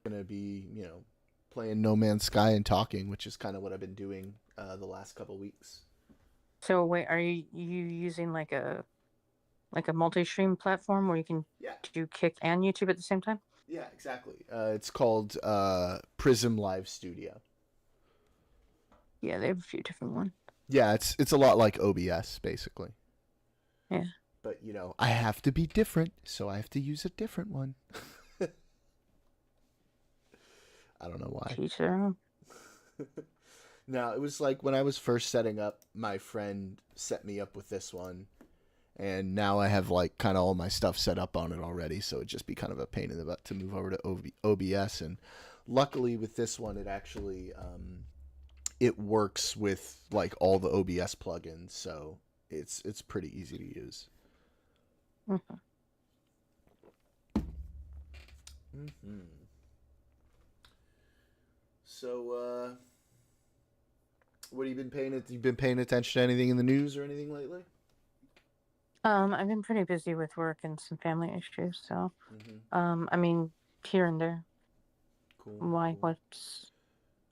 Gonna be, playing No Man's Sky and talking, which is kind of what I've been doing the last couple weeks. So wait, are you using like a multi-stream platform where you can Yeah, do Kick and YouTube at the same time? yeah, exactly. It's called Prism Live Studio. Yeah, they have a few different ones. Yeah, it's a lot like OBS basically. Yeah, But I have to be different, so I have to use a different one. I don't know why. teach their own. No, it was like when I was first setting up, my friend set me up with this one, and now I have like kind of all my stuff set up on it already, so it'd just be kind of a pain in the butt to move over to OBS. And luckily with this one, it actually it works with like all the OBS plugins, so it's pretty easy to use. Mhm. Mm-hmm. So, what have you been paying? You've been paying attention to anything in the news or anything lately? I've been pretty busy with work and some family issues, so Mm-hmm. I mean, here and there. Cool, Why? cool. What's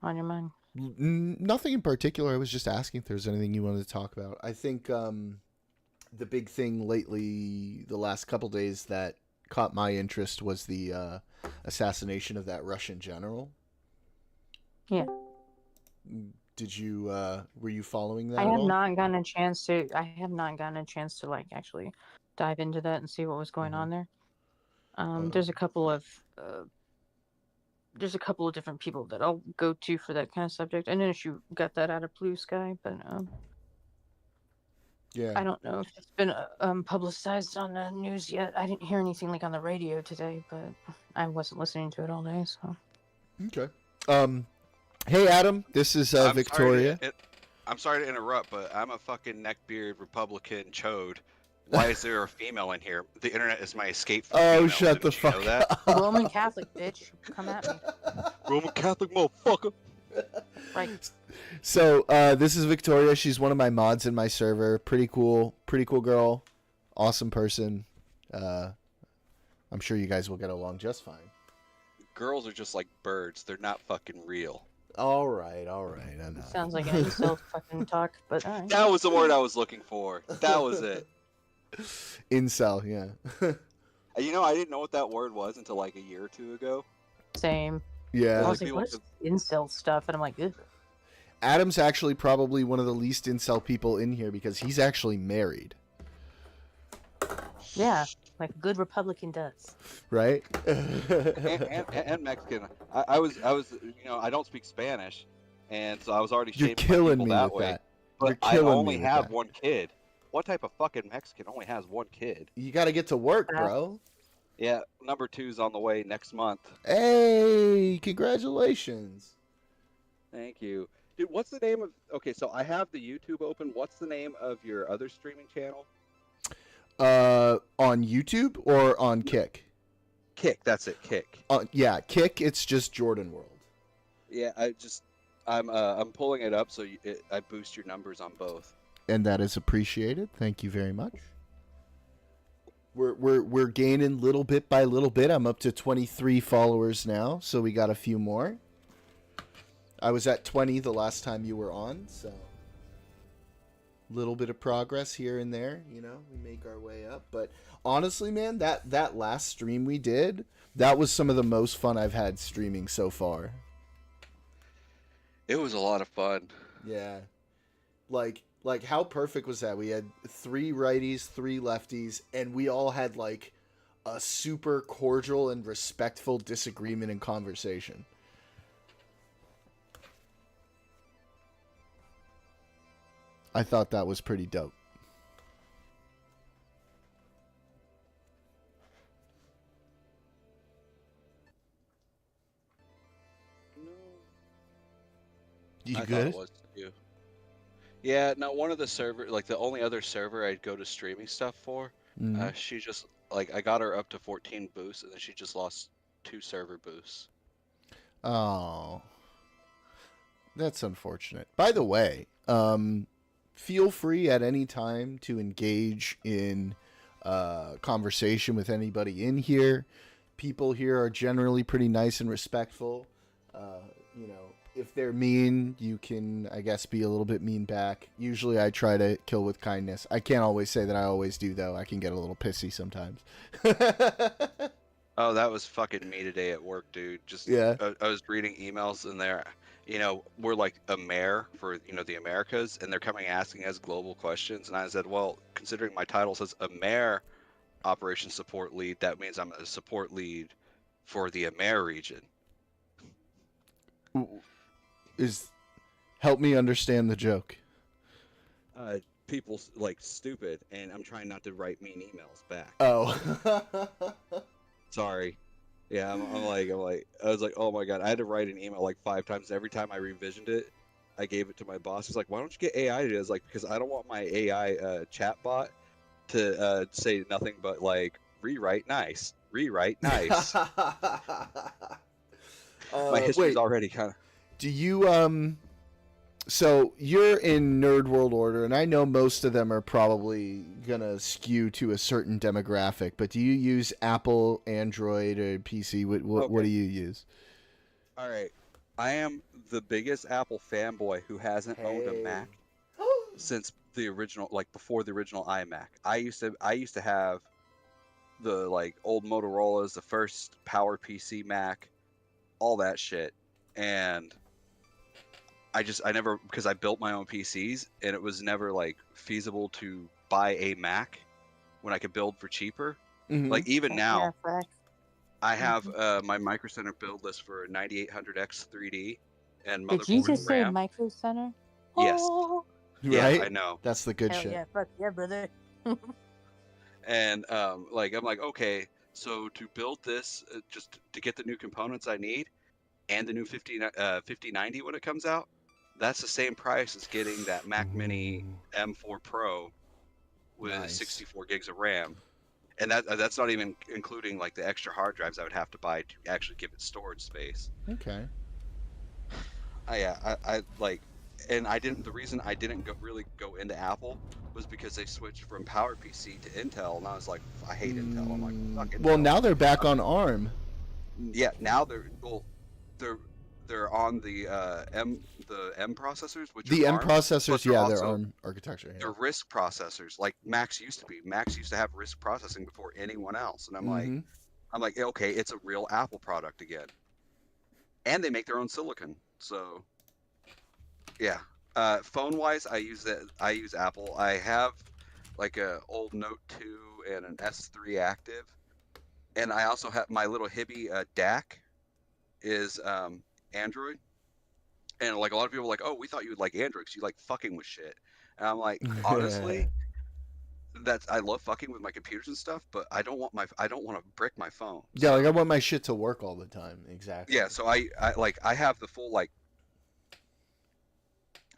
on your mind? Nothing in particular. I was just asking if there's anything you wanted to talk about. I think the big thing lately, the last couple days that caught my interest was the assassination of that Russian general. Yeah, Did you were you following I that at have all? not gotten a chance to. I have not gotten a chance to like actually dive into that and see what was going Mm-hmm. on there. Uh, There's a couple of different people that I'll go to for that kind of subject. I noticed you got that out of Blue Sky, but yeah. I don't know if it's been publicized on the news yet. I didn't hear anything like on the radio today, but I wasn't listening to it all day, so. Okay. Um. Hey, Adam. This is I'm sorry Victoria. I'm sorry to interrupt, but I'm a fucking neckbeard Republican chode. Why is there a female in here? The internet is my escape for Oh, females. shut the Didn't you know fuck that? up. Roman Catholic, bitch. Come at me. Roman Catholic motherfucker. Right. So, this is Victoria. She's one of my mods in my server. Pretty cool girl. Awesome person. Uh, I'm sure you guys will get along just fine. Girls are just like birds. They're not fucking real. All right. I know. Sounds like an incel fucking talk, but alright. That was the word I was looking for. That was it. Incel, yeah. You know, I didn't know what that word was until like a year or two ago. Same. I Yeah. was like, what's incel stuff? And I'm like, ugh. Adam's actually probably one of the least incel people in here because he's actually married. Yeah, like a good Republican does. Right? and Mexican. I was, I don't speak Spanish, and so I was already You're shaped by killing people me that with way. that. But You're I killing only me with have that. one kid. What type of fucking Mexican only has one kid? You got to get to work, bro. Yeah, number 2's on the way next month. Hey, congratulations. Thank you. Dude, what's the name of... Okay, so I have the YouTube open. What's the name of your other streaming channel? On YouTube or on Kick? Kick, that's it, Kick. Yeah, Kick, it's just Jordan World. Yeah, I'm pulling it up so I boost your numbers on both. And that is appreciated. Thank you very much. We're gaining little bit by little bit. I'm up to 23 followers now, so we got a few more. I was at 20 the last time you were on, so little bit of progress here and there, we make our way up. But honestly, man, that last stream we did, that was some of the most fun I've had streaming so far. It was a lot of fun. Yeah. Like how perfect was that? We had 3 righties, 3 lefties, and we all had like a super cordial and respectful disagreement and conversation. I thought that was pretty dope. You I good? thought it was too. Yeah, no, one of the server, like the only other server I'd go to streaming stuff for, she just, like, I got her up to 14 boosts, and then she just lost 2 server boosts. Oh. That's unfortunate. By the way, feel free at any time to engage in conversation with anybody in here. people here are generally pretty nice and respectful. You know, if they're mean, you can, I guess, be a little bit mean back. Usually I try to kill with kindness. I can't always say that I always do, though. I can get a little pissy sometimes. Oh, that was fucking me today at work, dude. Just Yeah. I was reading emails and they're, you know, we're like a mayor for, you know, the Americas, and they're coming asking us global questions. And I said, well, considering my title says a mayor operations support lead, that means I'm a support lead for the AMER region. Help me understand the joke. People like stupid, and I'm trying not to write mean emails back. Oh. Sorry. Yeah, I was like, oh my god, I had to write an email like 5 times. Every time I revisioned it, I gave it to my boss. He's like, why don't you get AI to do this? Like, because I don't want my AI chat bot to say nothing but like rewrite nice. My history's already kind of. Do you so you're in Nerd World Order, and I know most of them are probably gonna skew to a certain demographic, but do you use Apple, Android, or PC? What do you use? All right, I am the biggest Apple fanboy who hasn't owned a Mac since the original, like before the original iMac. I used to have the like old Motorola's, the first PowerPC Mac, all that shit, and I never, because I built my own PCs, and it was never like feasible to buy a Mac when I could build for cheaper. Mm-hmm. Like even now, Yeah, I have my Micro Center build list for 9800X 3D and motherboard did you just say RAM. Micro Center? Yes. Oh, Right? Yeah, I know. That's the good hell shit. yeah, fuck yeah, brother. And like I'm like, okay, so to build this, just to get the new components I need, and the new 5090 when it comes out, that's the same price as getting that Mac Mini M4 Pro with Nice. 64 gigs of RAM. And that's not even including like the extra hard drives I would have to buy to actually give it storage space. Okay. I like, and I didn't. The reason I didn't really go into Apple was because they switched from PowerPC to Intel, and I was like, I hate Intel. I'm like, fuck Intel. Well, now they're back on ARM. Yeah, now they're on the M processors, which The are M ARM, processors, but they're yeah, they're also- ARM architecture. Yeah. They're RISC processors, like Macs used to be. Macs used to have RISC processing before anyone else, and Mhm. I'm like, okay, it's a real Apple product again, and they make their own silicon. So, yeah. Phone wise, I use Apple. I have like a old Note 2 and an S3 Active, and I also have my little Hibby DAC is Android. And like a lot of people are like, oh, we thought you would like Android because you like fucking with shit. And I'm like, honestly, I love fucking with my computers and stuff, but I don't want to brick my phone. Yeah, like I want my shit to work all the time. Exactly. Yeah, so I have the full like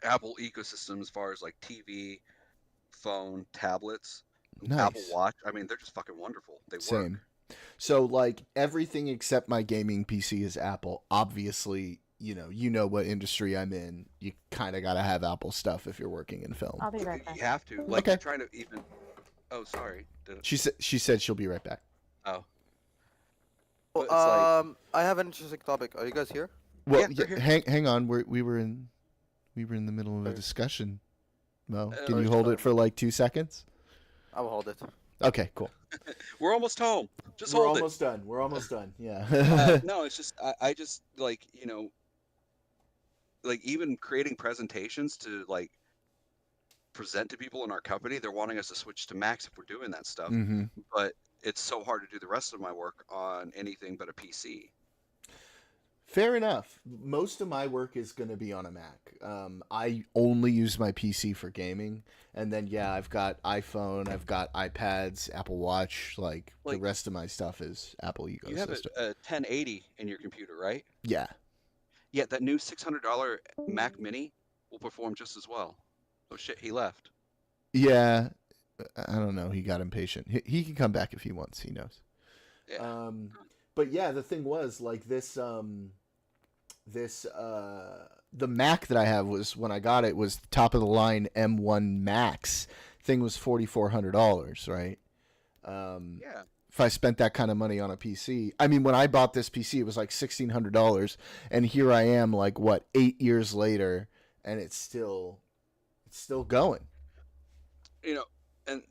Apple ecosystem as far as like TV, phone, tablets, Nice. Apple Watch. I mean, they're just fucking wonderful. They Same. work. So like everything except my gaming PC is Apple. Obviously, you know what industry I'm in. You kind of got to have Apple stuff if you're working in film. I'll be right back. You have to. Like, Okay. you're trying to even. Oh, sorry. She said she'll be right back. Oh. Well, But it's like- I have an interesting topic. Are you guys here? Well, Yeah, we're hang on. We were in the middle of a Okay. discussion. Mo, Oh, can you it's hold fine. it for like 2 seconds? I will hold it. Okay, cool. We're almost home. Just We're hold it. almost done. We're almost done. Yeah. No, it's just I just like like even creating presentations to like present to people in our company. They're wanting us to switch to Macs if we're doing that stuff, hmm but it's so hard to do the rest of my work on anything but a PC. Fair enough. Most of my work is going to be on a Mac. I only use my PC for gaming, and then yeah, I've got iPhone, I've got iPads, Apple Watch. Like the Like- rest of my stuff is Apple ecosystem. You have a 1080 in your computer, right? Yeah. Yeah, that new $600 Mac Mini will perform just as well. Oh shit, he left. Yeah. I don't know. He got impatient. He can come back if he wants. He knows. Yeah. But yeah, the thing was like the Mac that I have was when I got it was top of the line M1 Max. Thing was $4,400, right? Yeah. if I spent that kind of money on a PC. I mean, when I bought this PC, it was like $1,600, and here I am, like what, 8 years later, and it's still going. You know, and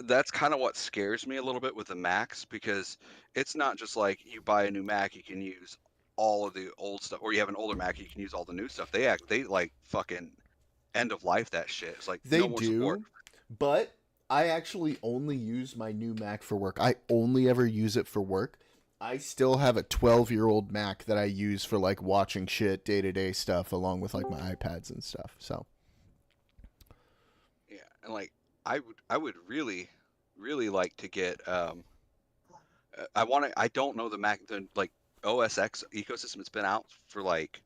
that's kind of what scares me a little bit with the Macs, because it's not just like you buy a new Mac, you can use all of the old stuff, or you have an older Mac, you can use all the new stuff. They like fucking end of life that shit. It's like They no more support. do, but I actually only use my new Mac for work. I only ever use it for work. I still have a 12-year-old Mac that I use for like watching shit, day-to-day stuff, along with like my iPads and stuff. So Yeah, and like I would really like to get I don't know the Mac, the like OS X ecosystem. It's been out for like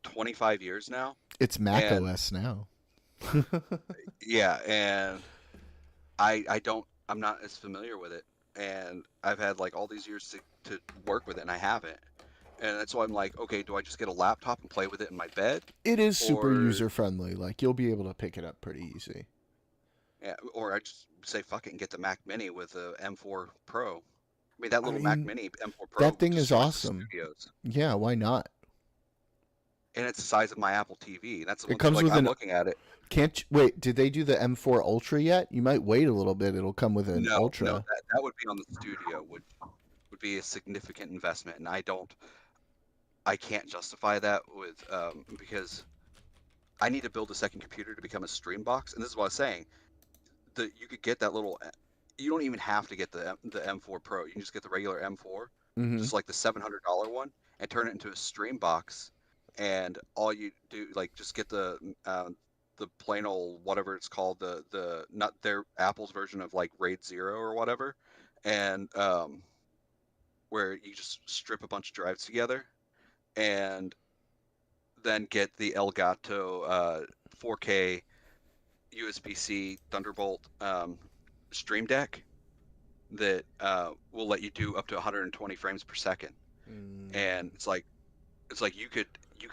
25 years now. it's Mac And- OS now. Yeah, and I'm not as familiar with it, and I've had like all these years to work with it, and I haven't. And that's why I'm like, okay, do I just get a laptop and play with it in my bed? It is super Or- user friendly. Like you'll be able to pick it up pretty easy. Yeah, or I just say fuck it and get the Mac Mini with the M4 Pro. I mean, that little Mac mean, Mini M4 Pro. that thing is destroys the awesome. studios. Yeah, why not? And it's the size of my Apple TV. That's the It one comes like, with I'm an- looking at it. Can't you, wait? Did they do the M4 Ultra yet? You might wait a little bit. It'll come with an No, Ultra. no, that would be on the studio. Would be a significant investment, and I can't justify that with because I need to build a second computer to become a stream box, and this is what I was saying. You could get that little. You don't even have to get the M4 Pro. You can just get the regular M4, Mhm. just like the $700 one, and turn it into a stream box. And all you do, like, just get the plain old whatever it's called, the not their Apple's version of like RAID 0 or whatever, and where you just strip a bunch of drives together, and then get the Elgato 4K USB-C Thunderbolt Stream Deck that will let you do up to 120 frames per second. And it's like you could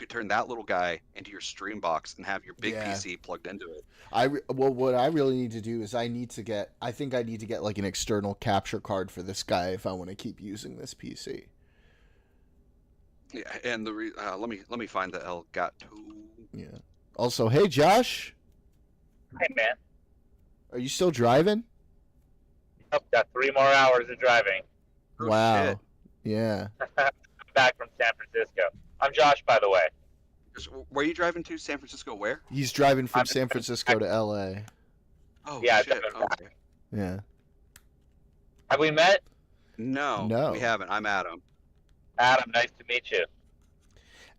turn that little guy into your stream box and have your big Yeah. PC plugged into it. Well, what I really need to do is I think I need to get like an external capture card for this guy if I want to keep using this PC. Yeah, and let me find the Elgato. Yeah. Also, hey Josh, Hey man, are you still driving? I've got 3 more hours of driving. Oh, Wow. shit. Yeah. I'm back from San Francisco. I'm Josh, by the way. Where are you driving to? San Francisco? Where? He's driving from I'm- San Francisco to LA. Oh Yeah, shit. I've been back. Okay. Yeah. Have we met? No, No. we haven't. I'm Adam. Adam, nice to meet you.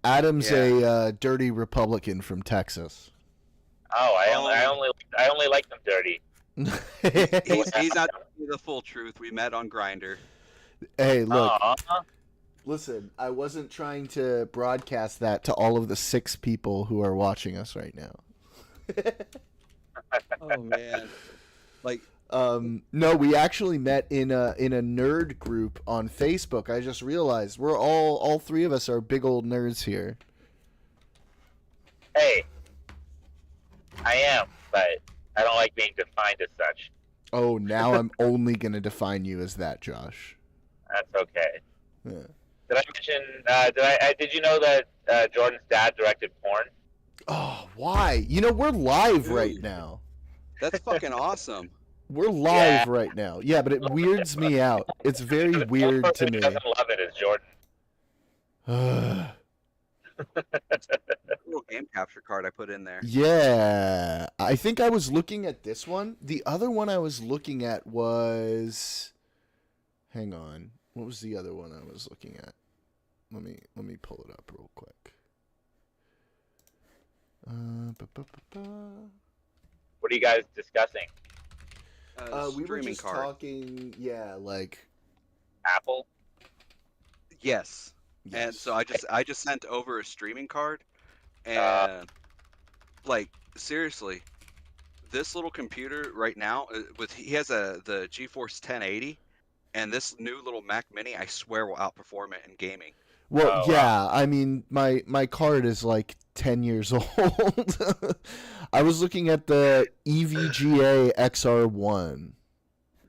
Adam's Yeah. a dirty Republican from Texas. Oh, I only like them dirty. He's not telling you the full truth. We met on Grinder. Hey, look. Aw. Listen, I wasn't trying to broadcast that to all of the 6 people who are watching us right now. Oh man. Like No, we actually met in a nerd group on Facebook. I just realized we're all 3 of us are big old nerds here. Hey, I am, but I don't like being defined as such. Oh, now I'm only gonna define you as that, Josh. That's okay. Yeah. Did I mention? Did you know that Jordan's dad directed porn? Oh, why? You know, we're live Dude. right now. that's fucking awesome. We're live right now. Yeah, but it weirds me out. It's very The weird one to person me. who doesn't love it is Jordan. Little game capture card I put in there. Yeah, I think I was looking at this one. The other one I was looking at was, hang on, what was the other one I was looking at? Let me pull it up real quick. What are you guys discussing? We were Streaming just card. talking, yeah, like Apple? Yes. And yes. so I just sent over a streaming card, and like seriously, this little computer right now he has the GeForce 1080, and this new little Mac Mini I swear will outperform it in gaming. Well, Oh, yeah, I mean, my card is like 10 years old. I was looking at the EVGA XR1.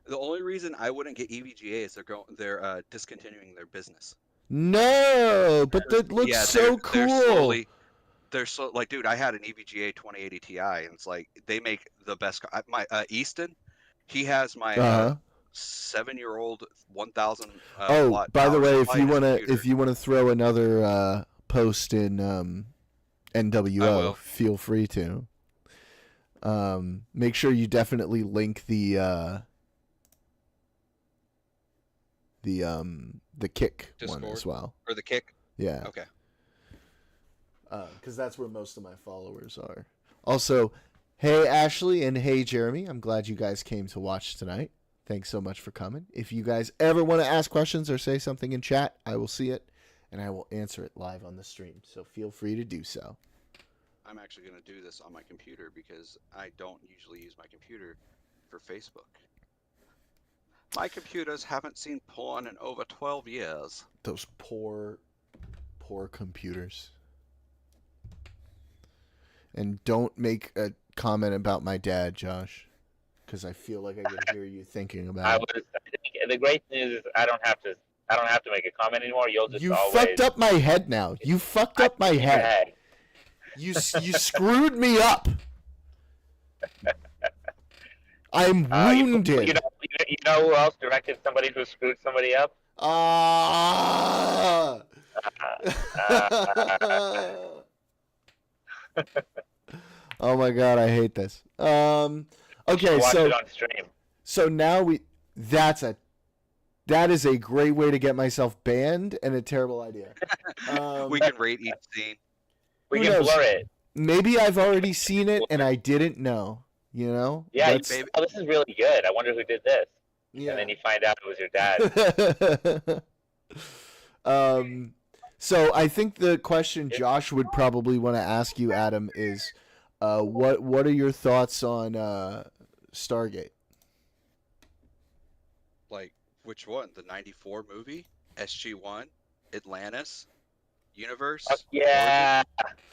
The only reason I wouldn't get EVGA is they're discontinuing their business. No, but that looks Yeah, so cool. They're so like, dude, I had an EVGA 2080 Ti, and it's like they make the best. My Easton, he has my Uh-huh. 7-year-old 1000. Oh, watt by the power way, supply in his computer. if you wanna throw another post in I NWO, will. feel free to. Make sure you definitely link the kick one Discord? as well. Or the kick. Yeah. Okay. Because that's where most of my followers are. Also, hey Ashley and hey Jeremy, I'm glad you guys came to watch tonight. Thanks so much for coming. If you guys ever want to ask questions or say something in chat, I will see it and I will answer it live on the stream. So feel free to do so. I'm actually going to do this on my computer because I don't usually use my computer for Facebook. My computers haven't seen porn in over 12 years. Those poor computers. And don't make a comment about my dad, Josh, because I feel like I can hear you thinking about it. I think the great news is I don't have to make a comment anymore. You'll just You always fucked up my head now. You fucked up my head. You screwed me up. I'm wounded. You know who else directed somebody who screwed somebody up? Ah. Oh my god, I hate this. Okay, Watch so it on stream. so now that is a great way to get myself banned and a terrible idea. We can rate each scene. We who can knows? blur it. Maybe I've already seen it and I didn't know. You know? Yeah, Let's- oh, this is really good. I wonder who did this. yeah. And then you find out it was your dad. So I think the question Josh would probably want to ask you, Adam, is what are your thoughts on Stargate? Like, which one? The 94 movie? SG-1? Atlantis? Universe? Yeah.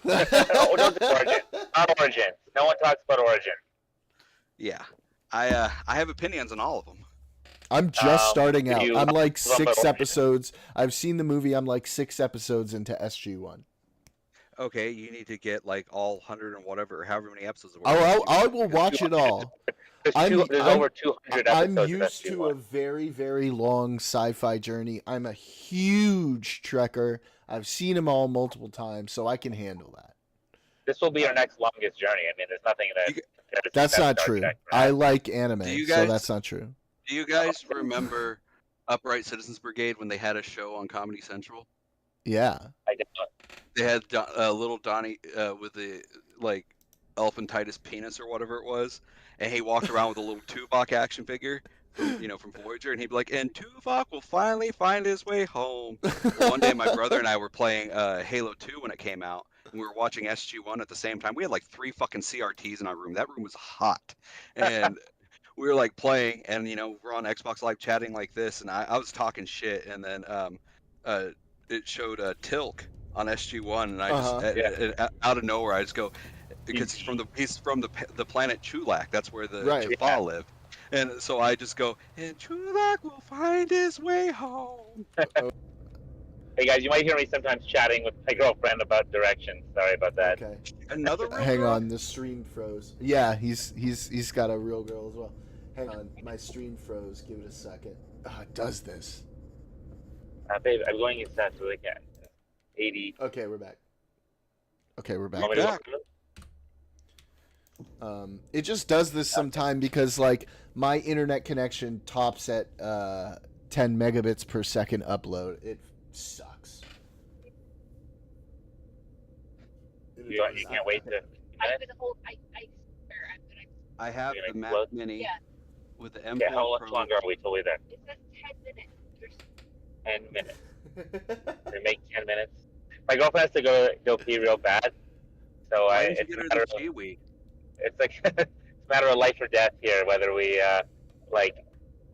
Oh, don't do Origin. Not Origin. No one talks about Origin. Yeah. I have opinions on all of them. I'm just starting out. you- I'm like Love it. 6 episodes. I've seen the movie. I'm like 6 episodes into SG-1. Okay, you need to get like all 100 and whatever, however many episodes. I will watch it all. There's over 200 I'm episodes. used to a very, very long sci-fi journey. I'm a huge trekker. I've seen them all multiple times, so I can handle that. This will be our next longest journey. I mean, there's nothing that. That's not true. I like anime, Do you so guys- that's not true. Do you guys remember Upright Citizens Brigade when they had a show on Comedy Central? Yeah. I don't. They had little Donnie with the like elephantitis penis or whatever it was, and he walked around with a little Tuvok action figure, from Voyager, and he'd be like, "And Tuvok will finally find his way home." Well, one day, my brother and I were playing Halo 2 when it came out, and we were watching SG-1 at the same time. We had like 3 fucking CRTs in our room. That room was hot, and we were like playing, and we're on Xbox Live chatting like this, and I was talking shit, and then it showed Tilk on SG-1, and I just out of nowhere I just go, because he's from the planet Chulak. That's where the Jaffa live, and so I just go, and Chulak will find his way home. Hey guys, you might hear me sometimes chatting with my girlfriend about directions. Sorry about that. Okay. Another real Hang girl? on, the stream froze. Yeah, he's got a real girl as well. Hang on, my stream froze. Give it a second. It does this. Babe, I'm going as fast as I can. 80. Okay, we're back. Want me to back. go? It just does this sometime because like my internet connection tops at 10 megabits per second upload. It sucks. You can't wait to. I'm gonna hold. I swear I'm gonna. I have You're the gonna Mac close? Mini Yeah. with the M4 Yeah, how much Pro. longer are we till we're there? It says 10 minutes. There's 10 minutes. We make 10 minutes. My girlfriend has to go pee real bad, so Why it's didn't you a get matter her of, the G-Week? it's like it's a matter of life or death here. Whether we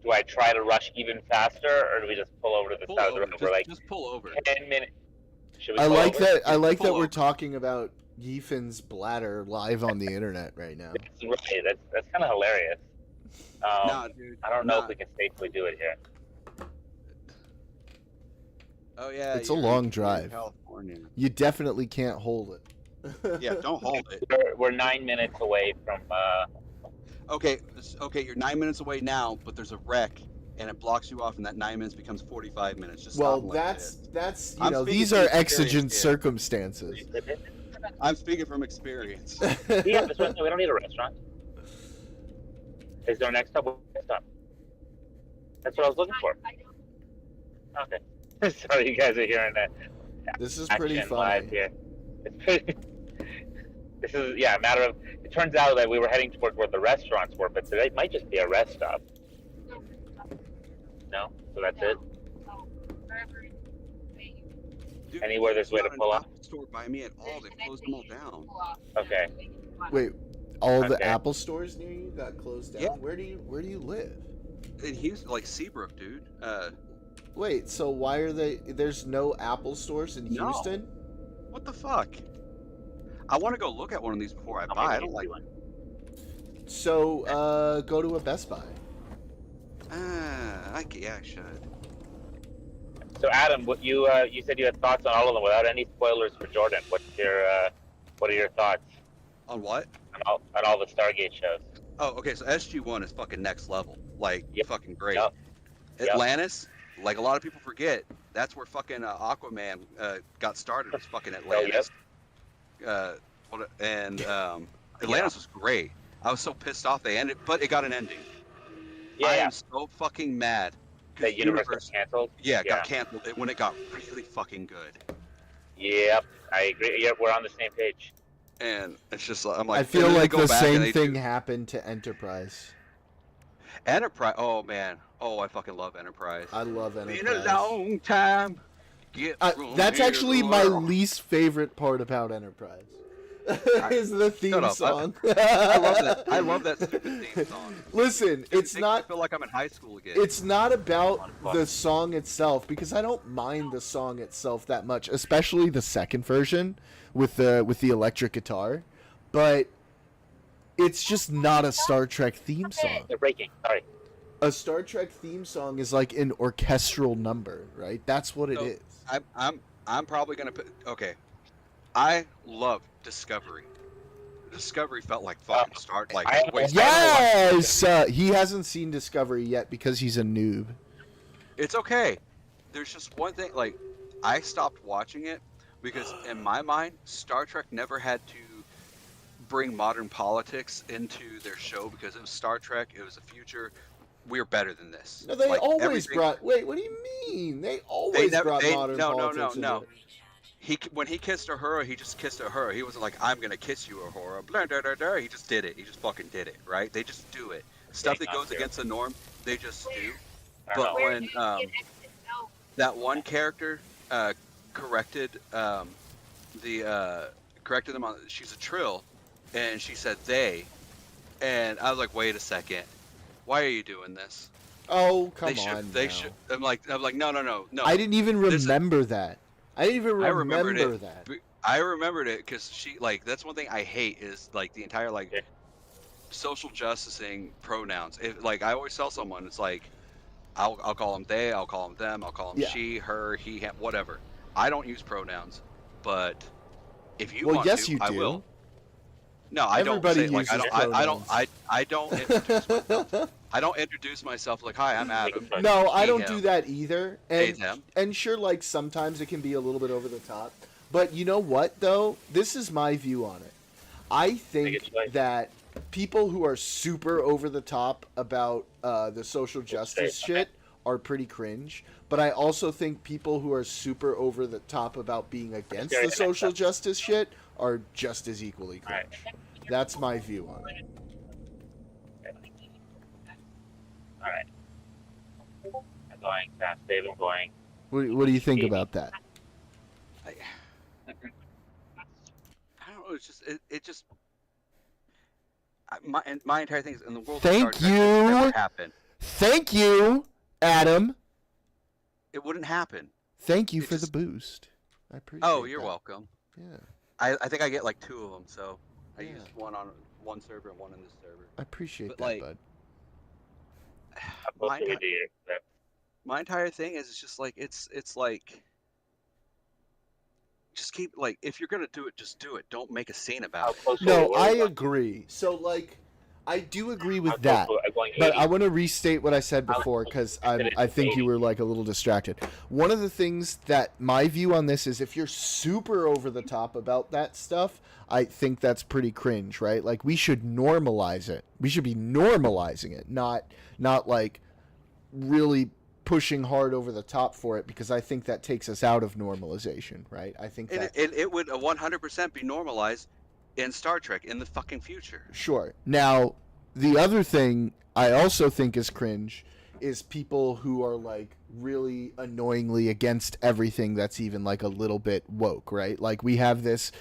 do I try to rush even faster, or do we just pull over to the Pull side of the over. road? We're like Just pull over. 10 minutes. Should we I pull like over? that. I like that Pull we're over. talking about Yefin's bladder live on the internet right now. That's right. That's kind of hilarious. Nah, dude. I don't know nah. if we can safely do it here. Oh yeah. It's a you're long in drive. California. You definitely can't hold it. Yeah, don't hold it. We're 9 minutes away from. Okay, you're 9 minutes away now, but there's a wreck, and it blocks you off, and that 9 minutes becomes 45 minutes. Just Well, stop and let it that's I'm speaking these from are experience exigent here. circumstances. in. I'm speaking from experience. Yeah, this one. We don't need a restaurant. Is there a next stop? Next stop. That's what I was looking for. I don't Okay. Sorry, you guys are hearing that This is action pretty live funny. here. It's pretty, this is a matter of. It turns out that we were heading toward where the restaurants were, but today might just be a rest stop. know. No, so that's it. So, wherever they Dude, Anywhere there's a way to not pull an up? Apple store by me at all. They've closed them all down. Okay. Wait, all the Okay. Apple stores near you got closed down? Yeah. Where do you live? In Houston, like Seabrook, dude. Wait, so why are there's no Apple stores in No. Houston? What the fuck? I want to go look at one of these before I I'll buy. make I an don't easy like. one. So go to a Best Buy. Yeah, I should. So Adam, what you said you had thoughts on all of them without any spoilers for Jordan. What are your thoughts On what? on all the Stargate shows? Oh, okay. So SG1 is fucking next level. Like, Yep. fucking great. Yep. Yep. Atlantis, like a lot of people forget, that's where fucking Aquaman got started. Was fucking Atlantis. Atlantis was great. I was so pissed off they ended, but it got an ending. I Yeah, am so fucking mad. 'cause that universe was canceled. yeah, got canceled when it got really fucking good. Yep, I agree. Yep, we're on the same page. And it's just I'm like, I and feel then they like go the back and same they thing do- happened to Enterprise. Enterprise. Oh man. Oh, I fucking love Enterprise. I love Been a Enterprise. long time. Get from That's here actually to my there. least favorite part about Enterprise. Is the theme up. song. I love that. I love that stupid theme song. Listen, Dude, it's it makes me not feel like I'm in high school again. it's not about the song itself, because I don't mind the song itself that much, especially the second version with the electric guitar, but it's just not a Star Trek theme song. They're breaking. Sorry. A Star Trek theme song is like an orchestral number, right? That's what it So, is. I'm probably gonna put. Okay, I love Discovery. Discovery felt like fucking start like. I- wait, Yes, he hasn't seen Discovery yet because he's a noob. It's okay. There's just one thing. Like, I stopped watching it because in my mind, Star Trek never had to bring modern politics into their show because it was Star Trek. It was the future. We're better than this. No, they Like, always everything- brought. Wait, what do you mean? They always never- brought they- modern no, politics. no. into it. When he kissed Uhura, he just kissed Uhura. He wasn't like, "I'm gonna kiss you, Uhura." Blah, blah, blah, blah. He just did it. He just fucking did it, right? They just do it. Stuff that not goes fair. against the norm, they just do. I don't But know. Where when did you get exit out? that one character corrected corrected them on, she's a Trill, and she said they, and I was like, wait a second, why are you doing this? Oh, come they on. should. They now. should. I'm like, no. I didn't even This is- remember that. I didn't even I remember remembered it. that. I remembered it because she like that's one thing I hate is like the entire like Yeah. social justicing pronouns. Like I always tell someone, it's like I'll call them they, I'll call them them, I'll call them Yeah. she, her, he, him, whatever. I don't use pronouns, but if you Well, want yes, to, you I do. will. No, I Everybody don't say like I uses don't. pronouns. I don't introduce myself. I don't introduce myself like, hi, I'm Adam. No, I He, don't him. do that either. They, And them. and sure, like sometimes it can be a little bit over the top. But you know what though? This is my view on it. I think it's right. that people who are super over the top about the social justice say, shit are pretty cringe. But I also think people who are super over the top about being against Scary the to social mix up. justice shit are just as equally cringe. Alright. That's my view on it. All right. I'm going fast, Dave. I'm going. What do you think about that? I don't know. It's just it just. My entire thing is in the world. Thank of Star Trek, it would you. never happen. Thank you, Adam. It wouldn't happen. Thank you It for just- the boost. I appreciate Oh, you're that. welcome. Yeah, I think I get like 2 of them, so I Yeah. use one on one server and one on this server. I appreciate But, that, like, bud. my, Mostly enti- do you? my entire thing is it's just like it's like just keep like if you're gonna do it, just do it. Don't make a scene about How it. close are No, we? I We're agree. So like, I do agree with close that. to- going But 80. I want to restate what I said How before close because is it I to think you 80? were like a little distracted. One of the things that my view on this is if you're super over the top about that stuff, I think that's pretty cringe, right? Like we should normalize it. We should be normalizing it, not like really pushing hard over the top for it because I think that takes us out of normalization, right? I think And that it would 100% be normalized in Star Trek in the fucking future. Sure. Now, the other thing I also think is cringe is people who are like really annoyingly against everything that's even like a little bit woke, right? Like we have this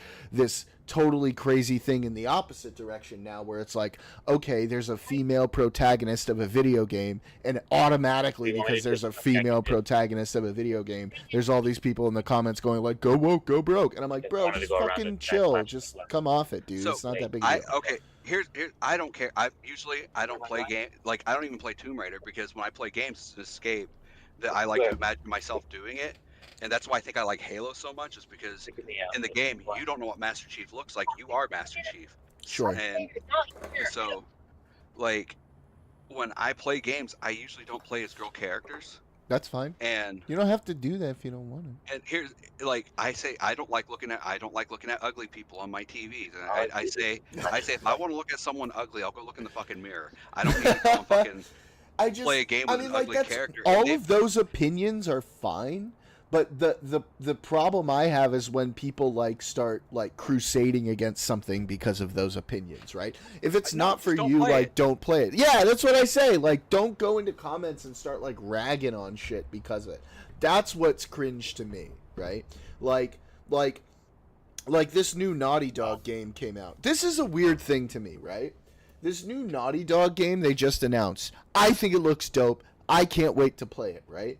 totally crazy thing in the opposite direction now where it's like, okay, there's a female protagonist of a video game and automatically because there's a female protagonist of a video game, there's all these people in the comments going like, go woke, go broke. And I'm like, bro, just fucking chill. Just come off it, dude. So, It's not that big a deal. Okay, here's I don't care. I don't play game like I don't even play Tomb Raider because when I play games it's an escape that I like to imagine myself doing it. And that's why I think I like Halo so much is because in the game you don't know what Master Chief looks like. You are Master Chief. Sure. And so like when I play games, I usually don't play as girl characters. That's fine. And You don't have to do that if you don't want to. and here's like I say I don't like looking at ugly people on my TVs. And I say if I want to look at someone ugly, I'll go look in the fucking mirror. I don't need to go and fucking I just play a game with an ugly that's, character. all And of those opinions are fine, but the problem I have is when people like start like crusading against something because of those opinions, right? If it's No, not just for don't you, play like it. don't play it. Yeah, that's what I say. Like don't go into comments and start like ragging on shit because of it. That's what's cringe to me, right? Like this new Naughty Dog game came out. This is a weird thing to me, right? This new Naughty Dog game they just announced. I think it looks dope. I can't wait to play it, right?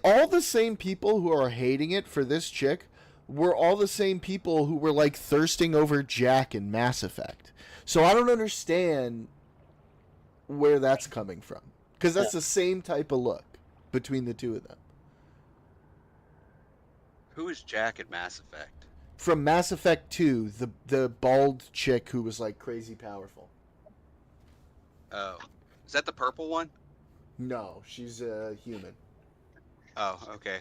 All the same people who are hating it for this chick were all the same people who were like thirsting over Jack in Mass Effect. So I don't understand where that's coming from. Because that's the same type of look between the two of them. who is Jack in Mass Effect? From Mass Effect 2, the bald chick who was like crazy powerful. Oh, is that the purple one? No, she's a human. Oh, okay.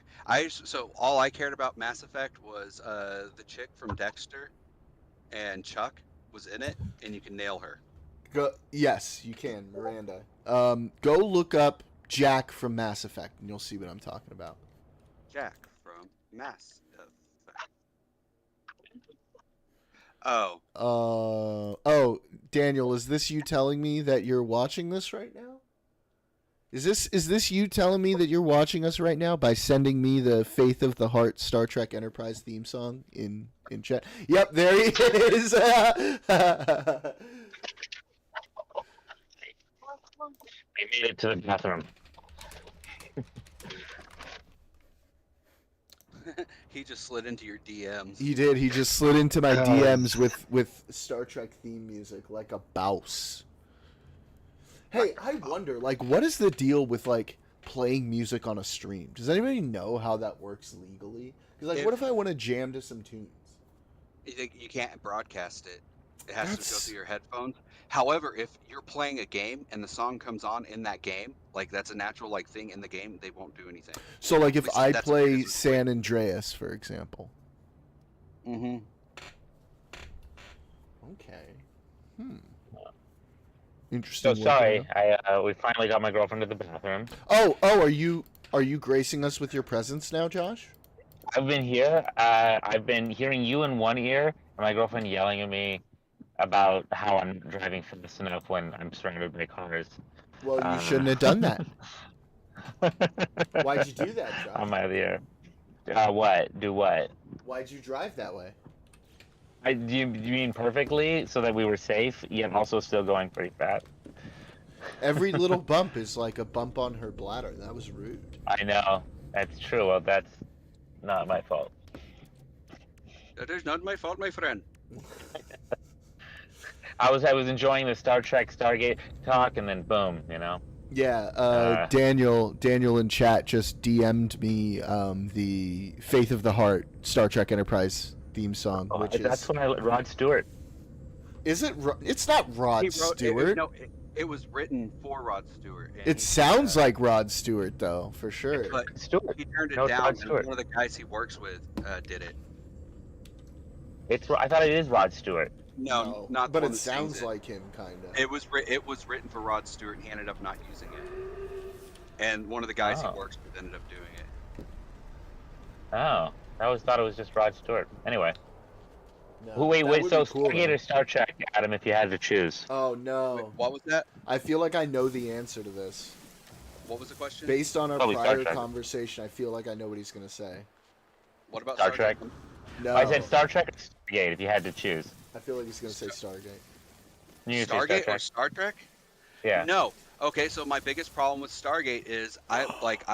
So all I cared about Mass Effect was the chick from Dexter, and Chuck was in it, and you can nail her. Yes, you can, Miranda. Go look up Jack from Mass Effect, and you'll see what I'm talking about. Jack from Mass Effect. Oh, Daniel, is this you telling me that you're watching this right now? Is this you telling me that you're watching us right now by sending me the Faith of the Heart Star Trek Enterprise theme song in chat? Yep, there he is. I made it to the bathroom. he just slid into your DMs. He did. He just slid into my DMs with Star Trek theme music like a bouse. Hey, I wonder, like, what is the deal with like playing music on a stream? Does anybody know how that works legally? Because like, what if I want to jam to some tunes? You can't broadcast it. It has to go That's- through your headphones. However, if you're playing a game and the song comes on in that game, like that's a natural like thing in the game, they won't do anything. So like, if At least I that's what it play is with San Andreas, for example. Mm-hmm. Okay. Interesting. So workaround. sorry, we finally got my girlfriend to the bathroom. Oh, are you gracing us with your presence now, Josh? I've been here. I've been hearing you in one ear, and my girlfriend yelling at me about how I'm driving fast enough when I'm surrounded by cars. Well, you shouldn't have done that. Why'd you do that, Josh? On my other ear. What? Do what? Why'd you drive that way? Do you mean perfectly so that we were safe, yet also still going pretty fast? Every little bump is like a bump on her bladder. That was rude. I know. That's true. Well, that's not my fault. That is not my fault, my friend. I was enjoying the Star Trek Stargate talk, and then boom, you know. Yeah, Uh, Daniel in chat just DM'd me the Faith of the Heart Star Trek Enterprise theme song, which that's is when Rod Stewart. is it? It's not Rod He wrote Stewart. no, it was written for Rod Stewart. And It sounds like Rod Stewart though, for sure. but Stewart. he turned it No, it's down, Rod and Stewart. one of the guys he works with did it. I thought it is Rod Stewart. No, not. but the one it that sings sounds it. like him, kind of. It was written for Rod Stewart, and he ended up not using it. And one of the guys Oh. he works with ended up doing it. Oh, I always thought it was just Rod Stewart. Anyway, No, wait, that would so be cool, Stargate though. or Star Trek, Adam, if you had to choose? Oh Wait, no! what was that? I feel like I know the answer to this. What was the question? Based on our Probably Star prior Trek. conversation, I feel like I know what he's gonna say. What about Star Trek. No, I said Star Trek or Stargate if you had to choose. I feel like he's gonna say Stargate. You say Stargate Star or Trek? Star Trek? Yeah. No. Okay, so my biggest problem with Stargate is I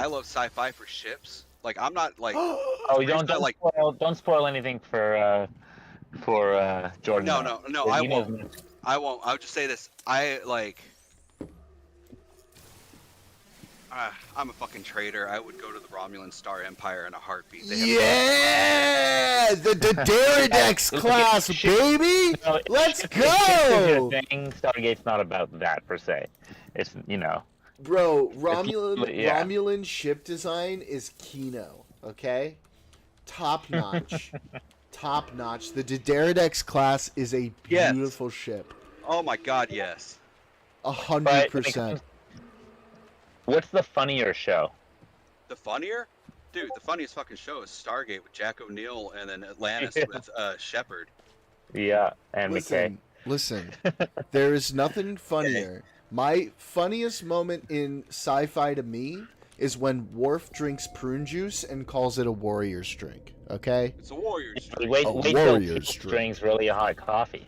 love sci-fi for ships. Like I'm not like Oh, you reason don't I like- don't spoil anything for Jordan. no, I won't. I won't. I'll just say this. I like. I'm a fucking traitor. I would go to the Romulan Star Empire in a heartbeat. They have- Yeah, the Daridex class, baby. No, Let's ships is your go, thing. Stargate's not about that per se. It's bro. Romulan yeah. Romulan ship design is Kino. Okay, top notch, top notch. The Daridex class is a Yes. beautiful ship. Oh my god, yes. 100%. What's the funnier show? The funnier, dude. The funniest fucking show is Stargate with Jack O'Neill and then Atlantis Yeah. with Shepard. Yeah, and McKay. Listen. There is nothing funnier. My funniest moment in sci-fi to me is when Worf drinks prune juice and calls it a warrior's drink. Okay. It's a Warriors. Wait, A wait till warrior's Teal drink. drinks really hot coffee.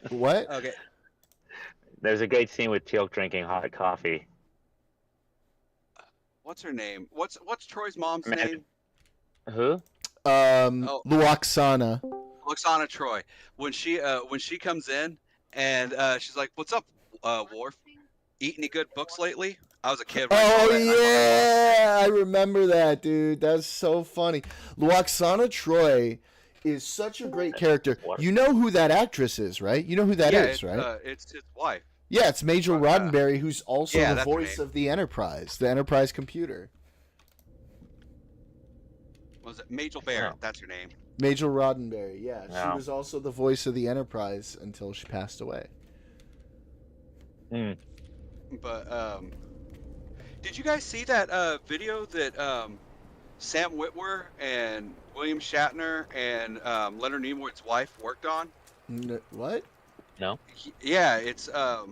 What? Okay. There's a great scene with Teal drinking hot coffee. What's her name? What's Troy's mom's Man. name? Who? Oh. Luoxana. Luxana Troy. When she comes in and she's like, "What's up, Worf? Eat any good books lately?" I was a kid. when I saw Oh that. yeah, I remember that, dude. That's so funny. Luoxana Troy is such a great character. What? You know who that actress is, right? You know who that is, Yeah, right? it's his wife. Yeah, it's Major Roddenberry, who's also yeah, the that's her voice name. of the Enterprise computer. Was it Majel Barrett? Oh. That's her name. Major Roddenberry, yeah. She Wow. was also the voice of the Enterprise until she passed away. Hmm. But did you guys see that video that Sam Witwer and William Shatner and Leonard Nimoy's wife worked on? What? Yeah, it's oh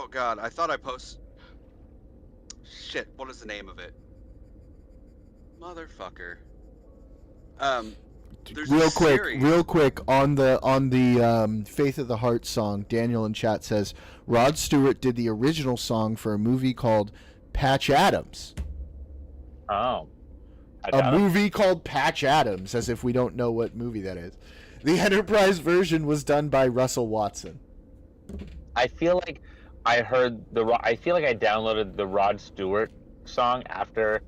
god, I thought I post. Shit, what is the name of it? Motherfucker. There's a series. Real quick on the Faith of the Heart song. Daniel in chat says Rod Stewart did the original song for a movie called Patch Adams. Oh. A movie called Patch Adams, as if we don't know what movie that is. The Enterprise version was done by Russell Watson. I feel like I downloaded the Rod Stewart song after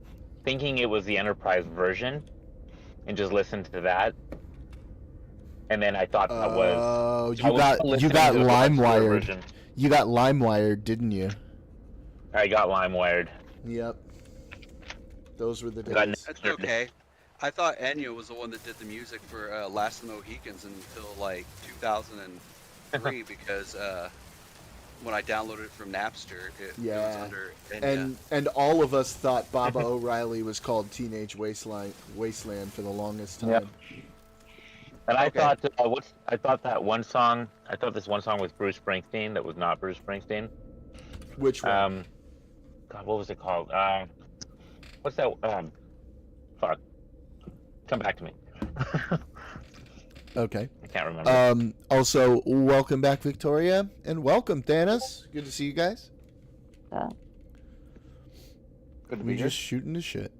thinking it was the Enterprise version and just listened to that. And then I thought that was Oh, I was you listening got to the Rod Stewart LimeWired. version. You got LimeWired, didn't you? I got LimeWired. Yep. Those were the Got days. That's okay. I thought Enya was the one that did the music for Last of the Mohicans until like 2003 because when I downloaded it from Napster, it was Yeah. under Enya. And all of us thought Baba O'Reilly was called Teenage Wasteland for the longest time. Yep. And I Okay. thought this one song was Bruce Springsteen that was not Bruce Springsteen. Which one? God, what was it called? What's that? Fuck. Come back to me. Okay. I can't remember. Also, welcome back, Victoria, and welcome, Thanos. Good to see you guys. Good to We be here. just shooting the shit.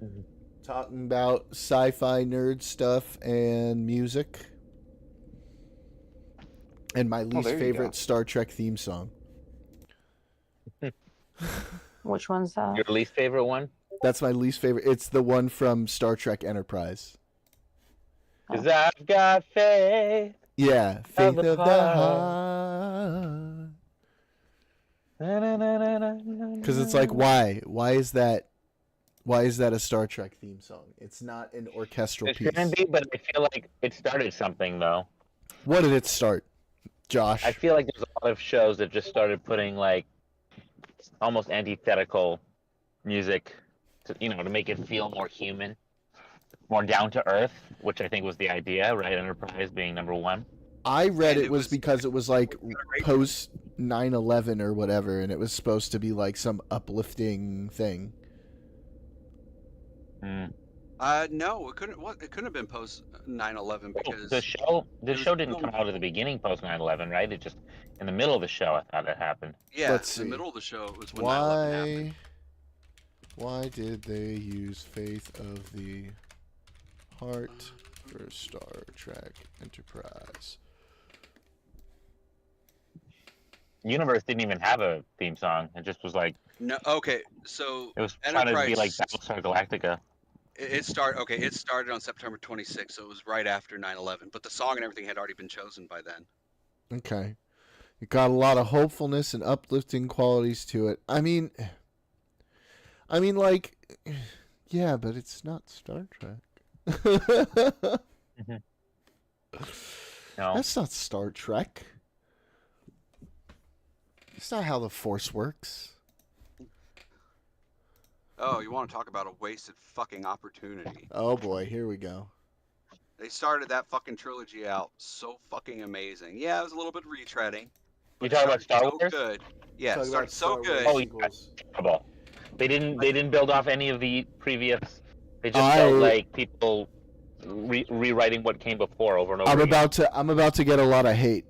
Mhm. Talking about sci-fi nerd stuff and music. And my least there you favorite go. Star Trek theme song. Which one's that? Your least favorite one? That's my least favorite. It's the one from Star Trek Enterprise. Cause I've got faith. Yeah, Faith the of the Heart. Because it's like, why? Why is that a Star Trek theme song? It's not an orchestral It piece. shouldn't be, but I feel like it started something though. What did it start, Josh? I feel like there's a lot of shows that just started putting like almost antithetical music to, you know, to make it feel more human, more down to earth, which I think was the idea, right? Enterprise being number one. I read And it was because it was like post 9/11 or whatever, and it was supposed to be like some uplifting thing. Mm. No, it couldn't. What? It couldn't have been post 9/11 because The show was didn't filmed- come out at the beginning post 9/11, right? It just in the middle of the show I thought it happened. yeah, Let's in see. the middle of the show was when 9/11 happened. Why did they use Faith of the Heart for Star Trek Enterprise? Universe didn't even have a theme song. It just was like No, okay, so it was trying to be like Enterprise- Battlestar Galactica. it started. Okay, it started on September 26th, so it was right after 9/11. But the song and everything had already been chosen by then. Okay. It got a lot of hopefulness and uplifting qualities to it. I mean like yeah, but it's not Star Trek. No, That's not Star Trek. It's not how the Force works. Oh, you want to talk about a wasted fucking opportunity? Oh boy, here we go. They started that fucking trilogy out so fucking amazing. Yeah, it was a little bit retreading. you but it talking about started Star so Wars? good. Yeah, it Talk started about so Star good. Wars Oh, yeah. sequels. Terrible. They didn't build off any of the previous. They just felt like people rewriting what came before over and over. I'm about to get a lot of hate.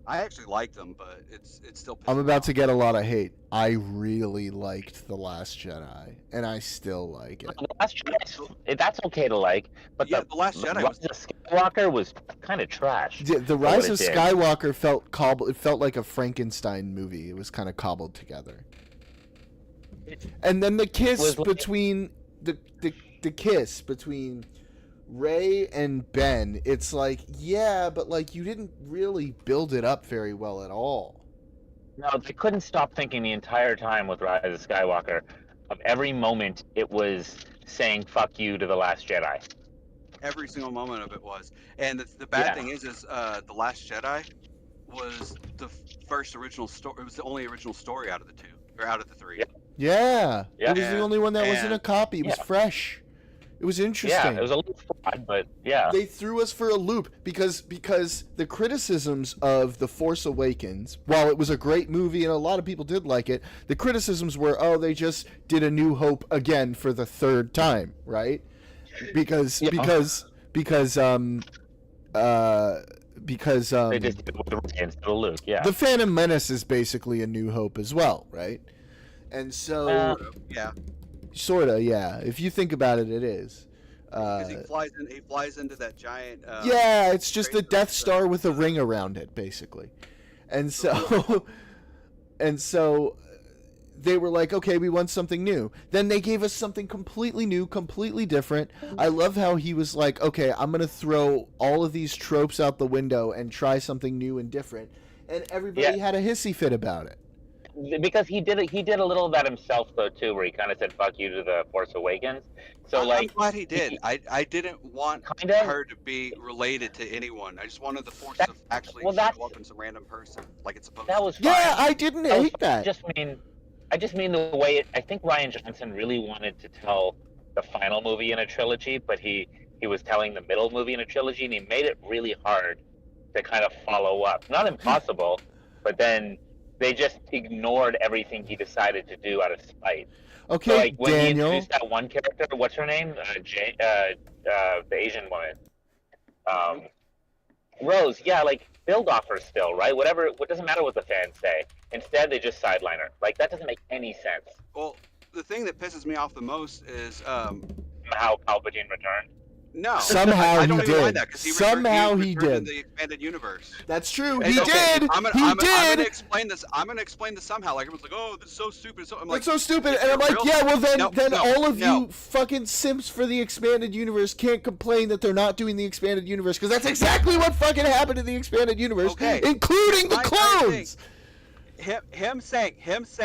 I actually liked them, but it's still. I'm pissing about me to off. get a lot of hate. I really liked The Last Jedi, and I still like it. The Last Jedi, that's okay to like, but Yeah, The Last Jedi was. the Skywalker was kind of trash. The what Rise it of did. Skywalker felt cobbled. It felt like a Frankenstein movie. It was kind of cobbled together. And then the kiss Was like- between the kiss between Rey and Ben. It's like, yeah, but like you didn't really build it up very well at all. No, they couldn't stop thinking the entire time with Rise of Skywalker. Of every moment, it was saying "fuck you" to the Last Jedi. Every single moment of it was. And the bad Yeah. thing is The Last Jedi was the first original story. It was the only original story out of the two, or out of the three. Yep. Yeah, Yeah. it was the only one that wasn't a And- copy. It was Yeah. fresh. It was interesting. Yeah, it was a little flawed, but yeah. They threw us for a loop because the criticisms of The Force Awakens, while it was a great movie and a lot of people did like it, the criticisms were, oh, they just did A New Hope again for the third time, right? Because Yeah. because they just did it with Rey instead of Luke. Yeah. the Phantom Menace is basically A New Hope as well, right? And so Yeah, sorta, yeah. If you think about it, it is. because he flies into that giant. Yeah, it's just a crater Death with Star with a ring around it, basically. And so, and so, they were like, okay, we want something new. Then they gave us something completely new, completely different. I love how he was like, okay, I'm gonna throw all of these tropes out the window and try something new and different. And everybody had a hissy fit about it. Because he did a little of that himself though too, where he kind of said "fuck you" to the Force Awakens. So I'm like, glad he did. I didn't want Kind of. her to be related to anyone. I just wanted the Force That- to actually well, that's- show up in some random person, like it's supposed that to. was fine. Yeah, I didn't That was hate fine. that. I just mean the way I think Ryan Johnson really wanted to tell the final movie in a trilogy, but he was telling the middle movie in a trilogy, and he made it really hard to kind of follow up. Not impossible, but then they just ignored everything he decided to do out of spite. Okay, So like when he Daniel. introduced that one character, what's her name? The Asian woman. Rose, yeah, like build off her still, right? Whatever, what doesn't matter what the fans say. Instead, they just sideline her. Like that doesn't make any sense. Well, the thing that pisses me off the most is How Palpatine returned. No. Somehow I he don't even did. mind that, 'cause he Somehow he returned in did. the expanded universe. That's true. And He okay, did. I'm He gonna did. explain this. I'm gonna explain this somehow. Like everyone's like, "Oh, this is so stupid." So I'm like, That's so stupid. if And I'm you're like, real- yeah, well then, No, all of no. you fucking simps for the expanded universe can't complain that they're not doing the expanded universe, because that's exactly what fucking happened in the expanded universe, Okay. including the My entire clones. him saying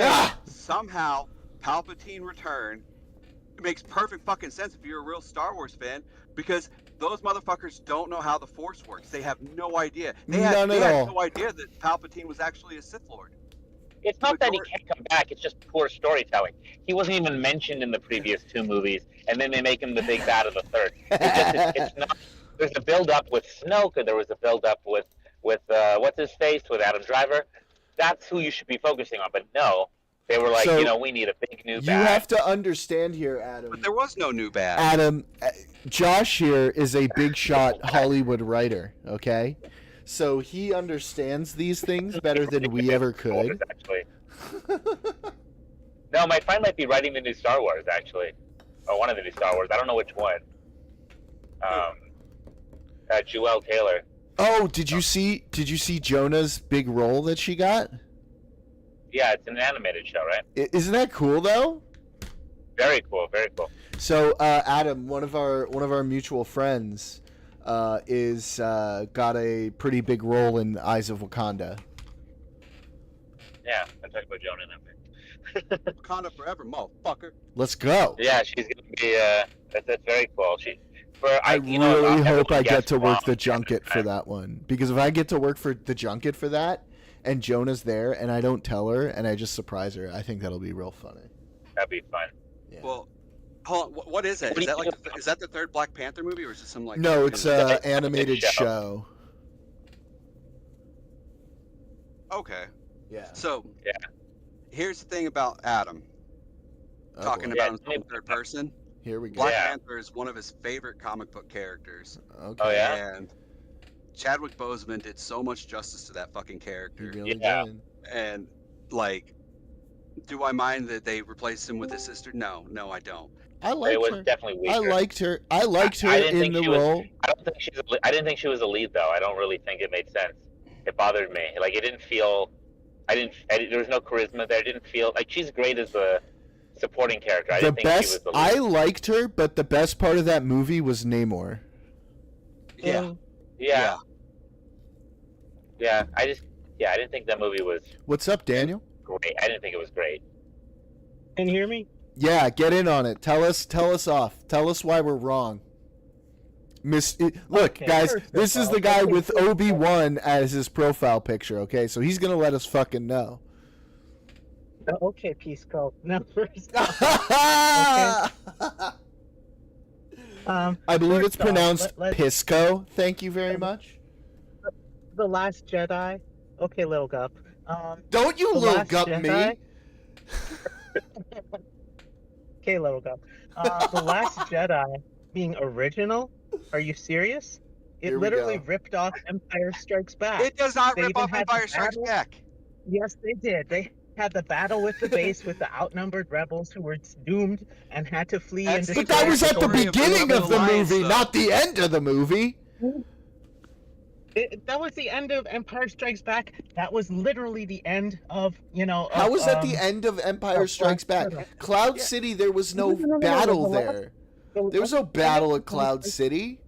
Ah! somehow Palpatine returned. It makes perfect fucking sense if you're a real Star Wars fan, because those motherfuckers don't know how the Force works. They have no idea. They had no idea that Palpatine was actually a Sith Lord. It's not that he can't come back, it's just poor storytelling. He wasn't even mentioned in the previous 2 movies, and then they make him the big bad of the 3rd. It's not. There's a build-up with Snoke, and there was a build-up with what's-his-face, with Adam Driver. That's who you should be focusing on, but no. They were like, So, we need a big new bad. You have to understand here, Adam. But there was no new bad. Adam, Josh here is a big shot Hollywood writer, okay? So he understands these things better than we ever could. Actually. No, my friend might be writing the new Star Wars, actually. Or one of the new Star Wars. I don't know which one. Jewel Taylor. Oh, did you see Jonah's big role that she got? Yeah, it's an animated show, right? Isn't that cool though? Very cool, very cool. So Adam, one of our mutual friends, is got a pretty big role in Eyes of Wakanda. Yeah, I'm talking about Jonah now. Wakanda forever, motherfucker. Let's go. Yeah, she's gonna be. That's very cool. I really hope I get to work the junket for that one, because if I get to work for the junket for that, and Jonah's there, and I don't tell her, and I just surprise her, I think that'll be real funny. That'd be fun. Yeah. Well, hold on. What is it? Is that like is that the 3rd Black Panther movie, or is it some like? No, it's an animated show. Okay. Yeah. So Yeah. here's the thing about Adam Oh, talking boy. about Yeah, himself in 3rd person. Here we go. Black Yeah. Panther is one of his favorite comic book characters. Okay. Oh, yeah? And Chadwick Boseman did so much justice to that fucking He character. really Yeah. did. And like, do I mind that they replaced him with his sister? No, I don't. I It liked was her. definitely weaker. I liked her. I liked her I didn't in think the she was- role. I didn't think she was a lead though. I don't really think it made sense. It bothered me. Like it didn't feel. There was no charisma there. It didn't feel like she's great as a supporting character. I The didn't think she was best. the I lead. liked her, but the best part of that movie was Namor. Yeah. Yeah. I didn't think that movie was What's up, Daniel? great. I didn't think it was great. Can you hear me? Yeah, get in on it. Tell us off. Tell us why we're wrong. Look, Okay, guys, first of this is all, the guy okay, with first of all- Obi-Wan as his profile picture, okay? So he's going to let us fucking know. Okay, Peace Code. Now, first, I believe it's first off, pronounced let's- Pisco. Thank you very much. The Last Jedi. Okay, little gup. Don't you The little Last gut me. Jedi? Okay, little gup. The Last Jedi being original? Are you serious? It Here we literally go. ripped off Empire Strikes Back. It does not They rip even off had Empire the Strikes battle. Back. Yes, they did. They had the battle with the base with the outnumbered rebels who were doomed and had to flee That's and the But that was at the story of beginning the of the Alliance, movie, though. not the end of the movie. That was the end of Empire Strikes Back. That was literally the end of, How was that the end of Empire Strikes Back? Cloud Yeah. City, there was no No, battle the last- there. There was no battle at Cloud City.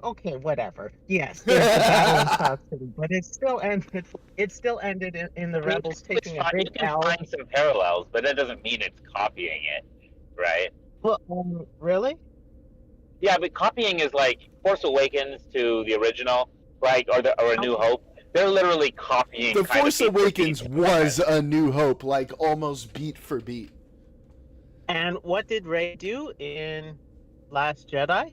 Okay, whatever. Yes, there's the battle in Cloud City, but it still ended. It still ended in the rebels taking a You big can L. find some parallels, but that doesn't mean it's copying it, right? Well, really? Yeah, but copying is like Force Awakens to the original, like or A New Hope. They're literally copying. The kind of Force beat for Awakens beat. was A New Hope, like almost beat for beat. And what did Rey do in Last Jedi?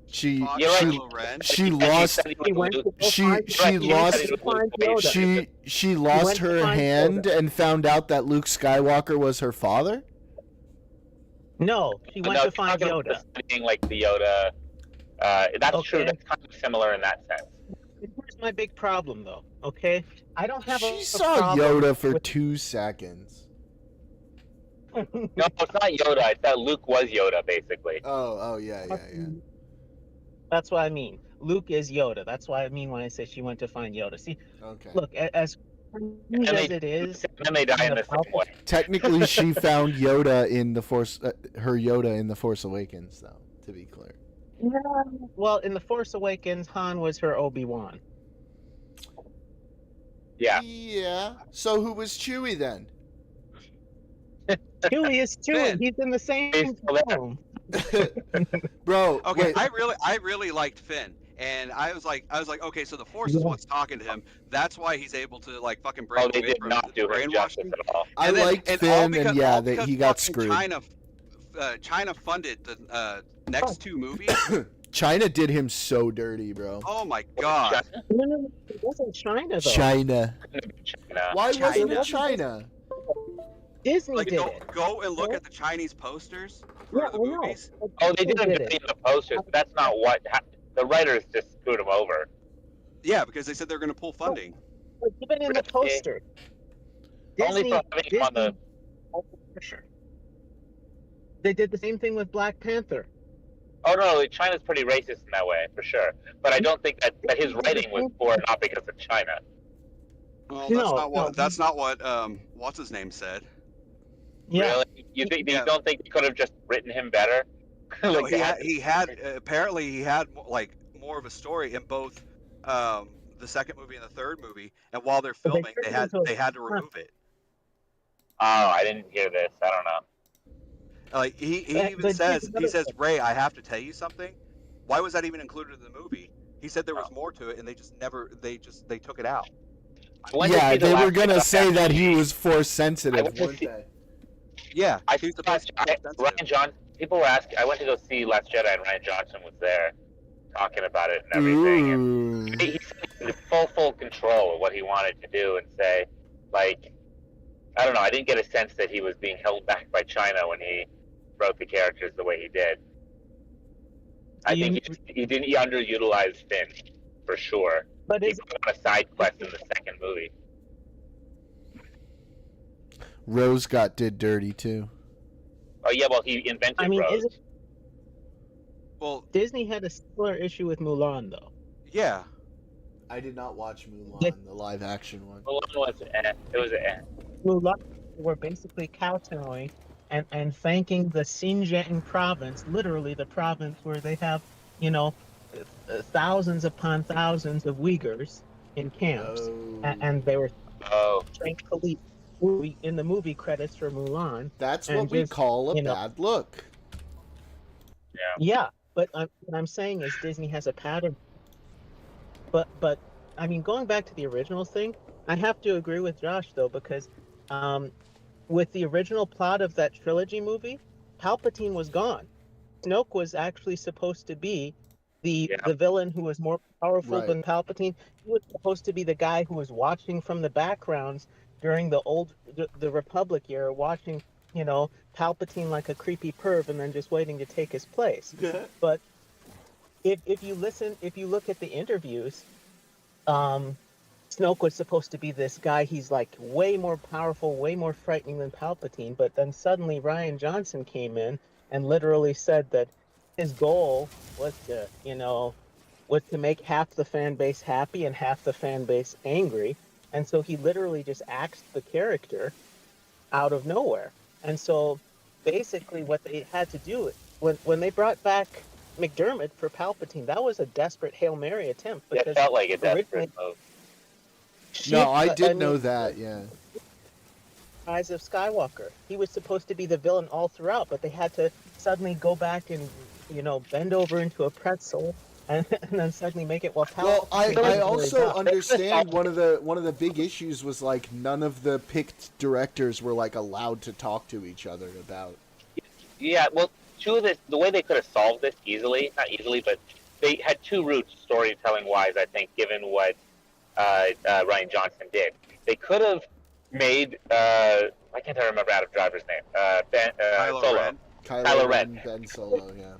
She Fought You're right. Kylo Ren. she And he lost said he was He went Luke. to go she- find- she right, he lost- went to find Yoda. she lost went to her find hand Yoda. and found out that Luke Skywalker was her father. No, she went No, to find talking about Yoda. studying like the Yoda. That's true. Okay. That's kind of similar in that sense. Here's my big problem, though. Okay, I don't have a She saw problem Yoda for with- 2 seconds. No, it's not Yoda. It's that Luke was Yoda, basically. Oh, yeah. That's what I mean. Luke is Yoda. That's what I mean when I say she went to find Yoda. See, Okay. look, as cringe as it is, And then they die in the same way. Technically, she found Yoda in the Force, her Yoda in the Force Awakens, though. To be clear. well, in the Force Awakens, Han was her Obi-Wan. Yeah. Yeah. So who was Chewie then? Chewie is Chewie. Finn. He's in the same He's still there. film. Bro. Okay, wait. I really liked Finn, and I was like, okay, so the Force is Yeah. what's talking to him. That's why he's able to like fucking break Oh, they away did from not do him justice brainwashing. at all. I And then- liked and Finn, all and because- yeah, all that because he got fucking screwed. China funded the next two movies. China did him so dirty, bro. Oh my god! No, it wasn't China though. China. China. Why wasn't it China. China? Disney Like did go, it. go and look at the Chinese posters for Yeah, the I know. movies. Oh, they Disney didn't do it in the posters, but that's not what the writers just screwed him over. Yeah, because they said they're going to pull funding. But even in the poster. Only for having him on the. For sure. They did the same thing with Black Panther. Oh no, China's pretty racist in that way, for sure. But I don't think that his writing was for not because of China. Well, No, that's not what what's his name said. Yeah. Really? You think Yeah. you don't think they could have just written him better? No, Like, he had apparently he had like more of a story in both the second movie and the third movie, and while they're But they filming, turned they it had into a- they had to remove it. Oh, I didn't hear this. I don't know. Like he But even says another- Ray, I have to tell you something. Why was that even included in the movie? He said there was more to it, and they took it out. I went to Yeah, see the they were last gonna Jedi. say that he was force I sensitive, went to weren't see- they? Yeah, I he was thought supposed to be sensitive. Ryan Johnson. People were asking. I went to go see Last Jedi, and Ryan Johnson was there, talking about it and everything. And Ooh. he said he was in full control of what he wanted to do and say, like, I don't know. I didn't get a sense that he was being held back by China when he wrote the characters the way he did. I think he underutilized Finn for sure. But He is put on a side quest in the second movie. Rose got did dirty too. Oh yeah, well he invented I mean, Rose. is it, Well, Disney had a similar issue with Mulan though. yeah. I did not watch Mulan, Yeah. the live action one. Mulan was it was Mulan were basically kowtowing and thanking the Xinjiang province, literally the province where they have, thousands upon thousands of Uyghurs in camps, and they were oh thankfully in the movie credits for Mulan. That's and what we just, call a you know- bad look. Yeah, but what I'm saying is Disney has a pattern. But I mean, going back to the original thing, I have to agree with Josh though, because with the original plot of that trilogy movie, Palpatine was gone. Snoke was actually supposed to be the villain who was more powerful Right. than Palpatine. He was supposed to be the guy who was watching from the backgrounds during the Republic era, watching Palpatine like a creepy perv, and then just waiting to take his place. But if you look at the interviews, Snoke was supposed to be this guy. He's like way more powerful, way more frightening than Palpatine. But then suddenly Ryan Johnson came in and literally said that his goal was to make half the fan base happy and half the fan base angry. And so he literally just axed the character out of nowhere. And so basically what they had to do when they brought back McDermott for Palpatine, that was a desperate Hail Mary attempt. it Because felt like a desperate originally- move. No, I did mean, know that, yeah. Rise of Skywalker. He was supposed to be the villain all throughout, but they had to suddenly go back and, bend over into a pretzel and then suddenly make it. Well, I was really also tough. understand one of the big issues was like none of the picked directors were like allowed to talk to each other about. Yeah, well, the way they could have solved this easily, not easily, but they had two routes storytelling wise, I think, given what Ryan Johnson did. They could have made, why can't I remember Adam Driver's name? Kylo Solo. Ren. Kylo Ren. Ren, Ben Solo, yeah.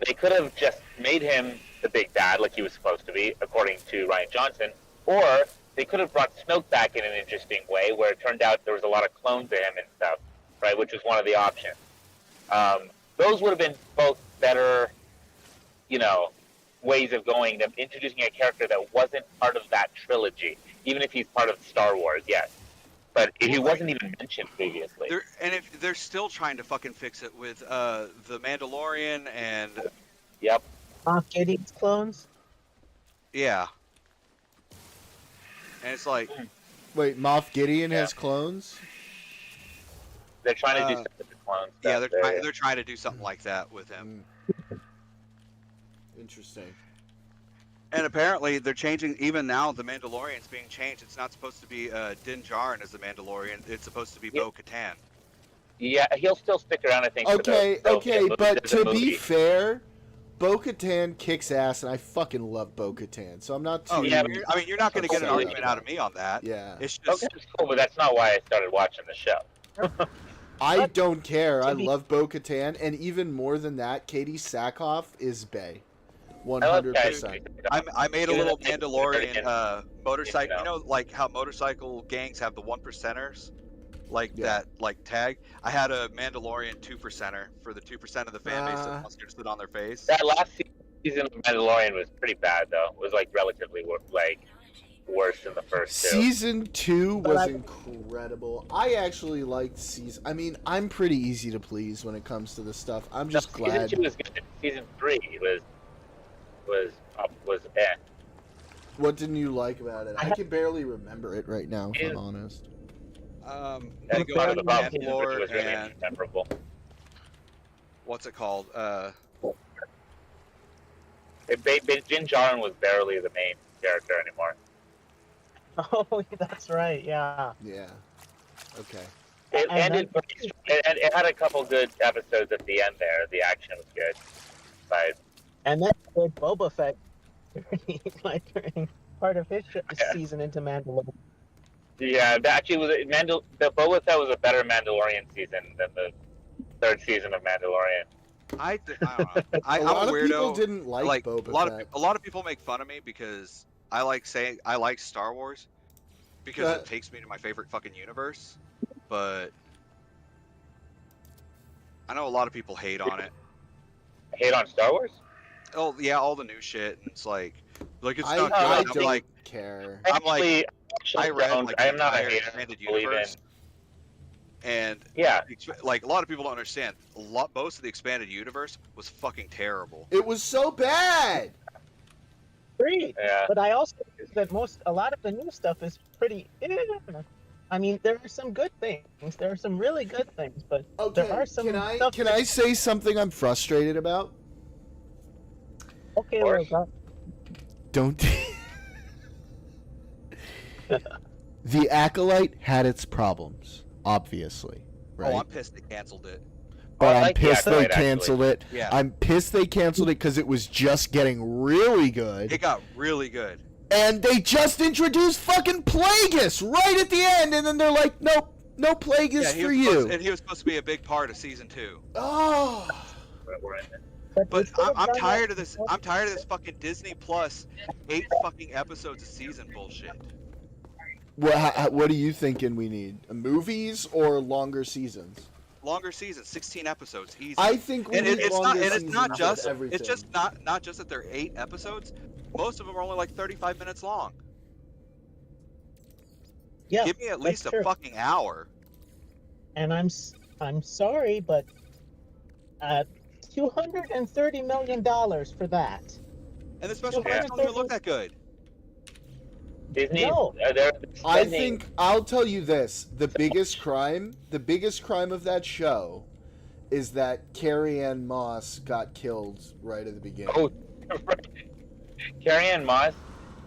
They could have just made him the big bad like he was supposed to be, according to Ryan Johnson, or they could have brought Snoke back in an interesting way where it turned out there was a lot of clones of him and stuff right, which was one of the options. Those would have been both better, ways of going, of introducing a character that wasn't part of that trilogy, even if he's part of Star Wars, yes. But he wasn't even mentioned previously. If they're still trying to fucking fix it with the Mandalorian and Yep. Moff Gideon's clones. yeah, and it's like Wait, Moff Gideon Yeah. has clones? They're trying to do Uh, stuff with the clones. yeah, stuff. they're trying to do something like that with him. Interesting. And apparently they're changing, even now the Mandalorian's being changed. It's not supposed to be Din Djarin as the Mandalorian. It's supposed to be Yeah. Bo-Katan. Yeah, he'll still stick around, I think. for Okay, the okay, but the to movie. be fair, Bo-Katan kicks ass, and I fucking love Bo-Katan, so I'm not too... Oh, Yeah, yeah, I mean, you're not going to get an upset argument out of me on that. Yeah. It's just, Okay, that's cool, but that's not why I started watching the show. I don't care. I To be- love Bo-Katan, and even more than that, Katie Sackhoff is Bae. I love guys. 100%. I made a Even little if it's Mandalorian motorcycle. you You know. know, like how motorcycle gangs have the 1%ers, like Yeah. that, like tag. I had a Mandalorian 2%er for the 2% of the fan base that wants to sit on their face. That last season of Mandalorian was pretty bad, though. It was like relatively worse than the first two. Season 2 But was I- incredible. I actually liked season... I mean, I'm pretty easy to please when it comes to this stuff. I'm just glad... Season 2 was good. Season 3 was eh. What didn't you like about it? I can barely remember it right now, if I'm It- honest. That's You go part to of the the problem. Season 3 Mandalore was really and memorable. what's it called? Din Djarin was barely the main character anymore. Oh, that's right. Yeah. Yeah. Okay. It And ended. It had a couple good episodes at the end there. The action was good, but And then with Boba Fett, during part of his season into Mandalorian. yeah, that actually was the Boba Fett was a better Mandalorian season than the third season of Mandalorian. I don't know. A I'm lot a of people weirdo. didn't like Boba Fett. A lot of people make fun of me because I like saying I like Star Wars because Uh, it takes me to my favorite fucking universe. But I know a lot of people hate on it. Hate on Star Wars? Oh yeah, all the new shit, and it's like it's I not I good. I'm don't like, care. I'm like, Actually I read don't. like I the am not a entire hater. expanded Believe in. universe, and Yeah, like a lot of people don't understand. Most of the expanded universe was fucking terrible. It was so bad! Agreed. yeah. But I also think that a lot of the new stuff is pretty. I mean, there are some good things. There are some really good things, but Okay, there are some can I stuff can that- I say something I'm frustrated about? Okay, Of course. Rosa. Don't. The Acolyte had its problems, obviously, right? Oh, I'm pissed they canceled it. but I I'm like The pissed they Acolyte, actually. canceled it. Yeah, I'm pissed they canceled it because it was just getting really good. it got really good. And they just introduced fucking Plagueis right at the end, and then they're like, nope, no Plagueis He for was you. and he was supposed to be a big part of season 2. Oh. We're in it. But instead of I'm done tired that- of this. I'm tired of this fucking Disney Plus 8 fucking episodes a season bullshit. What are you thinking we need? Movies or longer seasons? Longer seasons, 16 episodes, easy. I think we and need it's not. longer And it's seasons not with just. everything. It's just not just that they're 8 episodes. Most of them are only like 35 minutes long. Yeah, Give me at least a true. fucking hour. and I'm sorry, but $230 million for that. And the special Yeah. effects don't even look that good. Disney. No. They're I spending- think I'll tell you this: the biggest crime of that show is that Carrie Ann Moss got killed right at the beginning. Oh, Carrie Ann Moss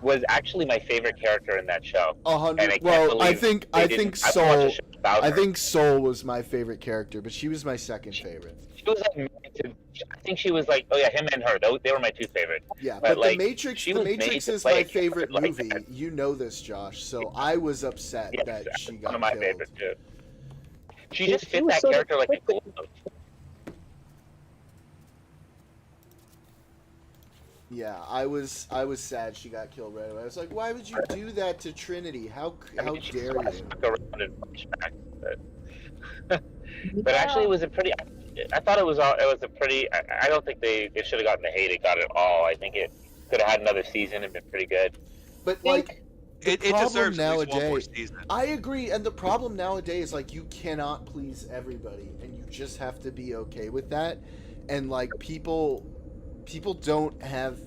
was actually my favorite character in that show. And I 100. can't Well, I believe think they I didn't- think I watched Soul. a show about I her. think Soul was my favorite character, but she was my second favorite. She was like, I think she was like, oh yeah, him and her. They were my two favorites. Yeah, But, but like, The Matrix. she The was made Matrix to is play my a character favorite like movie. that. You know this, Josh. So I was upset Yes, that she one got of my killed. favorites too. She Yeah, just she fit was that sort of character like a perfect. glove. Yeah, I was sad she got killed right away. I was like, why would you do that to Trinity? How I mean, she dare sort of you? stuck around in flashbacks, but But actually, it was a pretty. I thought it was all. It was a pretty. I don't think they should have gotten the hate it got at all. I think it could have had another season and been pretty good. But like, the It problem deserves at least one more nowadays. season. I agree, and the problem nowadays, like, you cannot please everybody, and you just have to be okay with that. And like, people don't have.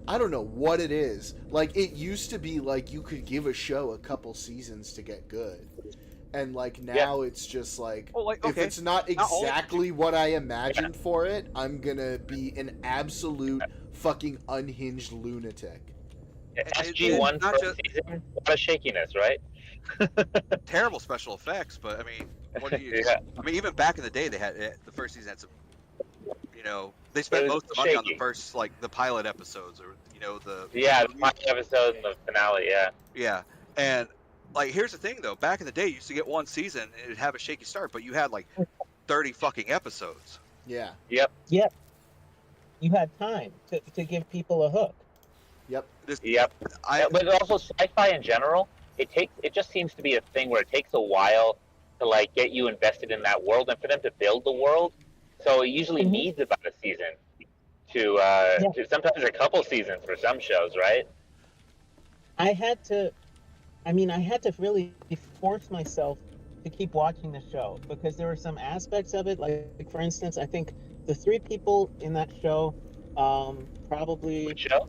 I don't know what it is. Like, it used to be like you could give a show a couple seasons to get good. And like now it's just like, Well, like, if okay, it's not not all- exactly what I imagined for it, I'm gonna be an absolute fucking unhinged lunatic. SG One not first just- season, a lot of shakiness, right? Terrible special effects, but I mean, what do you? Yeah. I mean, even back in the day, they had the first season had some. You know, they spent It was most of the money on the shaky. first, like the pilot episodes, or the. Yeah, the final episode and the finale. Yeah. Yeah, and like here's the thing though, back in the day, you used to get one season and it'd have a shaky start, but you had like 30 fucking episodes. Yeah. Yep. You had time to give people a hook. Yep. Yep. But also sci-fi in general, it just seems to be a thing where it takes a while to like get you invested in that world and for them to build the world. So it usually Mhm. needs about a season to sometimes a couple seasons for some shows, right? I had to really force myself to keep watching the show because there were some aspects of it, like for instance, I think the three people in that show, probably Which show?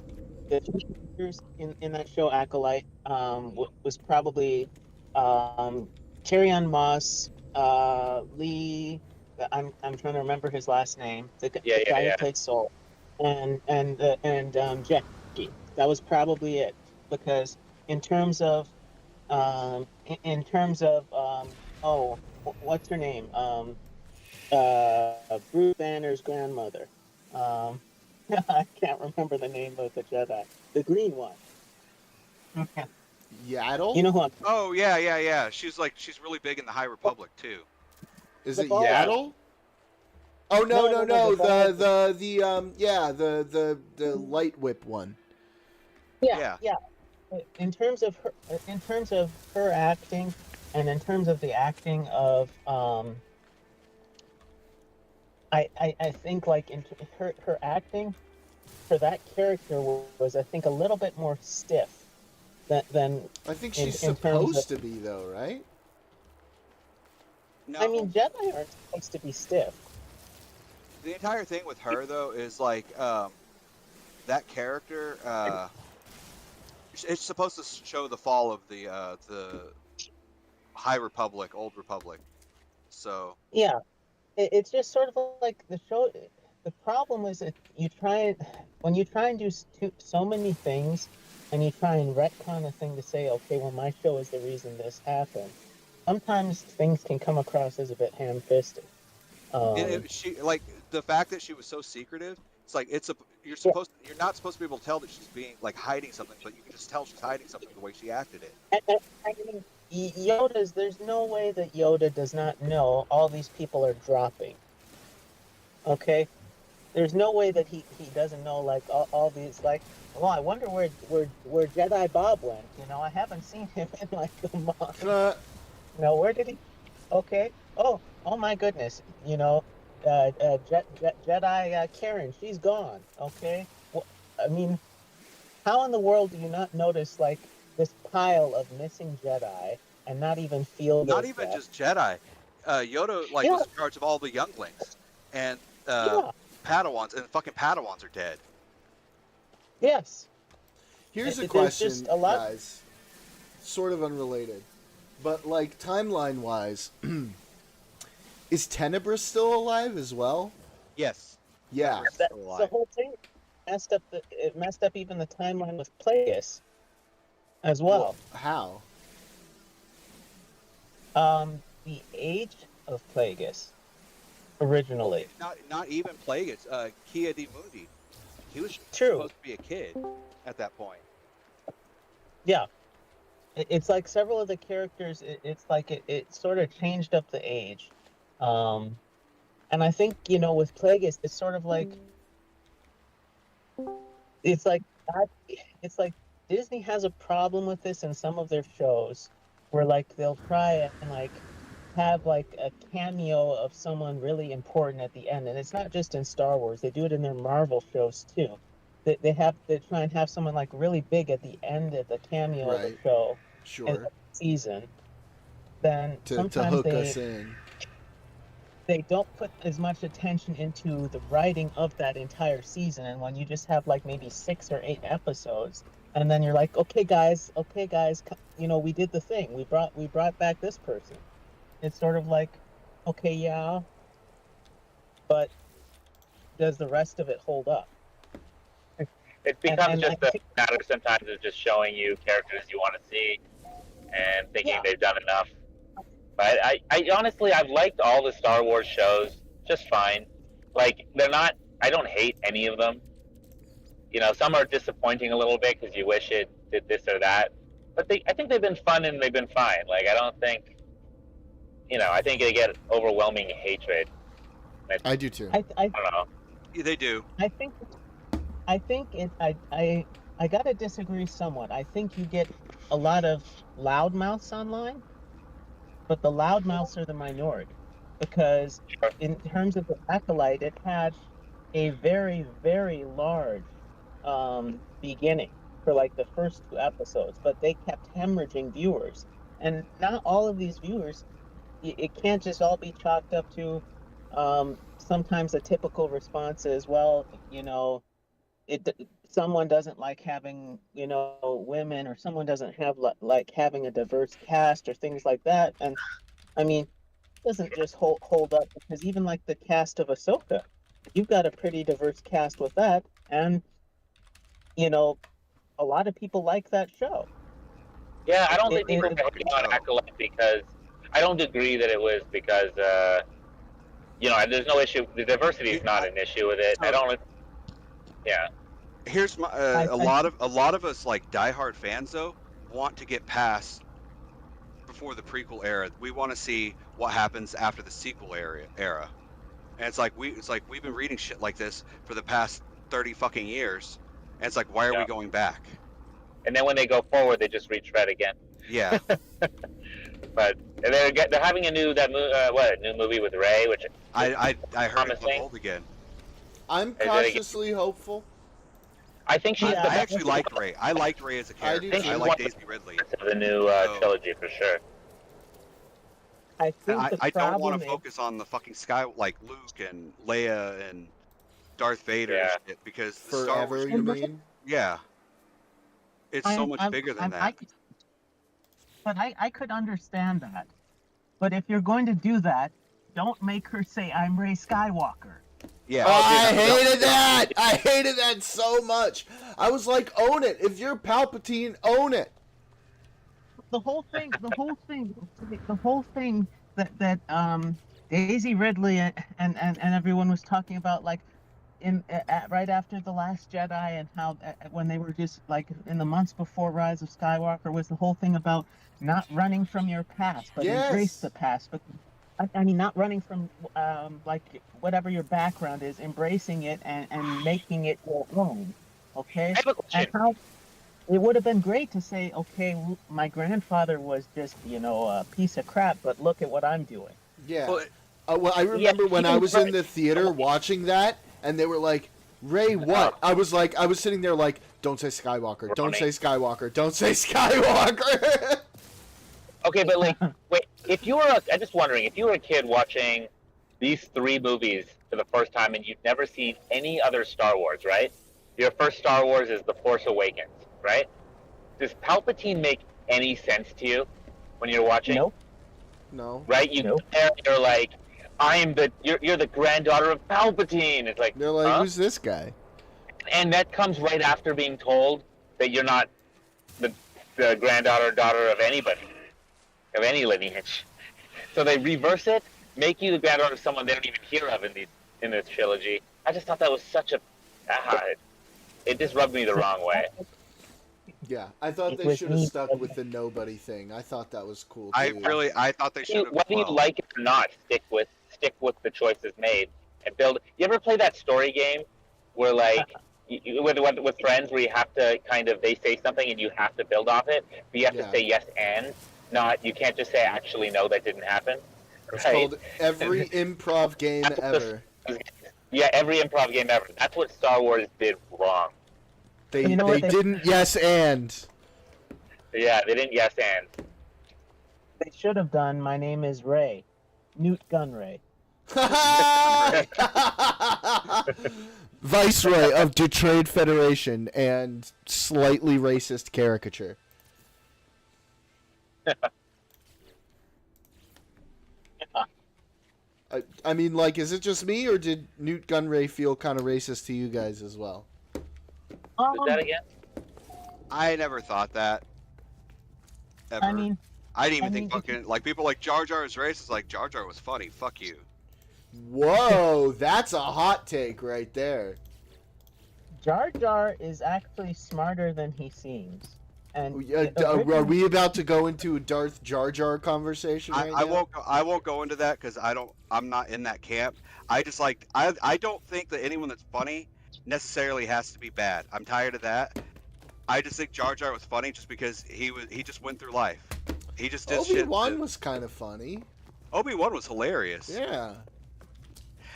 the three characters in that show, Acolyte, was probably Carry-On Moss, Lee. I'm trying to remember his last name. The guy who played Soul, and Jackie. That was probably it because in terms of what's her name? Bruce Banner's grandmother. I can't remember the name of the Jedi. The green one. Yaddle? You know who I'm Oh yeah. She's really big in the High Republic too. Is the it ball. Yaddle? Oh no, No, no, the the light whip one. Yeah. In terms of her acting, and in terms of the acting of I think like her acting for that character was I think a little bit more stiff than I think in she's terms supposed of- to be though, right? No, I mean Jedi aren't supposed to be stiff. the entire thing with her though is like that character. It's supposed to show the fall of the High Republic, Old Republic. So Yeah, it's just sort of like the show. The problem is that when you try and do so many things, and you try and retcon a thing to say, okay, well, my show is the reason this happened. Sometimes things can come across as a bit ham-fisted. she like the fact that she was so secretive. It's like you're not supposed to be able to tell that she's being like hiding something, but you can just tell she's hiding something the way she acted it. I mean, there's no way that Yoda does not know all these people are dropping. Okay? There's no way that he doesn't know, like, all these, like, well, I wonder where Jedi Bob went. You know, I haven't seen him in, like, a month. No, where did he? Okay. Oh my goodness. You know, Jedi Karen, she's gone. Okay. Well, I mean, how in the world do you not notice, like, this pile of missing Jedi and not even feel Not their even death? just Jedi. Yoda was in charge of all the younglings, and Yeah. Padawans, and fucking Padawans are dead. Yes. Here's a There's question, just a lot- guys. Sort of unrelated, but like timeline wise, is Tenebris still alive as well? Yes. Yeah. Tenebris. That's Still the alive. whole thing. It messed up even the timeline with Plagueis as well. How? The age of Plagueis originally. Not even Plagueis. Kia di Mundi. He was True. supposed to be a kid at that point. Yeah. It's like several of the characters. It's like it sort of changed up the age, and I think with Plagueis, it's sort of like it's like Disney has a problem with this in some of their shows, where like they'll try and like have like a cameo of someone really important at the end, and it's not just in Star Wars. They do it in their Marvel shows too. They try and have someone like really big at the end of the cameo of the Right. show in Sure. the season. Then To sometimes hook us in. they don't put as much attention into the writing of that entire season, and when you just have like maybe 6 or 8 episodes, and then you're like, okay guys, you know, we did the thing, we brought back this person. It's sort of like, okay, yeah, but does the rest of it hold up? It becomes and just I a think- matter sometimes of just showing you characters you want to see and thinking Yeah. they've done enough. But I honestly, I've liked all the Star Wars shows just fine. Like, they're not, I don't hate any of them. You know, some are disappointing a little bit because you wish it did this or that. But I think they've been fun and they've been fine. Like, I don't think, you know, I think they get overwhelming hatred. I do too. I I don't know. Yeah, they do. I think I gotta disagree somewhat. I think you get a lot of loudmouths online, but the loudmouths are the minority, because Sure. in terms of the Acolyte, it had a very, very large beginning for like the first 2 episodes, but they kept hemorrhaging viewers, and not all of these viewers, it can't just all be chalked up to sometimes a typical response is, well, you know, someone doesn't like having, you know, women, or someone doesn't have like having a diverse cast or things like that. And I mean, it doesn't just hold up, because even like the cast of Ahsoka, you've got a pretty diverse cast with that, and you know, a lot of people like that show. Yeah, I don't think It- people it- are hating on Acolyte because I don't agree that it was because, you know, there's no issue. The diversity is not an issue with it. I don't. Yeah. Here's my a lot of us like diehard fans though want to get past before the prequel era. We want to see what happens after the sequel era. And it's like we've been reading shit like this for the past 30 fucking years. And it's like, why are we Yeah. going back? And then when they go forward, they just retread again. Yeah. But they're having a new new movie with Ray, which I heard it's on Promising. hold again. I'm that again? cautiously hopeful. I think she's Yeah, the I best actually liked Ray. I liked Ray as a I do character. too. I like Daisy Ridley. of the new trilogy for sure. I think I the don't problem want to is, focus on the fucking sky like Luke and Leia and Darth Vader and Yeah. shit, because the Star Forever, Wars, you mean? yeah, it's so much bigger than that. But I could understand that. But if you're going to do that, don't make her say, "I'm Rey Skywalker." Yeah, Oh, I dude, hated that. I hated that so much. I was like, own it. If you're Palpatine, own it. The whole thing that Daisy Ridley and everyone was talking about, like right after The Last Jedi, and how when they were just like in the months before Rise of Skywalker, was the whole thing about not running from your past, but Yes. embrace the past. But I mean, not running from like whatever your background is, embracing it and making it your own. Okay. I have a question. And how it would have been great to say, okay, my grandfather was just, you know, a piece of crap, but look at what I'm doing. Yeah. Well, Well, I remember when I was in the theater watching that, and they were like, "Ray, what?" I was sitting there like, "Don't say Skywalker. Don't say Skywalker. Don't say Skywalker." Okay, but like, wait, if you were, I'm just wondering, if you were a kid watching these 3 movies for the first time and you've never seen any other Star Wars, right? Your first Star Wars is The Force Awakens, right? Does Palpatine make any sense to you when you're watching? Nope. No. Right? You're like, you're the granddaughter of Palpatine. It's like, They're like, huh? "Who's this guy?" And that comes right after being told that you're not the granddaughter or daughter of anybody, of any lineage. So they reverse it, make you the granddaughter of someone they don't even hear of in this trilogy. I just thought that was such a it just rubbed me the wrong way. Yeah, I thought It they was should have me. stuck with the nobody thing. I thought that was cool too. I thought they should have. Whether you like it or not, stick with the choices made and build. You ever play that story game where like with friends where you have to kind of, they say something and you have to build off it, but you have Yeah. to say yes and not, you can't just say actually no, that didn't happen. It's right? called every improv game ever. Yeah, every improv game ever. That's what Star Wars did wrong. They You know what they- didn't yes and. Yeah, they didn't yes and. They should have done My Name is Ray. Newt Gunray. Viceroy of Detroit Federation and slightly racist caricature. I mean, like, is it just me, or did Newt Gunray feel kind of racist to you guys as well? Is that again? I never thought that. Ever. I mean, I didn't even I think mean, fucking like people like Jar Jar is racist. Like Jar Jar was funny. Fuck you. Whoa, that's a hot take right there. Jar Jar is actually smarter than he seems. And Are we about to go into a Darth Jar Jar conversation right I now? won't. I won't go into that because I don't. I'm not in that camp. I just like. I don't think that anyone that's funny necessarily has to be bad. I'm tired of that. I just think Jar Jar was funny just because he just went through life. He just did shit. Obi-Wan was kind of funny. Obi-Wan was hilarious. Yeah.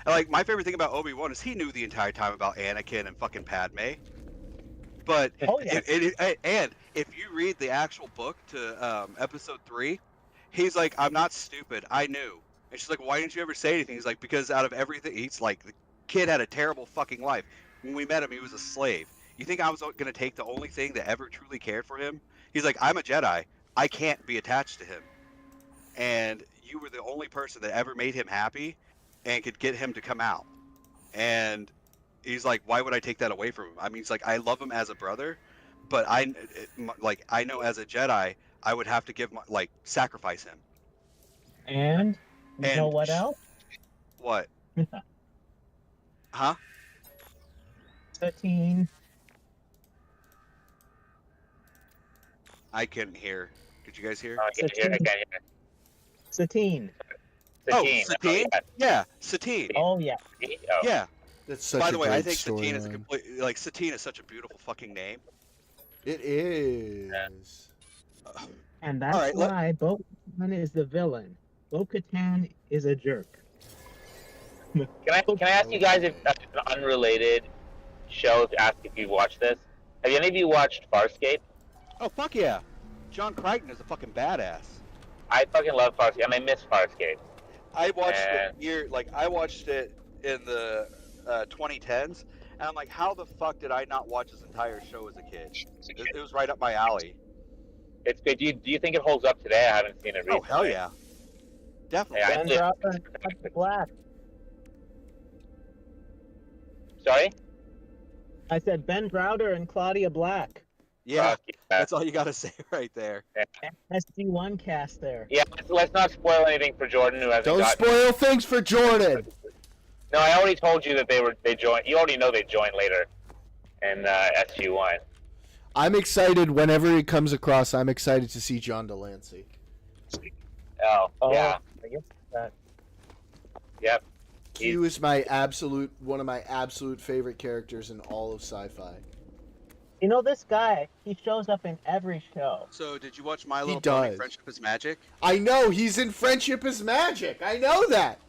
And, like, my favorite thing about Obi-Wan is he knew the entire time about Anakin and fucking Padme. But Oh, yeah. and if you read the actual book to episode 3, he's like, I'm not stupid. I knew. And she's like, why didn't you ever say anything? He's like, because out of everything, he's like, the kid had a terrible fucking life. When we met him, he was a slave. You think I was going to take the only thing that ever truly cared for him? He's like, I'm a Jedi. I can't be attached to him. And you were the only person that ever made him happy and could get him to come out. And he's like, why would I take that away from him? I mean, he's like, I love him as a brother, but I know as a Jedi, I would have to sacrifice him. And you know And what else? What? Huh? Satine. I couldn't hear. Did you guys hear? I can't hear. I can't hear. Satine. Satine. Satine? Yeah, Satine. Oh yeah. Satine? Oh. Yeah. That's such By a the way, great I think Satine is a storyline. complete Satine is such a beautiful fucking name. It is. And that's Alright, why Bo-Katan is the villain. Bo-Katan is a jerk. Can I ask you guys if an unrelated show to ask if you've watched this? Have any of you watched Farscape? Oh fuck yeah. John Crichton is a fucking badass. I fucking love Farscape, and I miss Farscape. I watched And- I watched it in the 2010s, and I'm like, how the fuck did I not watch this entire show as a kid? It was right up my alley. It's good. Do you think it holds up today? I haven't seen it recently. Oh hell yeah, definitely. Yeah, Ben Browder and Claudia Black. Sorry? I said Ben Browder and Claudia Black. Yeah, Yeah. that's all you gotta say right there. SG1 cast there. Yeah, let's not spoil anything for Jordan, who hasn't Don't gotten. spoil things for Jordan. No, I already told you that they joined. You already know they joined later in SG1. I'm excited whenever it comes across. I'm excited to see John Delancey. Oh, Oh, yeah. I guess that. Yep. Q is one of my absolute favorite characters in all of sci-fi. You know, this guy, he shows up in every show. So did you watch My He Little Pony: does. Friendship is Magic? I know he's in Friendship is Magic. I know that.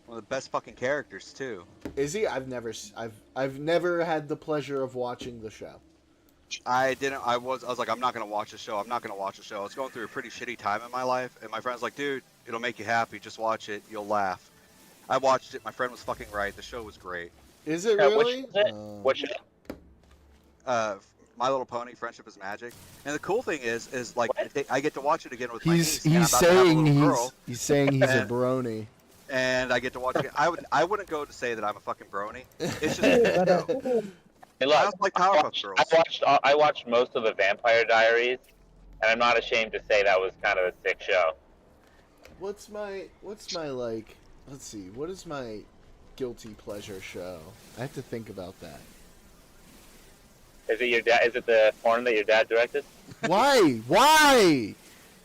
One of the best fucking characters too. Is he? I've never had the pleasure of watching the show. I was like, I'm not gonna watch the show. I'm not gonna watch the show. I was going through a pretty shitty time in my life, and my friend's like, dude, it'll make you happy. Just watch it. You'll laugh. I watched it. My friend was fucking right. The show was great. Is it Yeah, which really? is it? What show? My Little Pony: Friendship is Magic. And the cool thing is like I get to watch it again with my He's niece. And I'm about to have a saying little girl, he's saying he's a And- brony. and I get to watch it. I wouldn't go to say that I'm a fucking brony. It's just But, Hey, I look, also like I Powerpuff watched, Girls. I watched most of the Vampire Diaries, and I'm not ashamed to say that was kind of a sick show. What's my like? Let's see. What is my guilty pleasure show? I have to think about that. Is it your dad? Is it the porn that your dad directed? Why? Why?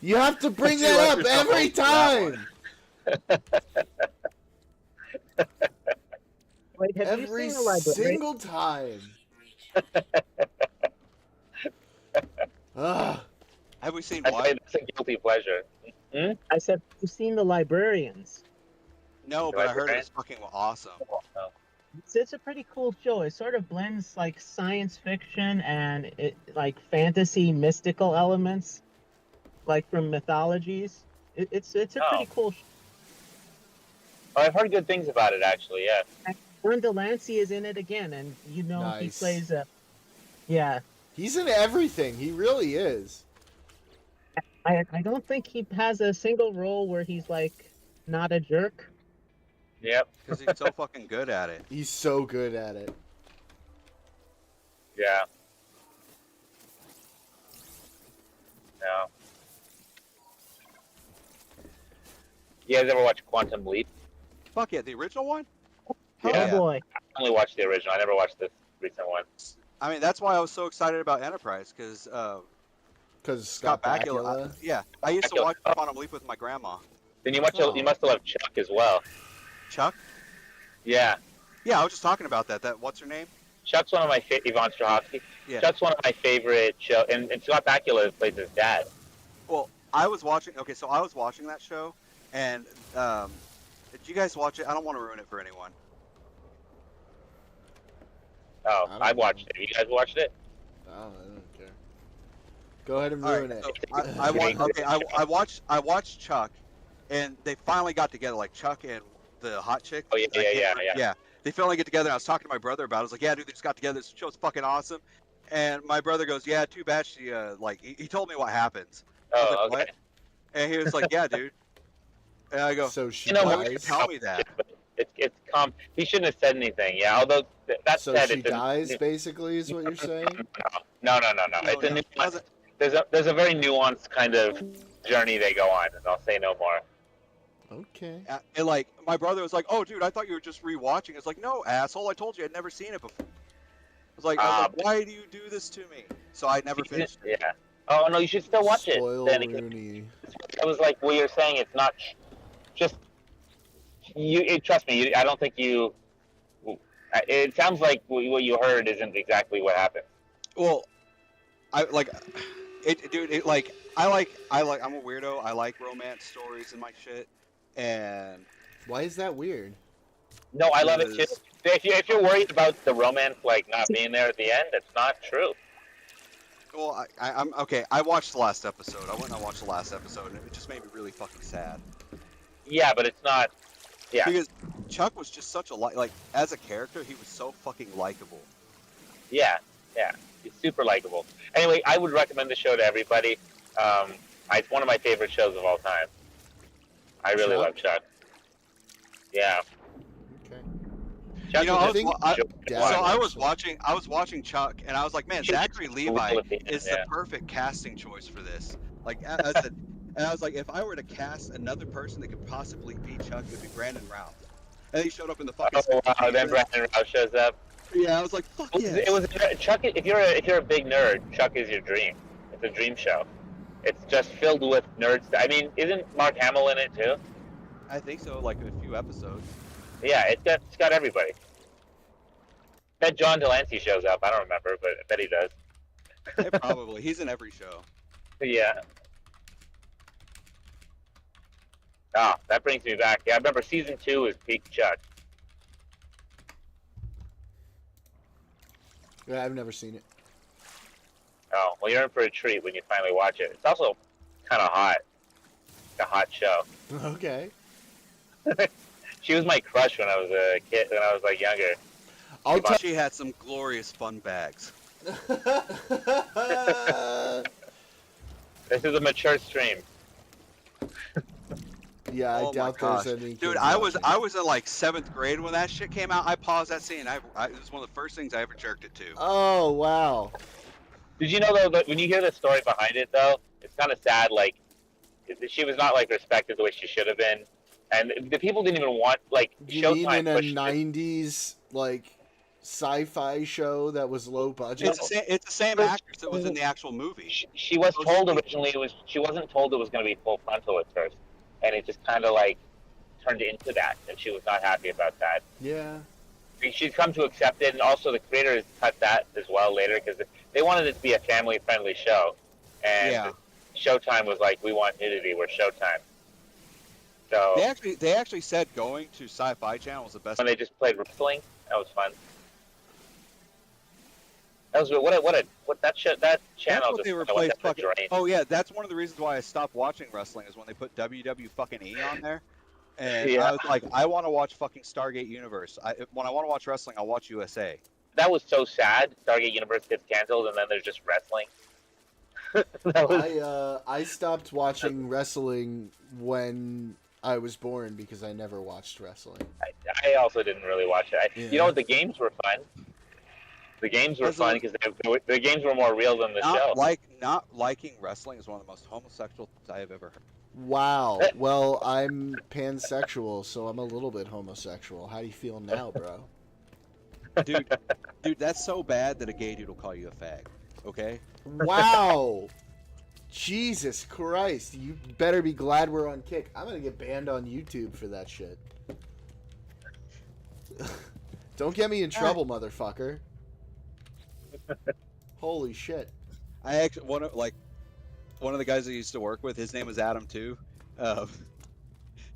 You have to bring You that left up yourself every open for that time. wait, have Every you seen the library? single time. Ugh. Have we seen I'd what? say that's a guilty pleasure. I said, you've seen The Librarians. No, but I heard it was fucking awesome. No. It's a pretty cool show. It sort of blends like science fiction and like fantasy mystical elements, like from mythologies. It's a pretty cool show. Oh, I've heard good things about it, actually. Yeah. John Delancey is in it again, and he Nice. plays a. Yeah, He's in everything. He really is. I don't think he has a single role where he's like not a jerk. Yep. Because he's so fucking good at it. He's so good at it. Yeah. No. You guys ever watch Quantum Leap? Fuck yeah, the original one? Oh Yeah. boy, I only watched the original. I never watched this recent one. I mean, that's why I was so excited about Enterprise, because Because Scott Scott Bakula. Bakula. Yeah, I used to Bakula. watch Quantum Leap with my grandma. Then you must Oh. you must love Chuck as well. Chuck? Yeah. Yeah, I was just talking about that. That what's her name? Chuck's one of my Yvonne Strahovski. Yeah. Chuck's one of my favorite show, and Scott Bakula plays his dad. Well, I was watching. Okay, so I was watching that show, and did you guys watch it? I don't want to ruin it for anyone. Oh, I don't I know. watched it. You guys watched it? Oh, I don't care. Go ahead and All ruin right, it. so I watched Chuck, and they finally got together, like Chuck and the hot chick. Oh, yeah, I can't yeah, remember- yeah. They finally get together. And I was talking to my brother about it. I was like, "Yeah, dude, they just got together. This show's fucking awesome." And my brother goes, "Yeah, too bad she like." He told me what happens. I was Oh, like, okay. "What?" And he was like, "Yeah, dude." And I go, So she You know, "Why would you dies. tell me that?" It's He shouldn't have said anything. Yeah, although that So said, she it's a- dies, basically, is what you're saying? No. No, It's a no, new. it doesn't- There's a very nuanced kind of journey they go on, and I'll say no more. Okay. And like my brother was like, "Oh, dude, I thought you were just rewatching." It's like, "No, asshole! I told you I'd never seen it before." I was like, "Why do you do this to me?" So I never finished it. Yeah. Oh no, you should still watch Spoil it. Then Rooney. it was like what you're saying. It's not just you. Trust me. I don't think you. It sounds like what you heard isn't exactly what happened. Well, I like it, dude. It like I like. I'm a weirdo. I like romance stories and my shit. And Why is that weird? No, I love it too. Because- If you're worried about the romance like not being there at the end, it's not true. well, I'm okay. I watched the last episode. I went and I watched the last episode, and it just made me really fucking sad. Yeah, but it's not. Yeah. Because Chuck was just such a like as a character, he was so fucking likable. Yeah. He's super likable. Anyway, I would recommend the show to everybody. It's one of my favorite shows of all time. I really Chuck? love Chuck. Yeah. Okay. Chuck You know, is I a was wa- I- show- Yeah, So I was actually. watching Chuck, and I was like, man, Chuck Zachary is Levi cool at the end, is yeah. the perfect casting choice for this. Like I said, and I was like, if I were to cast another person that could possibly be Chuck, it'd be Brandon Routh. And he showed up in the fucking. Oh wow! Then Brandon Routh shows up. Yeah, I was like, fuck yeah. It was Chuck. If you're a big nerd, Chuck is your dream. It's a dream show. It's just filled with nerds. I mean, isn't Mark Hamill in it too? I think so, like a few episodes. Yeah, it's got everybody. Bet John Delancey shows up. I don't remember, but I bet he does. Yeah, probably. He's in every show. Yeah. Ah, that brings me back. Yeah, I remember season 2 is peak Chuck. Yeah, I've never seen it. Oh, well, you're in for a treat when you finally watch it. It's also kind of hot. It's a hot show. Okay. She was my crush when I was a kid, when I was like younger. I'll tell. She had some glorious fun bags. This is a mature stream. Yeah, I Oh my doubt gosh. there's any. Dude, kids I was watching. in like 7th grade when that shit came out. I paused that scene. It was one of the first things I ever jerked it to. Oh wow. Did you know though that when you hear the story behind it though, it's kind of sad. Like, she was not like respected the way she should have been, and the people didn't even want like You mean Showtime in a pushed it. '90s like sci-fi show that was low budget? It's the same actress that was in the actual movie. She was told originally she wasn't told it was going to be full frontal at first, and it just kind of like turned into that, and she was not happy about that. Yeah. She's come to accept it, and also the creators cut that as well later because they wanted it to be a family-friendly show, and Yeah. Showtime was like, we want nudity, we're Showtime. So They actually said going to Sci-Fi Channel was the best. when they just played wrestling, that was fun. That was what that channel That's just what they went replaced down the fucking. drain. Oh yeah, that's one of the reasons why I stopped watching wrestling is when they put WW fucking E on there, and Yeah. I was like, I want to watch fucking Stargate Universe. When I want to watch wrestling, I'll watch USA. That was so sad. Stargate Universe gets canceled, and then there's just wrestling. That was I stopped watching wrestling when I was born because I never watched wrestling. I also didn't really watch it. Yeah. You know what? The games were fun. The games were That's fun a- because the games were more real than the show. Not liking wrestling is one of the most homosexual things I have ever heard. Wow. Well, I'm pansexual, so I'm a little bit homosexual. How do you feel now, bro? Dude, that's so bad that a gay dude will call you a fag. Okay. Wow. Jesus Christ. You better be glad we're on Kick. I'm going to get banned on YouTube for that shit. Don't get me in trouble, motherfucker. Holy shit. I actually one of the guys I used to work with. His name was Adam too.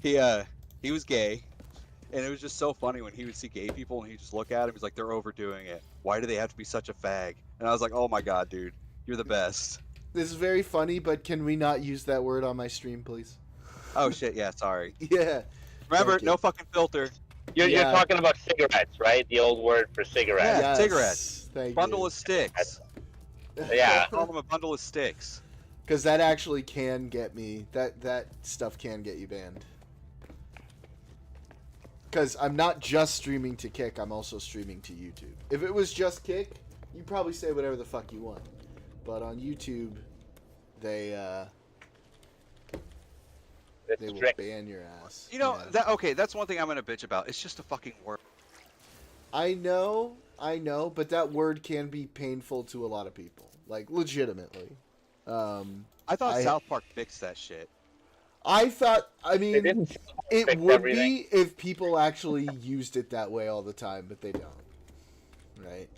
He was gay, and it was just so funny when he would see gay people and he'd just look at him. He's like, they're overdoing it. Why do they have to be such a fag? And I was like, oh my god, dude, you're the best. This is very funny, but can we not use that word on my stream, please? Oh shit, yeah, sorry. Yeah. Remember, Thank you. no fucking filter. You're Yeah. talking about cigarettes, right? The old word for cigarettes. Yeah, cigarettes. Thank Bundle you. of sticks. Yeah. Call them a bundle of sticks. Because that actually can get me. That stuff can get you banned. Because I'm not just streaming to Kick, I'm also streaming to YouTube. If it was just Kick, you'd probably say whatever the fuck you want. But on YouTube, they will strict. ban your ass. You know, Yeah. that's one thing I'm gonna bitch about. It's just a fucking word. I know, but that word can be painful to a lot of people. Like, legitimately. I thought I- South Park fixed that shit. I They mean, didn't it fix would everything. be if people actually used it that way all the time, but they don't. Right?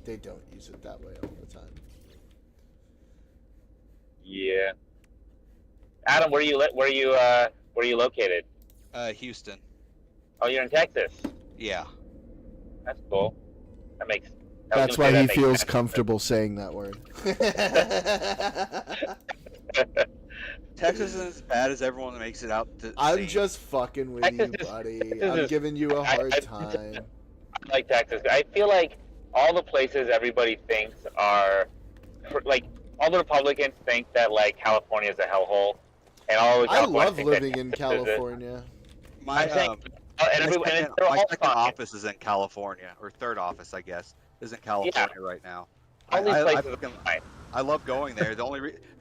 They don't use it that way all the time. Yeah. Adam, where you located? Houston. Oh, you're in Texas. Yeah. That's cool. That makes. I was That's gonna why say he that makes feels sense. comfortable saying that word. Texas isn't as bad as everyone makes it out to I'm seem. just fucking with Texas you, is- buddy. Texas I'm is- giving you a hard I- time. I like Texas. I feel like all the places everybody thinks are, like, all the Republicans think that like California is a hellhole, and all the I Californians love think that living in Texas is it. California. my I'm saying, um, and my they're second all fine. office is in California, or third office, I guess, is in California right now. All these I places are fucking- fine. I love going there. The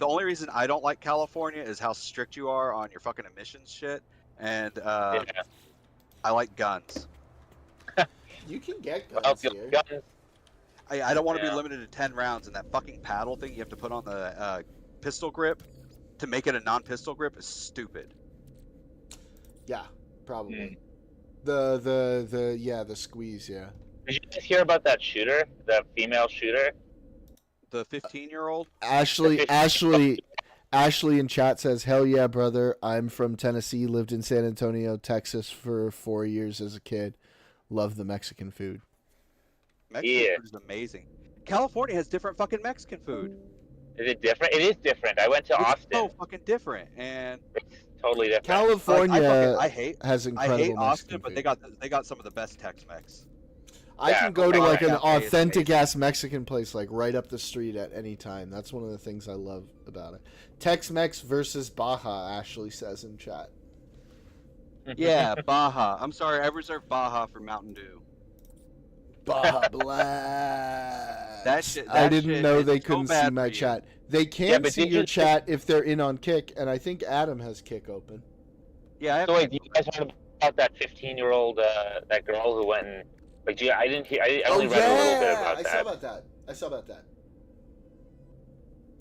only reason I don't like California is how strict you are on your fucking emissions shit, and Yeah. I like guns. You can get Well, guns if here. guns, I don't want to Yeah. be limited to 10 rounds, and that fucking paddle thing you have to put on the pistol grip to make it a non-pistol grip is stupid. Yeah, probably. Hmm. The squeeze, yeah. did you just hear about that shooter, the female shooter? The 15-year-old? Ashley in chat says, "Hell yeah, brother! I'm from Tennessee. Lived in San Antonio, Texas for 4 years as a kid. Love the Mexican food." Mexican Yeah. food is amazing. California has different fucking Mexican food. Is it different? It is different. I went to It's Austin. so fucking different, and It's totally different. California I hate has incredible Austin, Mexican but food. they got some of the best Tex-Mex. I Yeah, can go to like an California is authentic ass Mexican place like right up the street at any time. That's one of the things I love about it. Tex-Mex versus Baja, Ashley says in chat. Yeah, Baja. I'm sorry, I reserved Baja for Mountain Dew. Baja Blast. That shit- I that didn't shit know is they so couldn't see bad my for you. chat. They Yeah, can but see did your you- chat if they're in on Kick, and I think Adam has Kick open. Yeah, I have So wait, you guys heard about that 15-year-old, that girl who went and, like, gee, I didn't hear, I only read a little bit about I that. saw about that.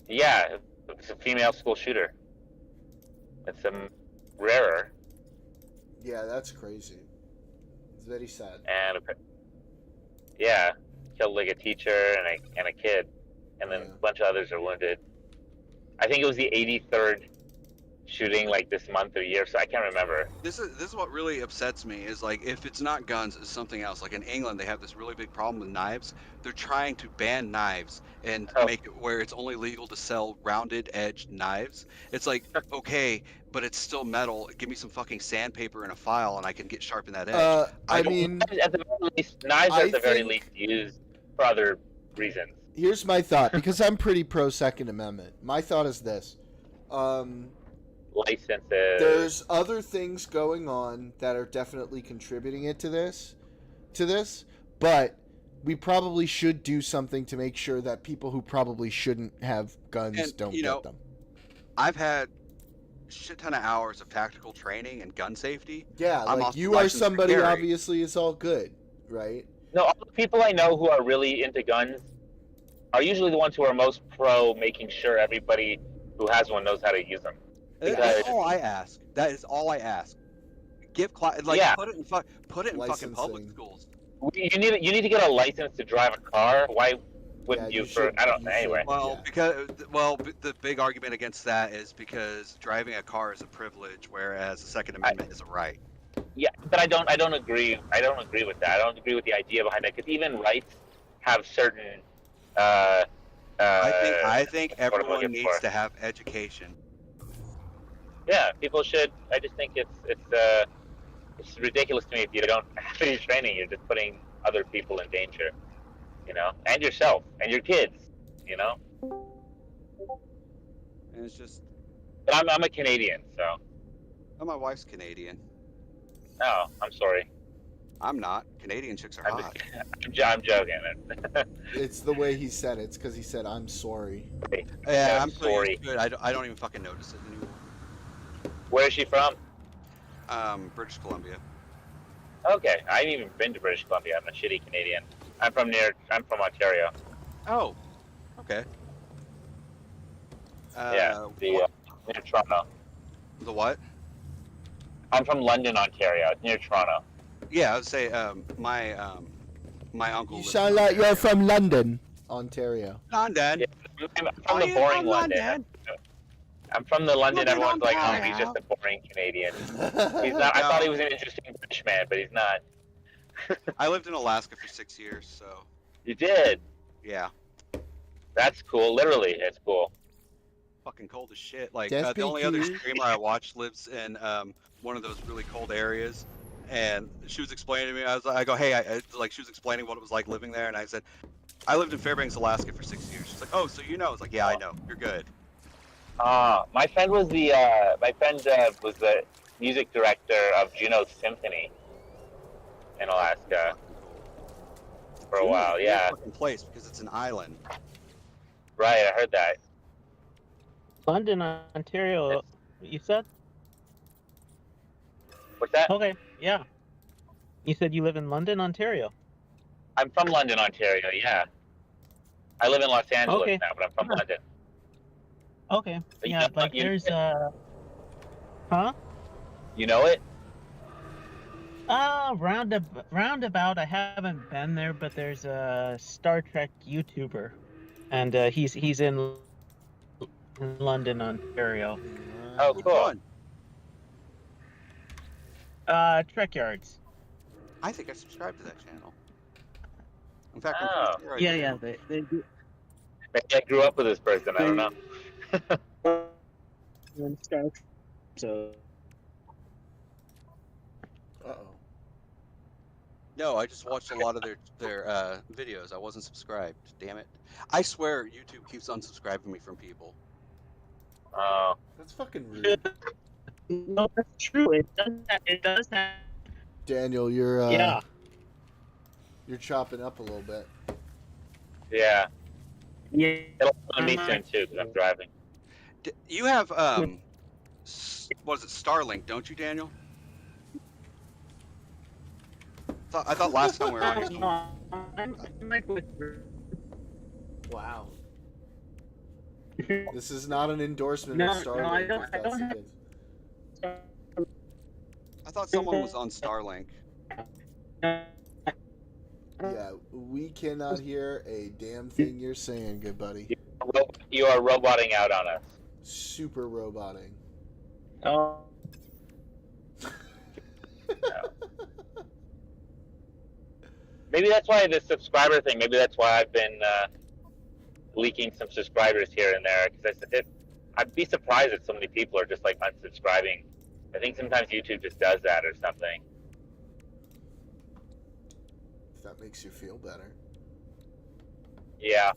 Yeah, it's a female school shooter. It's rarer, Yeah, that's crazy. It's very sad. and yeah, killed like a teacher and a kid, and then Yeah. a bunch of others are wounded. I think it was the 83rd shooting like this month or year, so I can't remember. This is what really upsets me is like if it's not guns, it's something else. Like in England, they have this really big problem with knives. They're trying to ban knives and Oh. make it where it's only legal to sell rounded edged knives. It's like okay, but it's still metal. Give me some fucking sandpaper and a file, and I can get sharpen that edge. I I don't- mean, At the very least, knives are I at the very think- least used for other reasons. here's my thought, because I'm pretty pro Second Amendment. My thought is this. Licenses. There's other things going on that are definitely contributing to this, but we probably should do something to make sure that people who probably shouldn't have guns And, don't you get know, them. I've had a shit ton of hours of tactical training and gun safety. Yeah, I'm like also you are licensed to somebody carry. obviously is all good, right? No, all the people I know who are really into guns are usually the ones who are most pro making sure everybody who has one knows how to use them. That's Because- all I ask. That is all I ask. Give like Yeah. put it in fucking public Licensing. schools. You need to get a license to drive a car. Why wouldn't Yeah, you? you For should- I don't you know. should. Anyway, Well, Yeah. the big argument against that is because driving a car is a privilege, whereas the Second Amendment is a right. yeah, but I don't agree. I don't agree with that. I don't agree with the idea behind it because even rights have certain. I think what am I everyone looking needs for? to have education. Yeah, people should. I just think it's ridiculous to me if you don't have any training. You're just putting other people in danger, you know, and yourself and your kids, you know. And it's just, But I'm a Canadian, so oh, my wife's Canadian. no, I'm sorry. I'm not. Canadian chicks are I'm hot. just, I'm joking. It's the way he said it. It's because he said, "I'm sorry." Yeah, I'm I'm sorry. Good. I don't even fucking notice it anymore. Where is she from? British Columbia. Okay, I haven't even been to British Columbia. I'm a shitty Canadian. I'm from Ontario. Oh, okay. Yeah, near Toronto. The what? I'm from London, Ontario. It's near Toronto. Yeah, I would say my uncle. You lives sound in like you're Ontario. from London, Ontario. London. Yeah, I'm Are from the you boring from London. London? I'm from the London. London, Everyone's like, oh, he's Ontario. just a boring Canadian. He's not. I thought he was an interesting British man, but he's not. I lived in Alaska for 6 years, so You did. yeah, That's cool. Literally, it's cool. fucking cold as shit. Like That's the only other pretty cool. streamer I watch lives in one of those really cold areas, and she was explaining to me. I go, hey, like she was explaining what it was like living there, and I said, I lived in Fairbanks, Alaska for 6 years. She's like, oh, so you know? I was like, yeah, I know. You're good. My friend was the music director of Juno Symphony in Alaska for a while. Juneau's Yeah, fucking place because it's an island. right. I heard that. London, Ontario. You said? What's that? Okay, yeah. You said you live in London, Ontario. I'm from London, Ontario. Yeah, I live in Los Angeles Okay. now, but I'm from London. Okay, But you yeah. know- Like you- there's huh? You know it? Roundabout. I haven't been there, but there's a Star Trek YouTuber, and he's in London, Ontario. Oh, Which cool. one? Trek Yards. I think I subscribed to that channel. In fact, Oh. I'm pretty sure I Yeah, do. yeah. They do. Maybe I grew up with this person. I don't know. Star Trek. So Uh-oh. No, I just watched a lot of their videos. I wasn't subscribed. Damn it! I swear YouTube keeps unsubscribing me from people. Oh, That's fucking rude. no, that's true. It does. It does have. Daniel, you're Yeah. you're chopping up a little bit. yeah. Yeah. It'll happen to me soon too, because I'm driving. You have what is it, Starlink, don't you, Daniel? I thought last time we were on. I'm like with. Wow. This is not an endorsement No, of no, Starlink. I don't- if I that's don't the have- case. I thought someone was on Starlink. Yeah, we cannot hear a damn thing you're saying, good buddy. You are roboting out on us. Super roboting. Oh. Maybe that's why the subscriber thing. Maybe that's why I've been leaking some subscribers here and there. Because I'd be surprised if so many people are just like unsubscribing. I think sometimes YouTube just does that or something. If that makes you feel better. Yeah.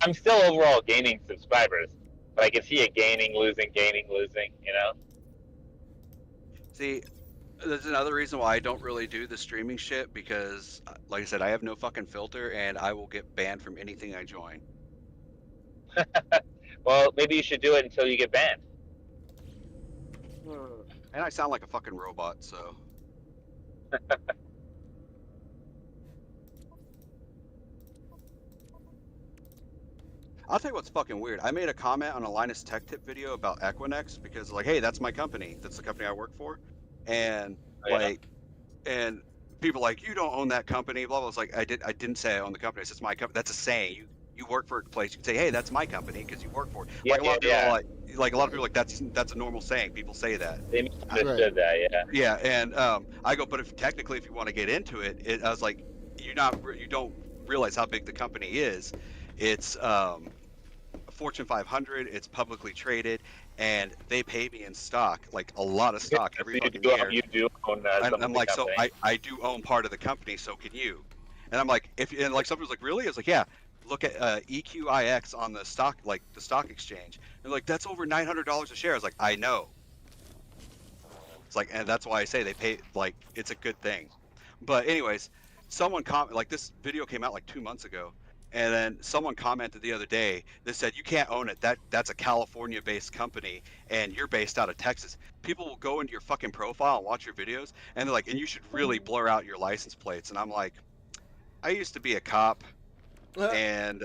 I'm still overall gaining subscribers, but I can see it gaining, losing, you know? See, there's another reason why I don't really do the streaming shit because, like I said, I have no fucking filter and I will get banned from anything I join. Well, maybe you should do it until you get banned. And I sound like a fucking robot, so. I'll tell you what's fucking weird. I made a comment on a Linus Tech Tip video about Equinix because, like, hey, that's my company. That's the company I work for. And, and people like, you don't own that company, blah, blah. It's like, I didn't say I own the company. It's just my company. That's a saying. You work for a place. You can say, hey, that's my company because you work for it. Yeah, like, a lot of people, like, a lot of people, like, that's a normal saying. People say that. They misunderstood that, yeah. Yeah, and I go, but if technically, if you want to get into it, I was like, you don't realize how big the company is. It's Fortune 500. It's publicly traded, and they pay me in stock, like a lot of stock every fucking year. You do own And some I'm of the like, company. so I do own part of the company. So can you? And I'm like, and like somebody's like, really? I was like, yeah. Look at EQIX on the stock, like the stock exchange. They're like, that's over $900 a share. I was like, I know. It's like, and that's why I say they pay, like, it's a good thing. But anyways, someone like this video came out like 2 months ago, and then someone commented the other day that said, you can't own it. That's a California-based company, and you're based out of Texas. People will go into your fucking profile and watch your videos, and they're like, and you should really blur out your license plates. And I'm like, I used to be a cop, and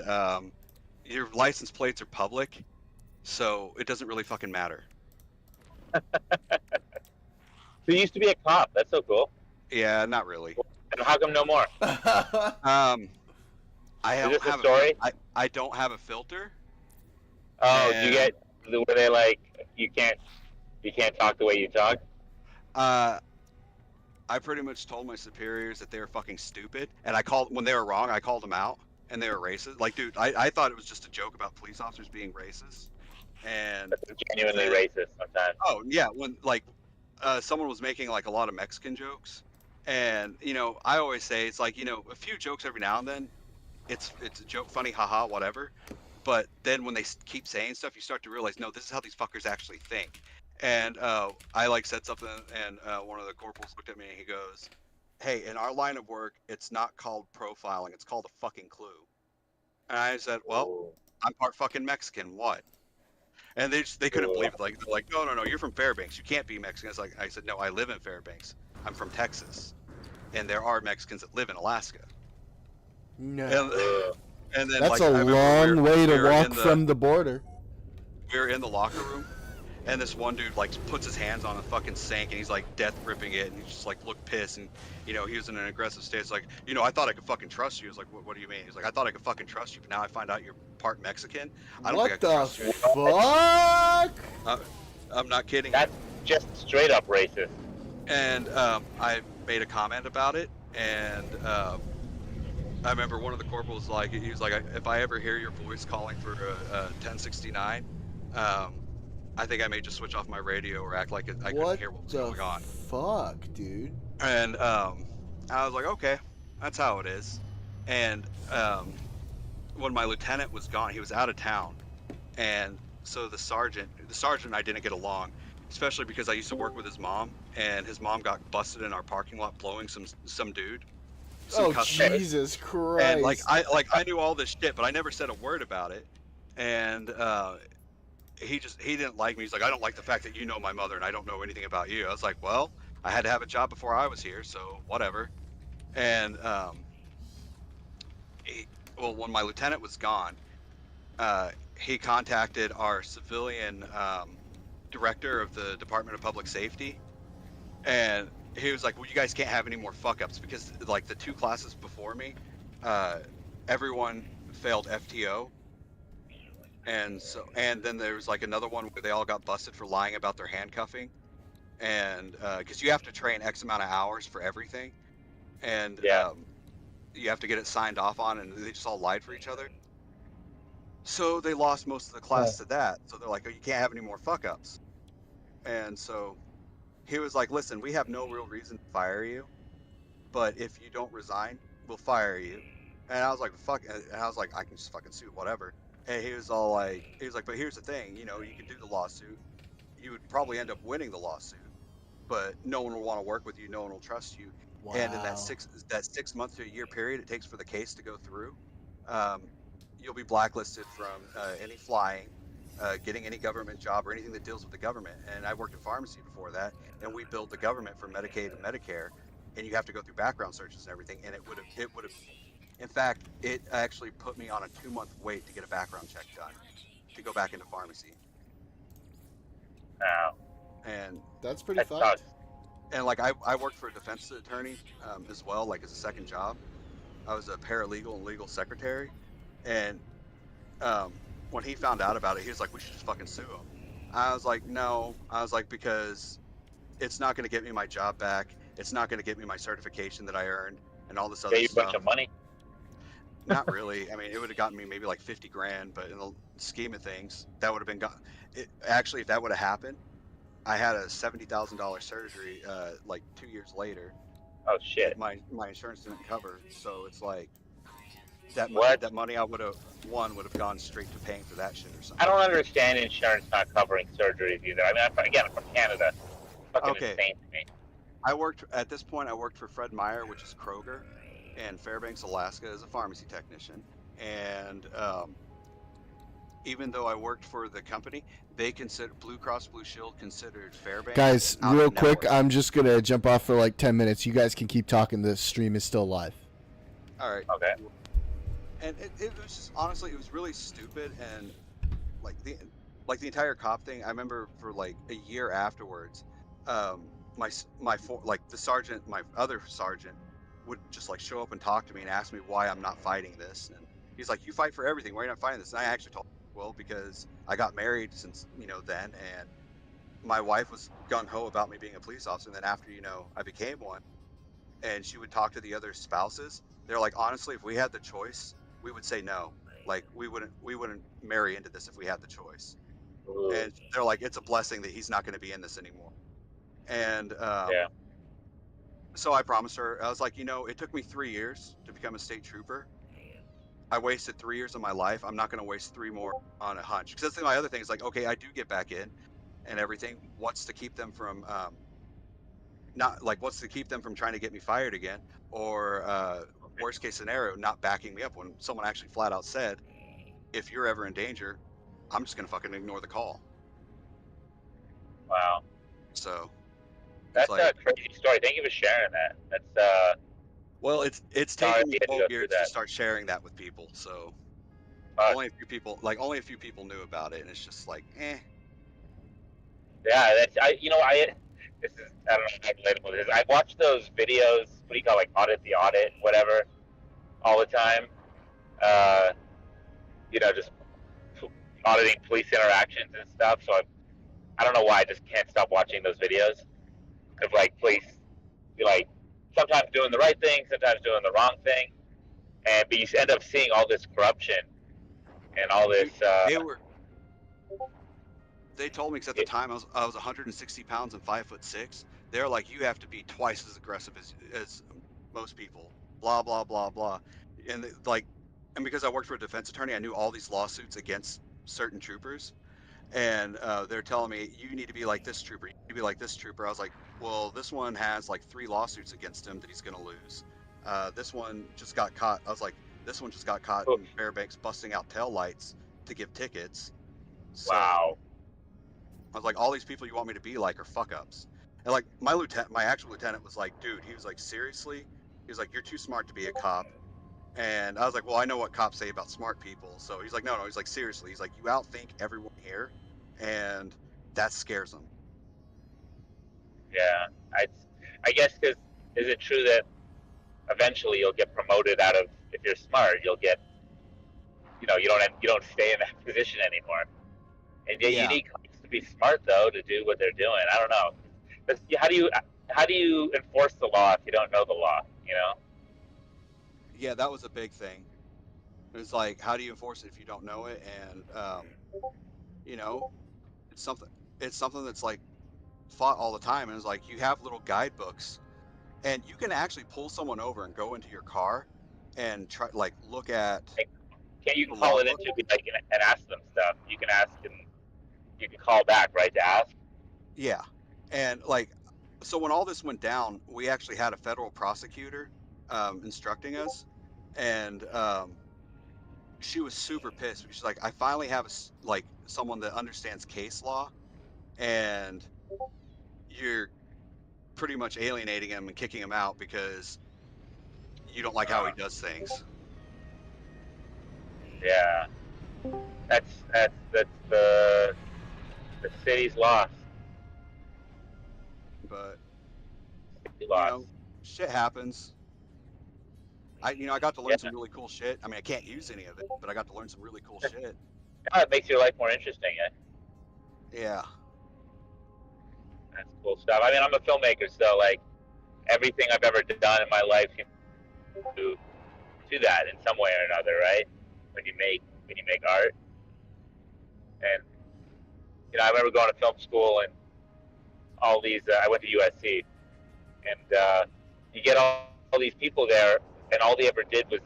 your license plates are public, so it doesn't really fucking matter. So you used to be a cop. That's so cool. Yeah, not really. And how come no more? I Is don't this a have story? I don't have a filter. Oh, do you And- get where they like you can't talk the way you talk? I pretty much told my superiors that they were fucking stupid, and when they were wrong, I called them out, and they were racist. Like, dude, I thought it was just a joke about police officers being racist, and That's genuinely racist sometimes. oh yeah, when like someone was making like a lot of Mexican jokes, and I always say it's like a few jokes every now and then, it's a joke, funny, haha, whatever. But then when they keep saying stuff, you start to realize, no, this is how these fuckers actually think. And I like said something, and one of the corporals looked at me and he goes, hey, in our line of work, it's not called profiling, it's called a fucking clue. And I said, well, I'm part fucking Mexican, what? And they couldn't believe it. Like, they're like, no, you're from Fairbanks, you can't be Mexican. I said, no, I live in Fairbanks, I'm from Texas, and there are Mexicans that live in Alaska. No. And then That's like, a I remember long way we to were walk in from the border. We were in the locker room, and this one dude like puts his hands on a fucking sink, and he's like death gripping it, and he just like looked pissed, and he was in an aggressive state. It's like, I thought I could fucking trust you. I was like, what do you mean? He's like, I thought I could fucking trust you, but now I find out you're part Mexican. I don't What think I can the trust you. fuck? I'm not kidding. That's just straight up racist. And I made a comment about it, and I remember one of the corporals he was like, if I ever hear your voice calling for a 1069, I think I may just switch off my radio or act like I couldn't hear what was going on. Fuck, dude. And I was like, okay, that's how it is. And when my lieutenant was gone, he was out of town, and so the sergeant and I didn't get along, especially because I used to work with his mom, and his mom got busted in our parking lot blowing some dude. Oh, customer. Jesus Christ. And I knew all this shit, but I never said a word about it. And he didn't like me. He's like, I don't like the fact that you know my mother and I don't know anything about you. I was like, well, I had to have a job before I was here, so whatever. And when my lieutenant was gone, he contacted our civilian director of the Department of Public Safety, and he was like, well, you guys can't have any more fuck ups because like the 2 classes before me, everyone failed FTO, And then there was like another one where they all got busted for lying about their handcuffing, and because you have to train X amount of hours for everything, and Yeah. you have to get it signed off on, and they just all lied for each other. So they lost most of the class to that. So they're like, oh, you can't have any more fuck ups. And so he was like, listen, we have no real reason to fire you, but if you don't resign, we'll fire you. And I was like, fuck. And I was like, I can just fucking sue, whatever. And he was like, but here's the thing, you know, you can do the lawsuit. You would probably end up winning the lawsuit, but no one will want to work with you. No one will trust you. Wow. And in that 6 month to a year period it takes for the case to go through, you'll be blacklisted from any flying, getting any government job or anything that deals with the government. And I worked in pharmacy before that, and we billed the government for Medicaid and Medicare, and you have to go through background searches and everything. And it would have, in fact, it actually put me on a 2-month wait to get a background check done to go back into pharmacy. Wow. And That's pretty That fucked. sucks. and like I worked for a defense attorney as well, like as a second job. I was a paralegal and legal secretary, and when he found out about it, he was like, "We should just fucking sue him." I was like, "No," I was like, because it's not going to get me my job back. It's not going to get me my certification that I earned and all this other Pay you a stuff. bunch of money. Not really. I mean, it would have gotten me maybe like 50 grand, but in the scheme of things, that would have been actually, if that would have happened, I had a $70,000 surgery like 2 years later. Oh shit. My insurance didn't cover, so it's like that What? that money I would have won would have gone straight to paying for that shit or something. I don't understand insurance not covering surgeries either. I mean, I'm from Canada. Fucking Okay. insane to me. I worked for Fred Meyer, which is Kroger, in Fairbanks, Alaska, as a pharmacy technician. And even though I worked for the company, they considered Blue Cross Blue Shield considered Fairbanks. Guys, out of real quick, network. I'm just gonna jump off for like 10 minutes. You guys can keep talking. The stream is still live. All right. Okay. And it was just, honestly, it was really stupid. And like the entire cop thing, I remember for like a year afterwards, the sergeant, my other sergeant, would just like show up and talk to me and ask me why I'm not fighting this. And he's like, "You fight for everything. Why are you not fighting this?" And I actually told him, well, because I got married since then, and my wife was gung ho about me being a police officer. And then after I became one, and she would talk to the other spouses. They're like, honestly, if we had the choice, we would say no. Like we wouldn't marry into this if we had the choice. Ooh. And they're like, it's a blessing that he's not going to be in this anymore. And Yeah. so I promised her, I was like, it took me 3 years to become a state trooper. I wasted 3 years of my life. I'm not going to waste 3 more on a hunch. Because that's my other thing is like, okay, I do get back in and everything. What's to keep them from what's to keep them from trying to get me fired again? Or worst case scenario, not backing me up when someone actually flat out said, if you're ever in danger, I'm just going to fucking ignore the call. Wow. So That's like, a crazy story. Thank you for sharing that. That's well, it's Sorry taken me you had to go 12 through years to that. start sharing that with people. So only a few people knew about it, and it's just like, eh. yeah. That's this is, I don't know how relatable it is. I watch those videos. What do you call audit the audit, whatever, all the time. Just auditing police interactions and stuff. So I don't know why I just can't stop watching those videos of police be sometimes doing the right thing, sometimes doing the wrong thing, but you end up seeing all this corruption and all this. They told me, because at the time I was 160 pounds and 5'6". They're like, you have to be twice as aggressive as most people. Blah blah blah blah, and and because I worked for a defense attorney, I knew all these lawsuits against certain troopers, and they're telling me, you need to be like this trooper, you need to be like this trooper. I was like, well, this one has 3 lawsuits against him that he's gonna lose. This one just got caught. I was like, this one just got caught in Fairbanks busting out tail lights to give tickets. So, Wow. I was like, all these people you want me to be like are fuck ups. And my actual lieutenant was like, dude, he was like, seriously? He was like, you're too smart to be a cop. And I was like, well, I know what cops say about smart people. So he's like, no, he's like, seriously. He's like, you outthink everyone here, and that scares them. Yeah. I guess because is it true that eventually you'll get promoted out of, if you're smart, you'll get you don't stay in that position anymore. And yet Yeah. you need cops to be smart though to do what they're doing. I don't know. But how do you enforce the law if you don't know the law? You know? Yeah, that was a big thing. It was like, how do you enforce it if you don't know it? And you know, it's something that's like fought all the time. And it's like you have little guidebooks, and you can actually pull someone over and go into your car and try like look at Can you the call it logbook. into like and ask them stuff? You can ask and you can call back, right, to ask. Yeah, and like, so when all this went down, we actually had a federal prosecutor instructing us, and she was super pissed because she's like, I finally have like someone that understands case law, and you're pretty much alienating him and kicking him out because you don't like how he does things. Yeah, that's the city's loss. But City loss. shit happens. I got to learn some really cool shit. I mean, I can't use any of it, but I got to learn some really cool shit. Yeah, it makes your life more interesting. Yeah. That's cool stuff. I mean, I'm a filmmaker, so like everything I've ever done in my life to that in some way or another, right? When you make art, and I remember going to film school and all these. I went to USC, and you get all these people there, and all they ever did was,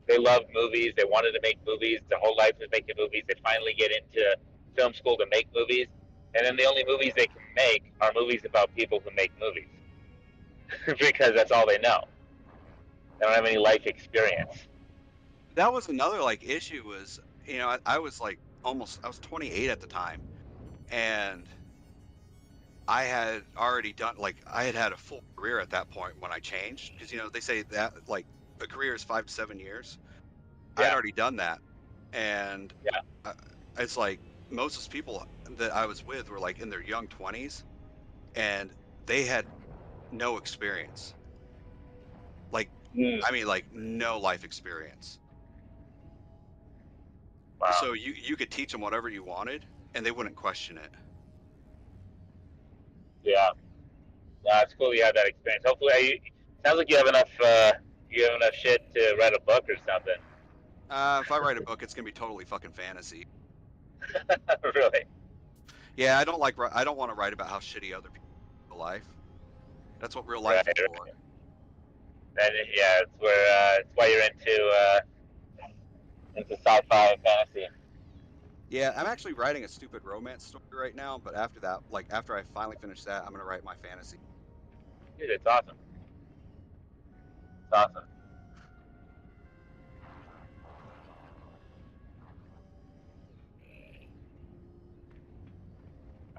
they loved movies. They wanted to make movies. Their whole life was making movies. They finally get into film school to make movies, and then the only movies they can make are movies about people who make movies because that's all they know. They don't have any life experience. That was another like issue was, I was like I was 28 at the time, and I had already done I had a full career at that point when I changed, because they say that like a career is 5 to 7 years. I had Yeah. already done that, and Yeah. it's like most of those people that I was with were like in their young 20s, and they had no experience. Like, I mean, like no life experience. Wow. So you could teach them whatever you wanted, and they wouldn't question it. Yeah. It's cool you have that experience. Hopefully, sounds like you have enough shit to write a book or something. If I write a book, it's gonna be totally fucking fantasy. Really? Yeah, I don't want to write about how shitty other people life. That's what real life is for. And it's where it's why you're into sci-fi and fantasy. Yeah, I'm actually writing a stupid romance story right now, but after that, after I finally finish that, I'm gonna write my fantasy. Dude, it's awesome. It's awesome.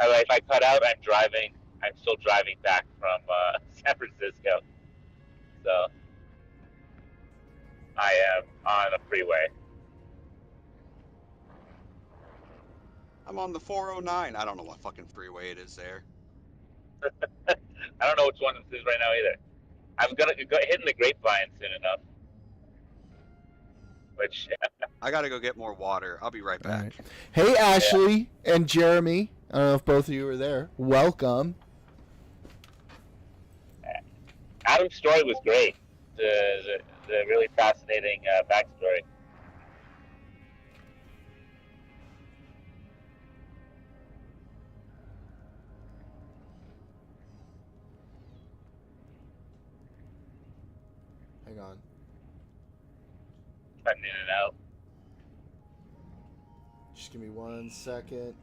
If I cut out, I'm still driving back from San Francisco. So I am on a freeway. I'm on the 409. I don't know what fucking freeway it is there. I don't know which one this is right now either. I'm gonna go hitting the Grapevine soon enough. Which I gotta go get more water. I'll be right back. All right. Hey, Ashley and Jeremy. I don't know if both of you are there. Welcome. Adam's story was great. The really fascinating backstory. Hang on. Cutting in and out. Just give me 1 second.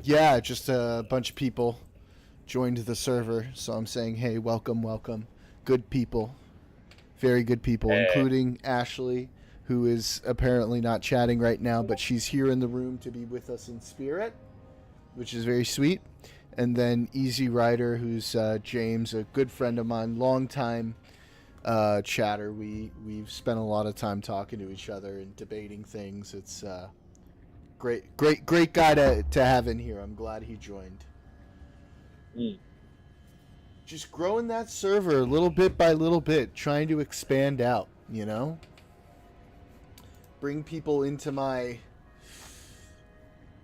Yeah, just a bunch of people joined the server, so I'm saying, hey, welcome. Good people. Very good people, including Ashley, who is apparently not chatting right now, but she's here in the room to be with us in spirit, which is very sweet. And then Easy Rider, who's James, a good friend of mine, long time chatter. We've spent a lot of time talking to each other and debating things. It's great guy to have in here. I'm glad he joined. Just growing that server little bit by little bit, trying to expand out, you know? Bring people into my,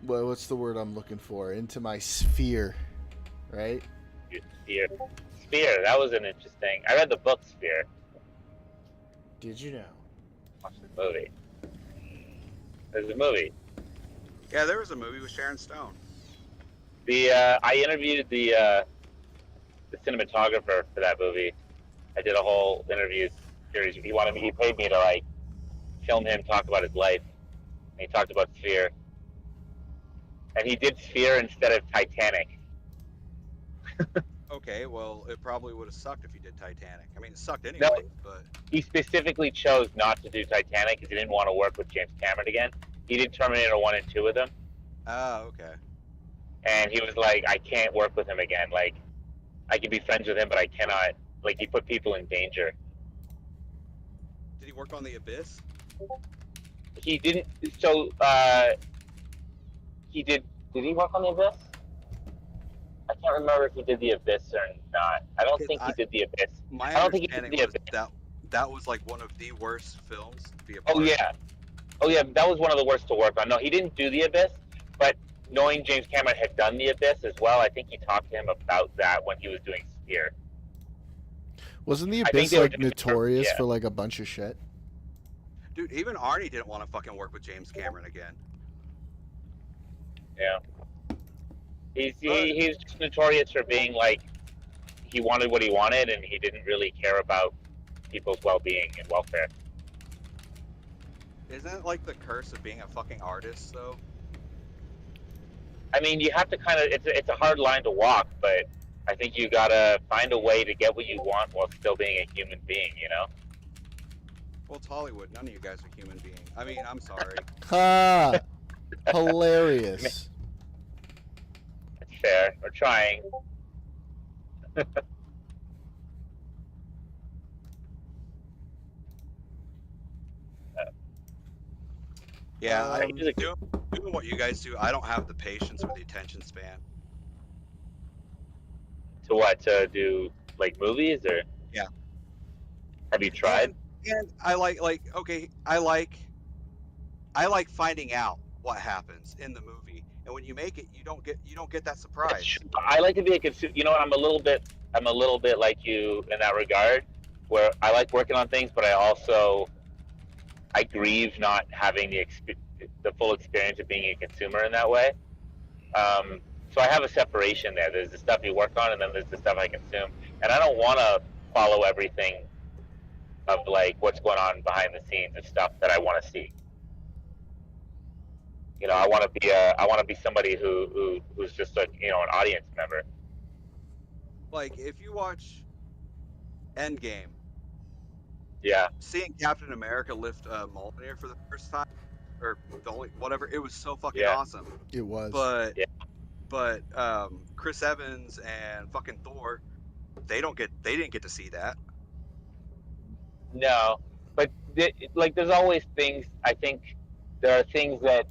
well, what's the word I'm looking for? Into my sphere, right? Sphere, that was an interesting. I read the book Sphere. Did you know? Watched the movie. There's a movie. Yeah, there was a movie with Sharon Stone. I interviewed the cinematographer for that movie. I did a whole interview series. He paid me to like film him talk about his life. And he talked about Sphere. And he did Sphere instead of Titanic. Okay, well, it probably would have sucked if he did Titanic. I mean, it sucked anyway, No. but... He specifically chose not to do Titanic because he didn't want to work with James Cameron again. He did Terminator 1 and 2 with him. Oh, okay. And he was like, I can't work with him again. Like, I can be friends with him, but I cannot. Like, he put people in danger. Did he work on The Abyss? He didn't. So, he did. Did he work on The Abyss? I can't remember if he did The Abyss or not. I don't think he did The Abyss. My I don't think he understanding did The was Abyss. that was like one of the worst films to be a Oh part yeah, that was one of the worst to work on. No, he didn't do The Abyss, but knowing James Cameron had done The Abyss as well, I think he talked to him about that when he was doing Sphere. Wasn't the I think Abyss they were like doing- notorious yeah. for like a bunch of shit? Dude, even Arnie didn't want to fucking work with James Cameron again. Yeah. He's just notorious for being like, he wanted what he wanted and he didn't really care about people's well-being and welfare. Isn't it like the curse of being a fucking artist, though? I mean, you have to kind of, it's a hard line to walk, but I think you gotta find a way to get what you want while still being a human being, you know? Well, it's Hollywood. None of you guys are human beings. I mean, I'm sorry. Ha! Hilarious. It's fair. We're trying. Yeah, Um, doing what you guys do, I don't have the patience or the attention span. To what? To do, like, movies, or? Yeah. Have you tried? And I like okay, I like finding out what happens in the movie, and when you make it, you don't get that surprise. I like to be a consumer. You know what? I'm a little bit like you in that regard, where I like working on things, but I grieve not having the full experience of being a consumer in that way. So I have a separation there. There's the stuff you work on, and then there's the stuff I consume. And I don't want to follow everything of like what's going on behind the scenes of stuff that I want to see. You know, I want to be somebody who's just like, you know, an audience member. Like if you watch Endgame, Yeah. seeing Captain America lift Mjolnir for the first time, or the only whatever, it was so fucking Yeah. awesome. It was. But Yeah. but Chris Evans and fucking Thor, they didn't get to see that. No, but like there's always things. I think there are things that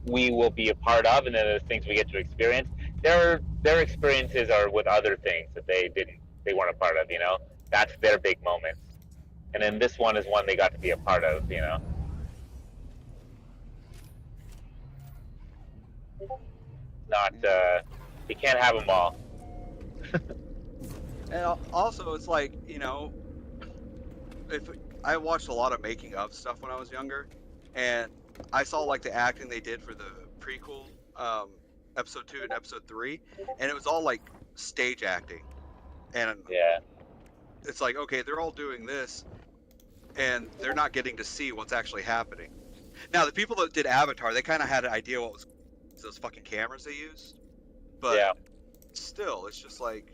we will be a part of, and then there's things we get to experience. Their experiences are with other things that they weren't a part of. You know, that's their big moments, and then this one is one they got to be a part of. You know. Not you can't have them all. And also, it's like, you know, if I watched a lot of making of stuff when I was younger, and I saw like the acting they did for the prequel, episode 2 and episode 3, and it was all like stage acting, and Yeah. it's like, okay, they're all doing this, and they're not getting to see what's actually happening. Now, the people that did Avatar, they kind of had an idea what was those fucking cameras they used, but Yeah. still, it's just like,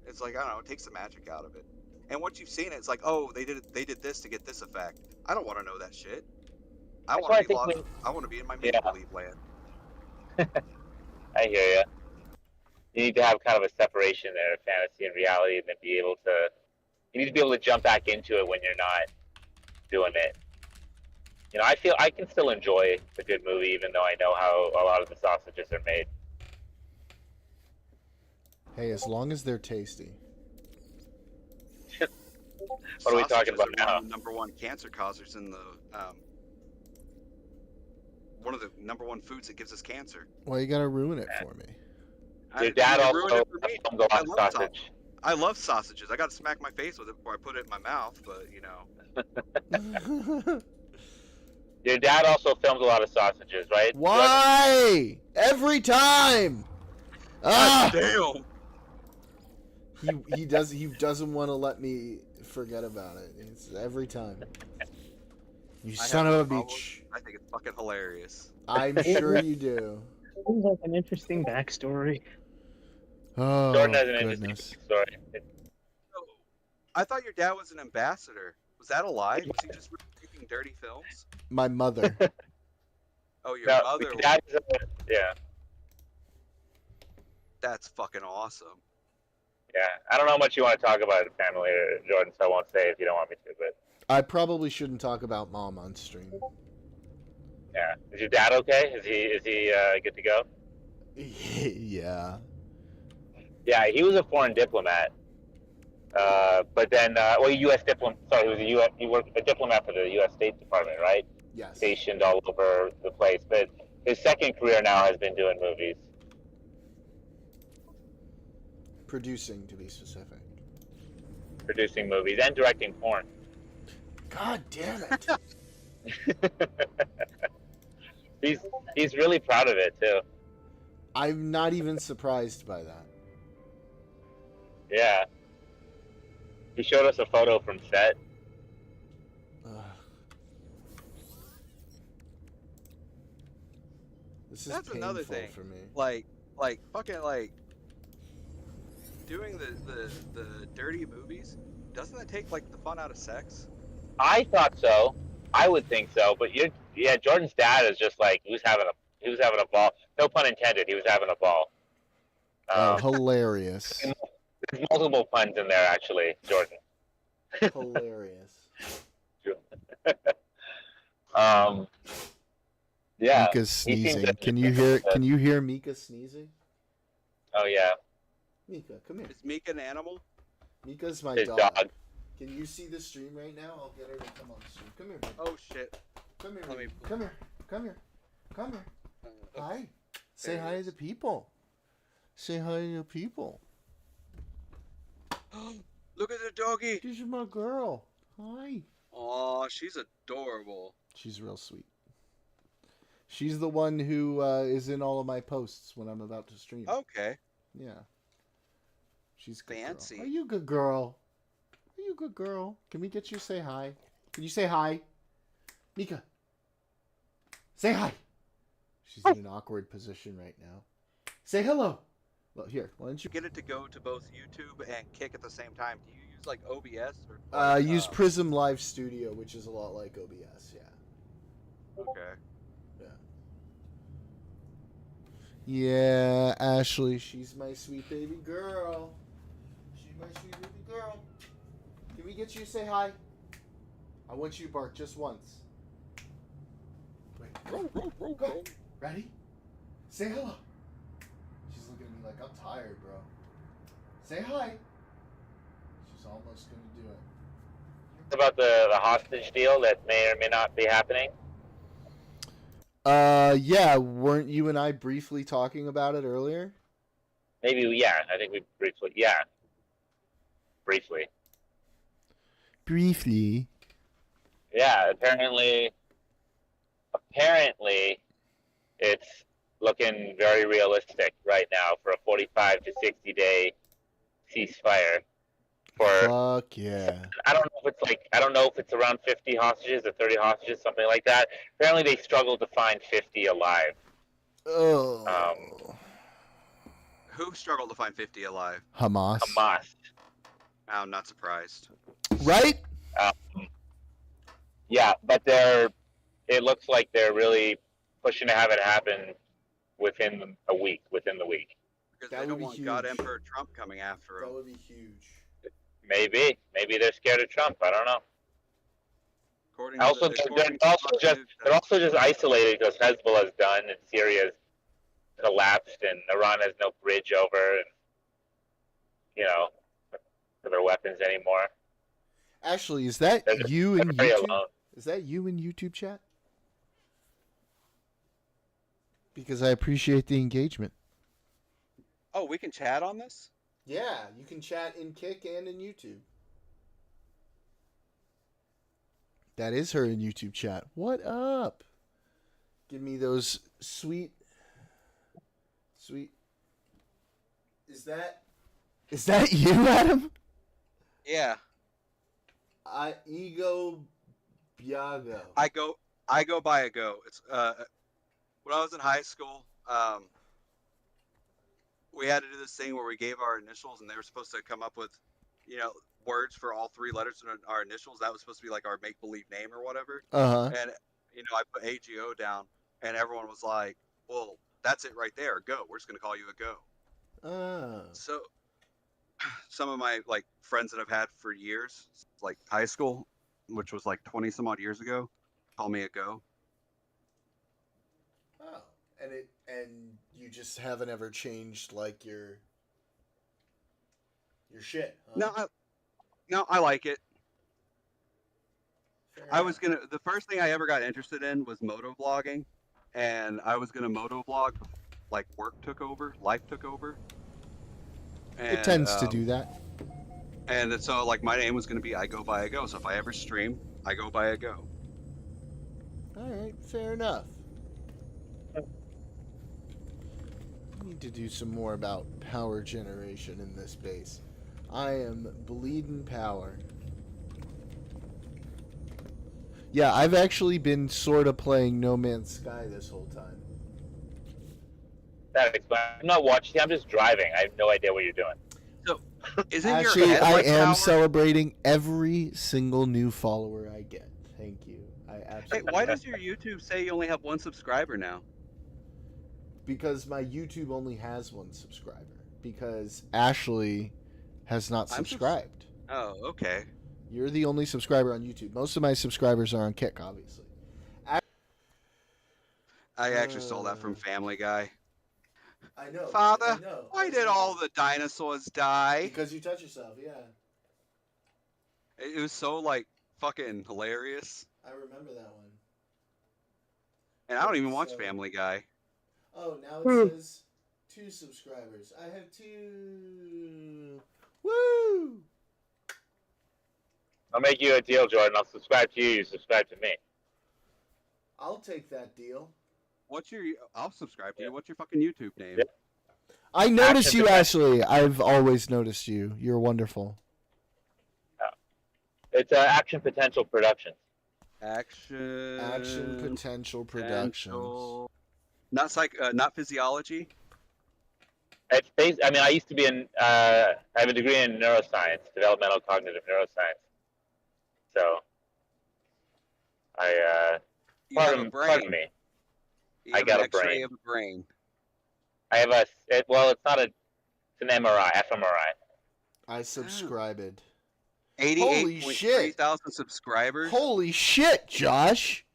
it's like, I don't know, it takes the magic out of it. And once you've seen it, it's like, oh, they did this to get this effect. I don't want to know that shit. I That's want why I to be think lost. I want to be in my Yeah. make-believe land. I hear you. You need to have kind of a separation there of fantasy and reality, and then be able to, You need to be able to jump back into it when you're not doing it. You know, I feel I can still enjoy a good movie even though I know how a lot of the sausages are made. Hey, as long as they're tasty. What are we talking Sausages about are now? one of the number one cancer causers in the one of the number one foods that gives us cancer. Why you gotta ruin it for me? Your dad you ruined also it for me. filmed a I lot of love sausage. I love sausages. I got to smack my face with it before I put it in my mouth, but you know. Your dad also filmed a lot of sausages, right? Why? Every time. Ah! Damn. He doesn't want to let me forget about it. It's every time. You I son have of no a problem. bitch. I think it's fucking hilarious. I'm sure you do. Seems like an interesting backstory. Oh, Jordan has an goodness. interesting story. I thought your dad was an ambassador. Was that a lie? Was he just making dirty films? My mother. Oh, your No, mother. your dad is yeah. That's fucking awesome. Yeah, I don't know how much you want to talk about family, Jordan, so I won't say if you don't want me to. But I probably shouldn't talk about mom on stream. yeah, is your dad okay? Is he good to go? Yeah. Yeah, he was a foreign diplomat, but then U.S. diplomat. Sorry, he was he worked a diplomat for the U.S. State Department, right? Yes. Stationed all over the place. But his second career now has been doing movies. Producing, to be specific. Producing movies and directing porn. God damn it. He's really proud of it too. I'm not even surprised by that. Yeah. He showed us a photo from set. Ugh. This is That's painful another thing. for me. Like fucking doing the dirty movies. Doesn't that take like the fun out of sex? I thought so. I would think so, but Jordan's dad is just like he was having a ball. No pun intended. He was having a ball. Hilarious. There's multiple puns in there, actually, Jordan. Hilarious. Yeah. Mika's he seems sneezing. to- Can you hear Mika sneezing? Oh yeah, Mika, come here. Is Mika an animal? Mika's my his dog. dog. Can you see the stream right now? I'll get her to come on the stream. Come here, baby. Oh shit. Come here, Let baby. me- Come here. Come here. Come here. Hi. Say There hi he to is. the people. Say hi to the people. Look at the doggy. This is my girl. Hi. Aw, she's adorable. She's real sweet. She's the one who is in all of my posts when I'm about to stream. Okay. Yeah. She's a good Fancy. Girl. Are you a good girl? Are you a good girl? Can we get you to say hi? Can you say hi? Mika. Say hi. She's in an awkward position right now. Say hello. Well, here, why don't you... Get it to go to both YouTube and Kick at the same time. Do you use like OBS or? use Prism Live Studio, which is a lot like OBS, yeah. Okay. Yeah, Ashley, she's my sweet baby girl. She's my sweet baby girl. Can we get you to say hi? I want you to bark just once. Wait, go. Ready? Say hello. She's looking at me like, I'm tired, bro. Say hi. She's almost gonna do it. About the hostage deal that may or may not be happening. Yeah, weren't you and I briefly talking about it earlier? Maybe, yeah. I think we briefly, yeah. Briefly. Briefly. Yeah, apparently it's looking very realistic right now for a 45 to 60 day ceasefire. For Fuck yeah. I don't know if it's around 50 hostages or 30 hostages, something like that. Apparently they struggled to find 50 alive. Oh. Who struggled to find 50 alive? Hamas. Hamas. I'm not surprised. Right? Yeah, but it looks like they're really pushing to have it happen within the week. Because That they would don't be want God huge. Emperor Trump coming after That them. would be huge. Maybe they're scared of Trump. I don't know. According Also, to they're also just isolated because Hezbollah's done and Syria's collapsed and Iran has no bridge over and for their weapons anymore. Ashley, is that They're you in very YouTube? alone. Is that you in YouTube chat? Because I appreciate the engagement. Oh, we can chat on this? Yeah, you can chat in Kick and in YouTube. That is her in YouTube chat. What up? Give me those sweet. Is that you, Adam? Yeah. Ego Biago. I go by a go. It's when I was in high school, we had to do this thing where we gave our initials and they were supposed to come up with, words for all three letters in our initials. That was supposed to be like our make-believe name or whatever. Uh-huh. And I put AGO down and everyone was like, well, that's it right there. Go. We're just going to call you a go. So some of my like friends that I've had for years, like high school, which was like 20 some odd years ago, call me a go. Oh, and you just haven't ever changed like your shit. Huh? No, I like it. Fair The first thing I ever got interested in was motovlogging, and I was gonna motovlog, like life took over. And, It tends to do that. And so like my name was gonna be I go by a go. So if I ever stream, I go by a go. All right, fair enough. We need to do some more about power generation in this base. I am bleeding power. Yeah, I've actually been sort of playing No Man's Sky this whole time. That explains. I'm not watching. I'm just driving. I have no idea what you're doing. So isn't Actually, your head I like am power? celebrating every single new follower I get. Thank you. I Hey, absolutely. why does your YouTube say you only have 1 subscriber now? Because my YouTube only has 1 subscriber. Because Ashley has not I'm subscribed. Oh, okay. You're the only subscriber on YouTube. Most of my subscribers are on Kick, obviously. I actually stole that from Family Guy. I know. Father, I know. why did all the dinosaurs die? Because you touch yourself, yeah. It was so like fucking hilarious. I remember that one. And I don't even watch So- Family Guy. Oh, now it says 2 subscribers. I have 2. Woo! I'll make you a deal, Jordan. I'll subscribe to you. You subscribe to me. I'll take that deal. I'll subscribe to you. What's your fucking YouTube name? Yeah. I notice Action you, Potential. Ashley. I've always noticed you. You're wonderful. It's Action Potential Productions. Action Potential Productions. Potential. Not physiology. It's based. I mean, I used to be in. I have a degree in neuroscience, developmental cognitive neuroscience. So, You have a pardon brain. me. You I have got an a brain. X-ray of a brain. I have a. It's not a. It's an MRI, fMRI. I subscribed. 88.3 thousand subscribers. Holy shit, Josh!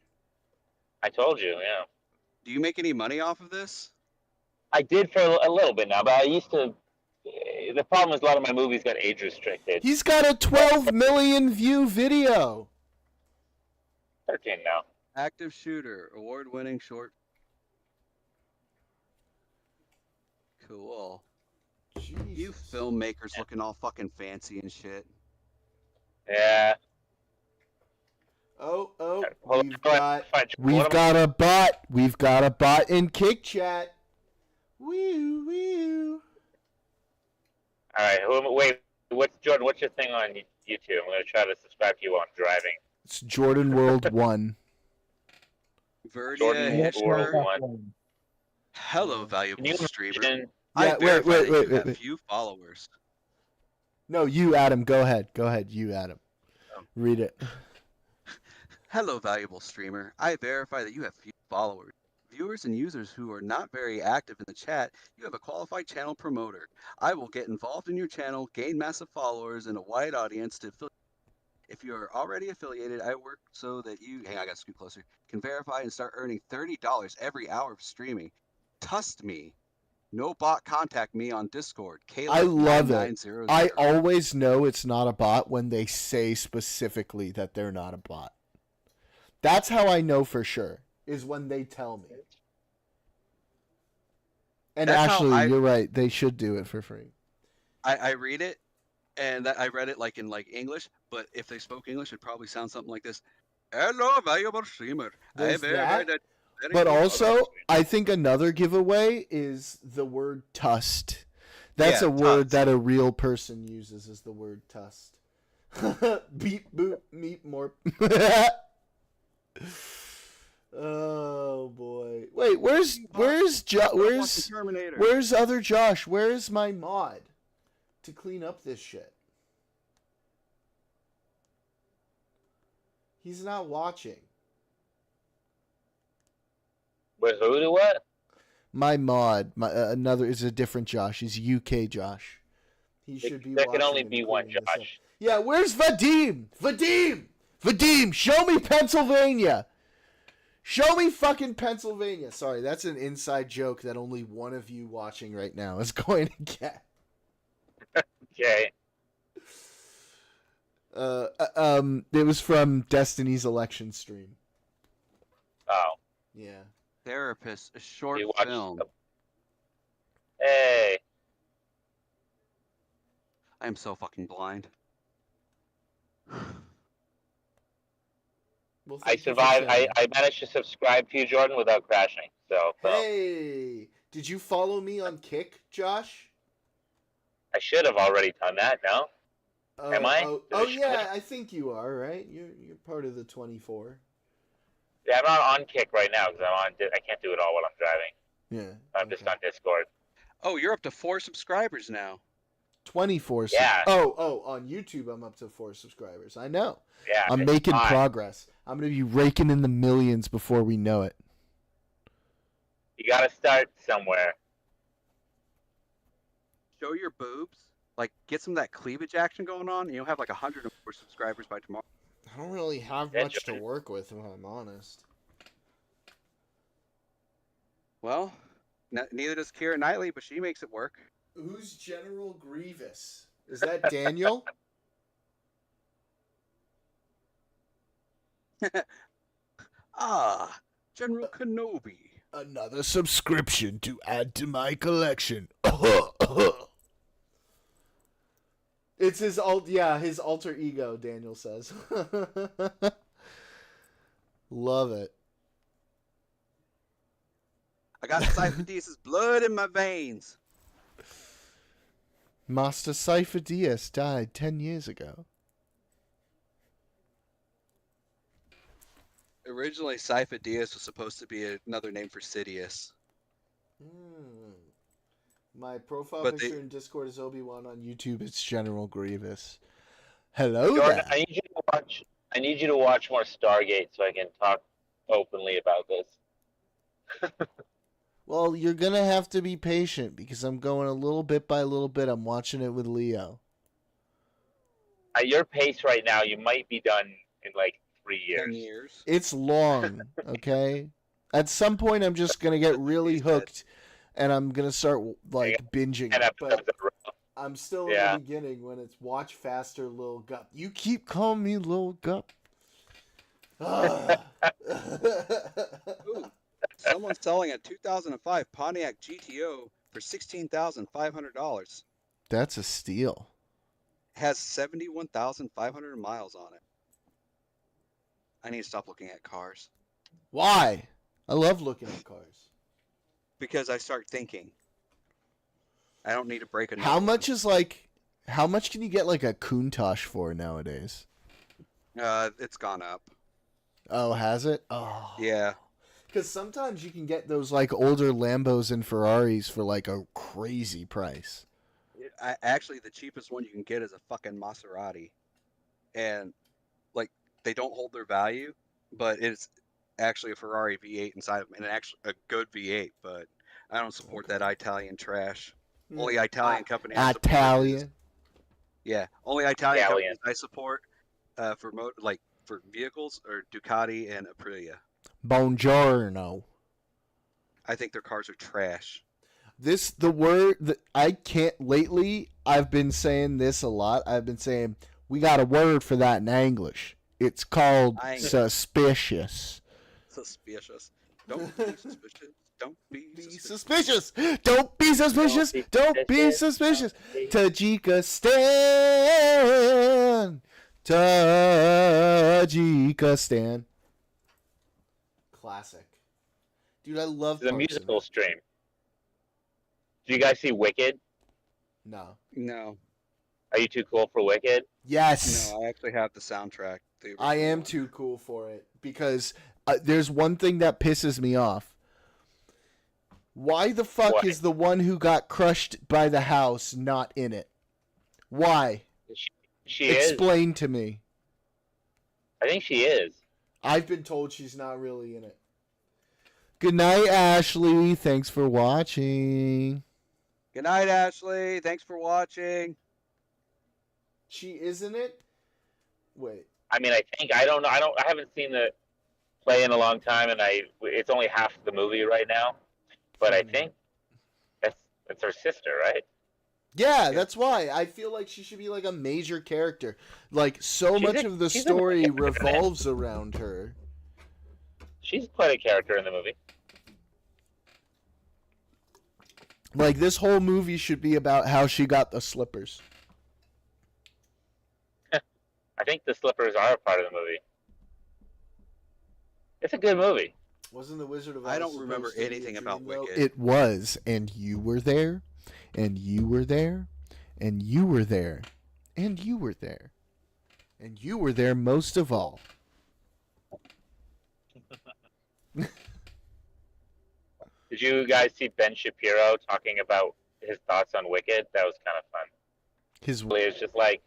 I told you, yeah. Do you make any money off of this? I did for a little bit now, but I used to. The problem is a lot of my movies got age restricted. He's got a 12 million view video. 13 now. Active shooter, award-winning short. Cool. You Jesus. filmmakers looking all fucking fancy and shit. Yeah. Oh, Hold we've on, go ahead, got fine. we've What am got a bot. We've got a bot in Kick Chat. Woo woo. All right. Wait. What's Jordan? What's your thing on YouTube? I'm gonna try to subscribe to you while I'm driving. It's Jordan World 1. Verdia Jordan Hitchner. One. Hello, valuable Can you streamer. imagine? I Yeah, wait, verify wait, that wait, you wait, have wait. few followers. No, you, Adam. Go ahead. Go ahead. You, Adam. Read it. Hello, valuable streamer. I verify that you have few followers. viewers and users who are not very active in the chat, you have a qualified channel promoter. I will get involved in your channel, gain massive followers and a wide audience to affiliate. If you are already affiliated, I work so that you, hang on, I gotta scoot closer, can verify and start earning $30 every hour of streaming. Trust me. No bot, contact me on Discord. I love it. Caleb9900. I always know it's not a bot when they say specifically that they're not a bot. That's how I know for sure, is when they tell me. And That's how actually, you're right. They should do it for free. I read it, and I read it like in English, but if they spoke English, it'd probably sound something like this. Hello, valuable streamer. There's that. But also, I think another giveaway is the word tust. That's Yeah, a word tust. that a real person uses, is the word tust. Beep, boop, meep, more. Oh boy! Wait, where's Terminator? where's other Josh? Where's my mod to clean up this shit? He's not watching. Wait, who do what? My mod, another is a different Josh. He's UK Josh. He should be. There watching can only and be one cleaning this up. Josh. Yeah, where's Vadim? Vadim, show me Pennsylvania. Show me fucking Pennsylvania. Sorry, that's an inside joke that only one of you watching right now is going to get. Okay. It was from Destiny's election stream. Oh. Yeah. Therapist, a short You watched film. Hey. I am so fucking blind. Well, I thank you for survived. sharing. I managed to subscribe to you, Jordan, without crashing. So Hey, did you follow me on Kick, Josh? I should have already done that. No. Am I? Oh yeah, I think you are, right? You're part of the 24. Yeah, I'm not on Kick right now because I can't do it all while I'm driving. Yeah. I'm just on Discord. Oh, you're up to 4 subscribers now. 24. Yeah. Oh, on YouTube I'm up to 4 subscribers. I know. Yeah. I'm it's making fine. progress. I'm gonna be raking in the millions before we know it. You got to start somewhere. Show your boobs. Like, get some of that cleavage action going on, and you'll have like 104 subscribers by tomorrow. I don't really have Yeah, much to Jordan. work with, if I'm honest. Well, neither does Keira Knightley, but she makes it work. Who's General Grievous? Is that Daniel? Ah, General Kenobi. Another subscription to add to my collection. It's his his alter ego, Daniel says. Love it. I got Cypher blood in my veins. Master Cypher Diaz died 10 years ago. Originally, Cypher Diaz was supposed to be another name for Sidious. My profile But picture they- in Discord is Obi-Wan. On YouTube, it's General Grievous. Hello Jordan, there. I need you to watch more Stargate so I can talk openly about this. Well, you're going to have to be patient because I'm going a little bit by little bit. I'm watching it with Leo. At your pace right now, you might be done in like 3 years. 10 years. It's long, okay? At some point, I'm just going to get really hooked and I'm going to start like binging And it. episodes But in a row. I'm still Yeah. in the beginning when it's watch faster, Lil Gup. You keep calling me Lil Gup. Ah. Ooh, someone's selling a 2005 Pontiac GTO for $16,500. That's a steal. Has 71,500 miles on it. I need to stop looking at cars Why? I love looking at cars. because I start thinking. I don't need to break a. How much can you get like a Countach for nowadays? It's gone up. Oh, has it? Oh. Yeah. Because sometimes you can get those like older Lambos and Ferraris for like a crazy price. Actually, the cheapest one you can get is a fucking Maserati, and like they don't hold their value, but actually a Ferrari V8 inside of them, and actually a good V8. But I don't support that Italian trash. Only Italian company I support is, Italian. yeah, only Italian Italian. companies I support for vehicles are Ducati and Aprilia. Buongiorno. I think their cars are trash. The word that I can't lately, I've been saying this a lot. I've been saying we got a word for that in English. It's called suspicious. Suspicious. Don't be suspicious. Don't be Suspicious. Don't be suspicious. Don't be suspicious. Tajikistan. Tajikistan. Classic. Dude, I love The Parks and musical Rec. stream. Did you guys see Wicked? No. No, Are you too cool for Wicked? Yes. no, I actually have the soundtrack. The I original am one. too cool for it because there's one thing that pisses me off. Why the fuck What? is the one who got crushed by the house not in it? Why? She is. Explain to me. I think she is. I've been told she's not really in it. Good night, Ashley. Thanks for watching. Good night, Ashley. Thanks for watching. She is in it? Wait. I mean, I think I don't know. I haven't seen the play in a long time, and it's only half the movie right now. But I think that's her sister, right? Yeah, that's why. I feel like she should be like a major character. Like, so She's much a- of the she's a story character, man. revolves around her. She's quite a character in the movie. Like, this whole movie should be about how she got the slippers. I think the slippers are a part of the movie. It's a good movie. Wasn't the Wizard of Oz I don't remember supposed to be a anything about dream, though? Wicked. It was, and you were there, and you were there, and you were there, and you were there, and you were there most of all. Did you guys see Ben Shapiro talking about his thoughts on Wicked? That was kind of fun. His Really, it's just like,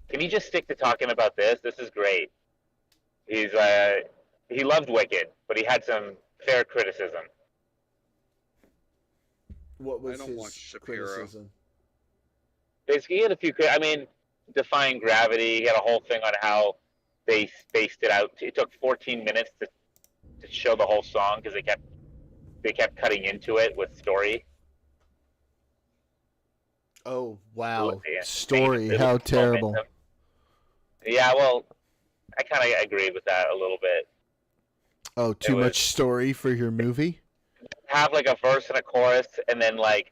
can you just stick to talking about this? This is great. He loved Wicked, but he had some fair criticism. what was I don't his watch Shapiro. criticism? Basically, he had a few. I mean, Defying Gravity. He had a whole thing on how they spaced it out. It took 14 minutes to show the whole song because they kept cutting into it with story. Oh wow, Yeah. story! It was How terrible. momentum. Yeah, well, I kind of agree with that a little bit. Oh, too was- much story for your movie? Have like a verse and a chorus, and then like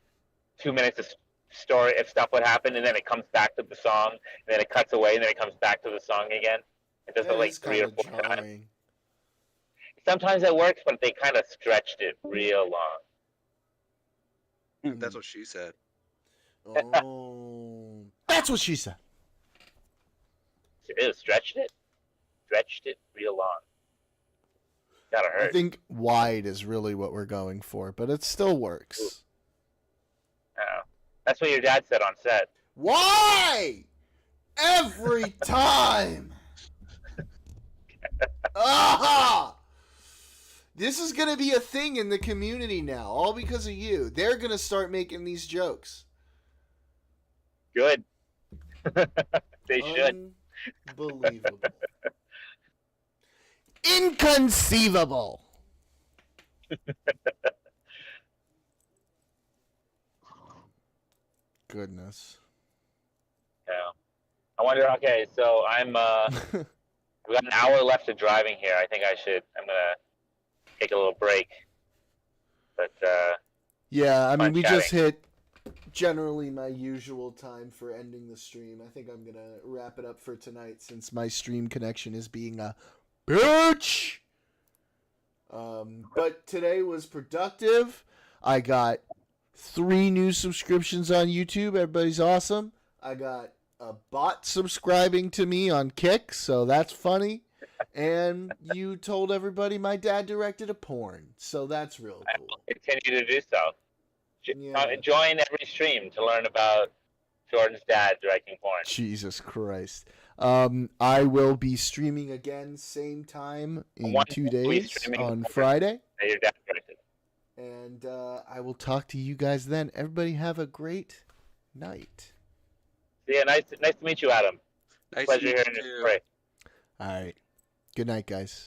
2 minutes of story if stuff would happen, and then it comes back to the song, and then it cuts away, and then it comes back to the song again. It does it like It's 3 or kinda 4 times. jarring. Sometimes it works, but they kind of stretched it real long. That's what she said. Oh, that's what she said. It stretched it real long. Gotta I hurt. think wide is really what we're going for, but it still works. That's what your dad said on set. Why? Every time. Ah! This is gonna be a thing in the community now, all because of you. They're gonna start making these jokes. Good. They should. Unbelievable. Inconceivable. Goodness. Yeah. I wonder. Okay, so we got an hour left of driving here. I think I'm gonna take a little break. But Yeah, I mean, Fun we chatting. just hit generally my usual time for ending the stream. I think I'm going to wrap it up for tonight since my stream connection is being a bitch. But today was productive. I got 3 new subscriptions on YouTube. Everybody's awesome. I got a bot subscribing to me on Kick, so that's funny. And you told everybody my dad directed a porn, so that's real I cool. will continue to do so. Yeah. Join every stream to learn about Jordan's dad directing porn. Jesus Christ. I will be streaming again same time in One 2 will be days streaming on over- Friday. That your dad directed. And I will talk to you guys then. Everybody have a great night. Yeah, nice to meet you, Adam. Nice Pleasure to meet hearing you your too. story. All right. Good night, guys.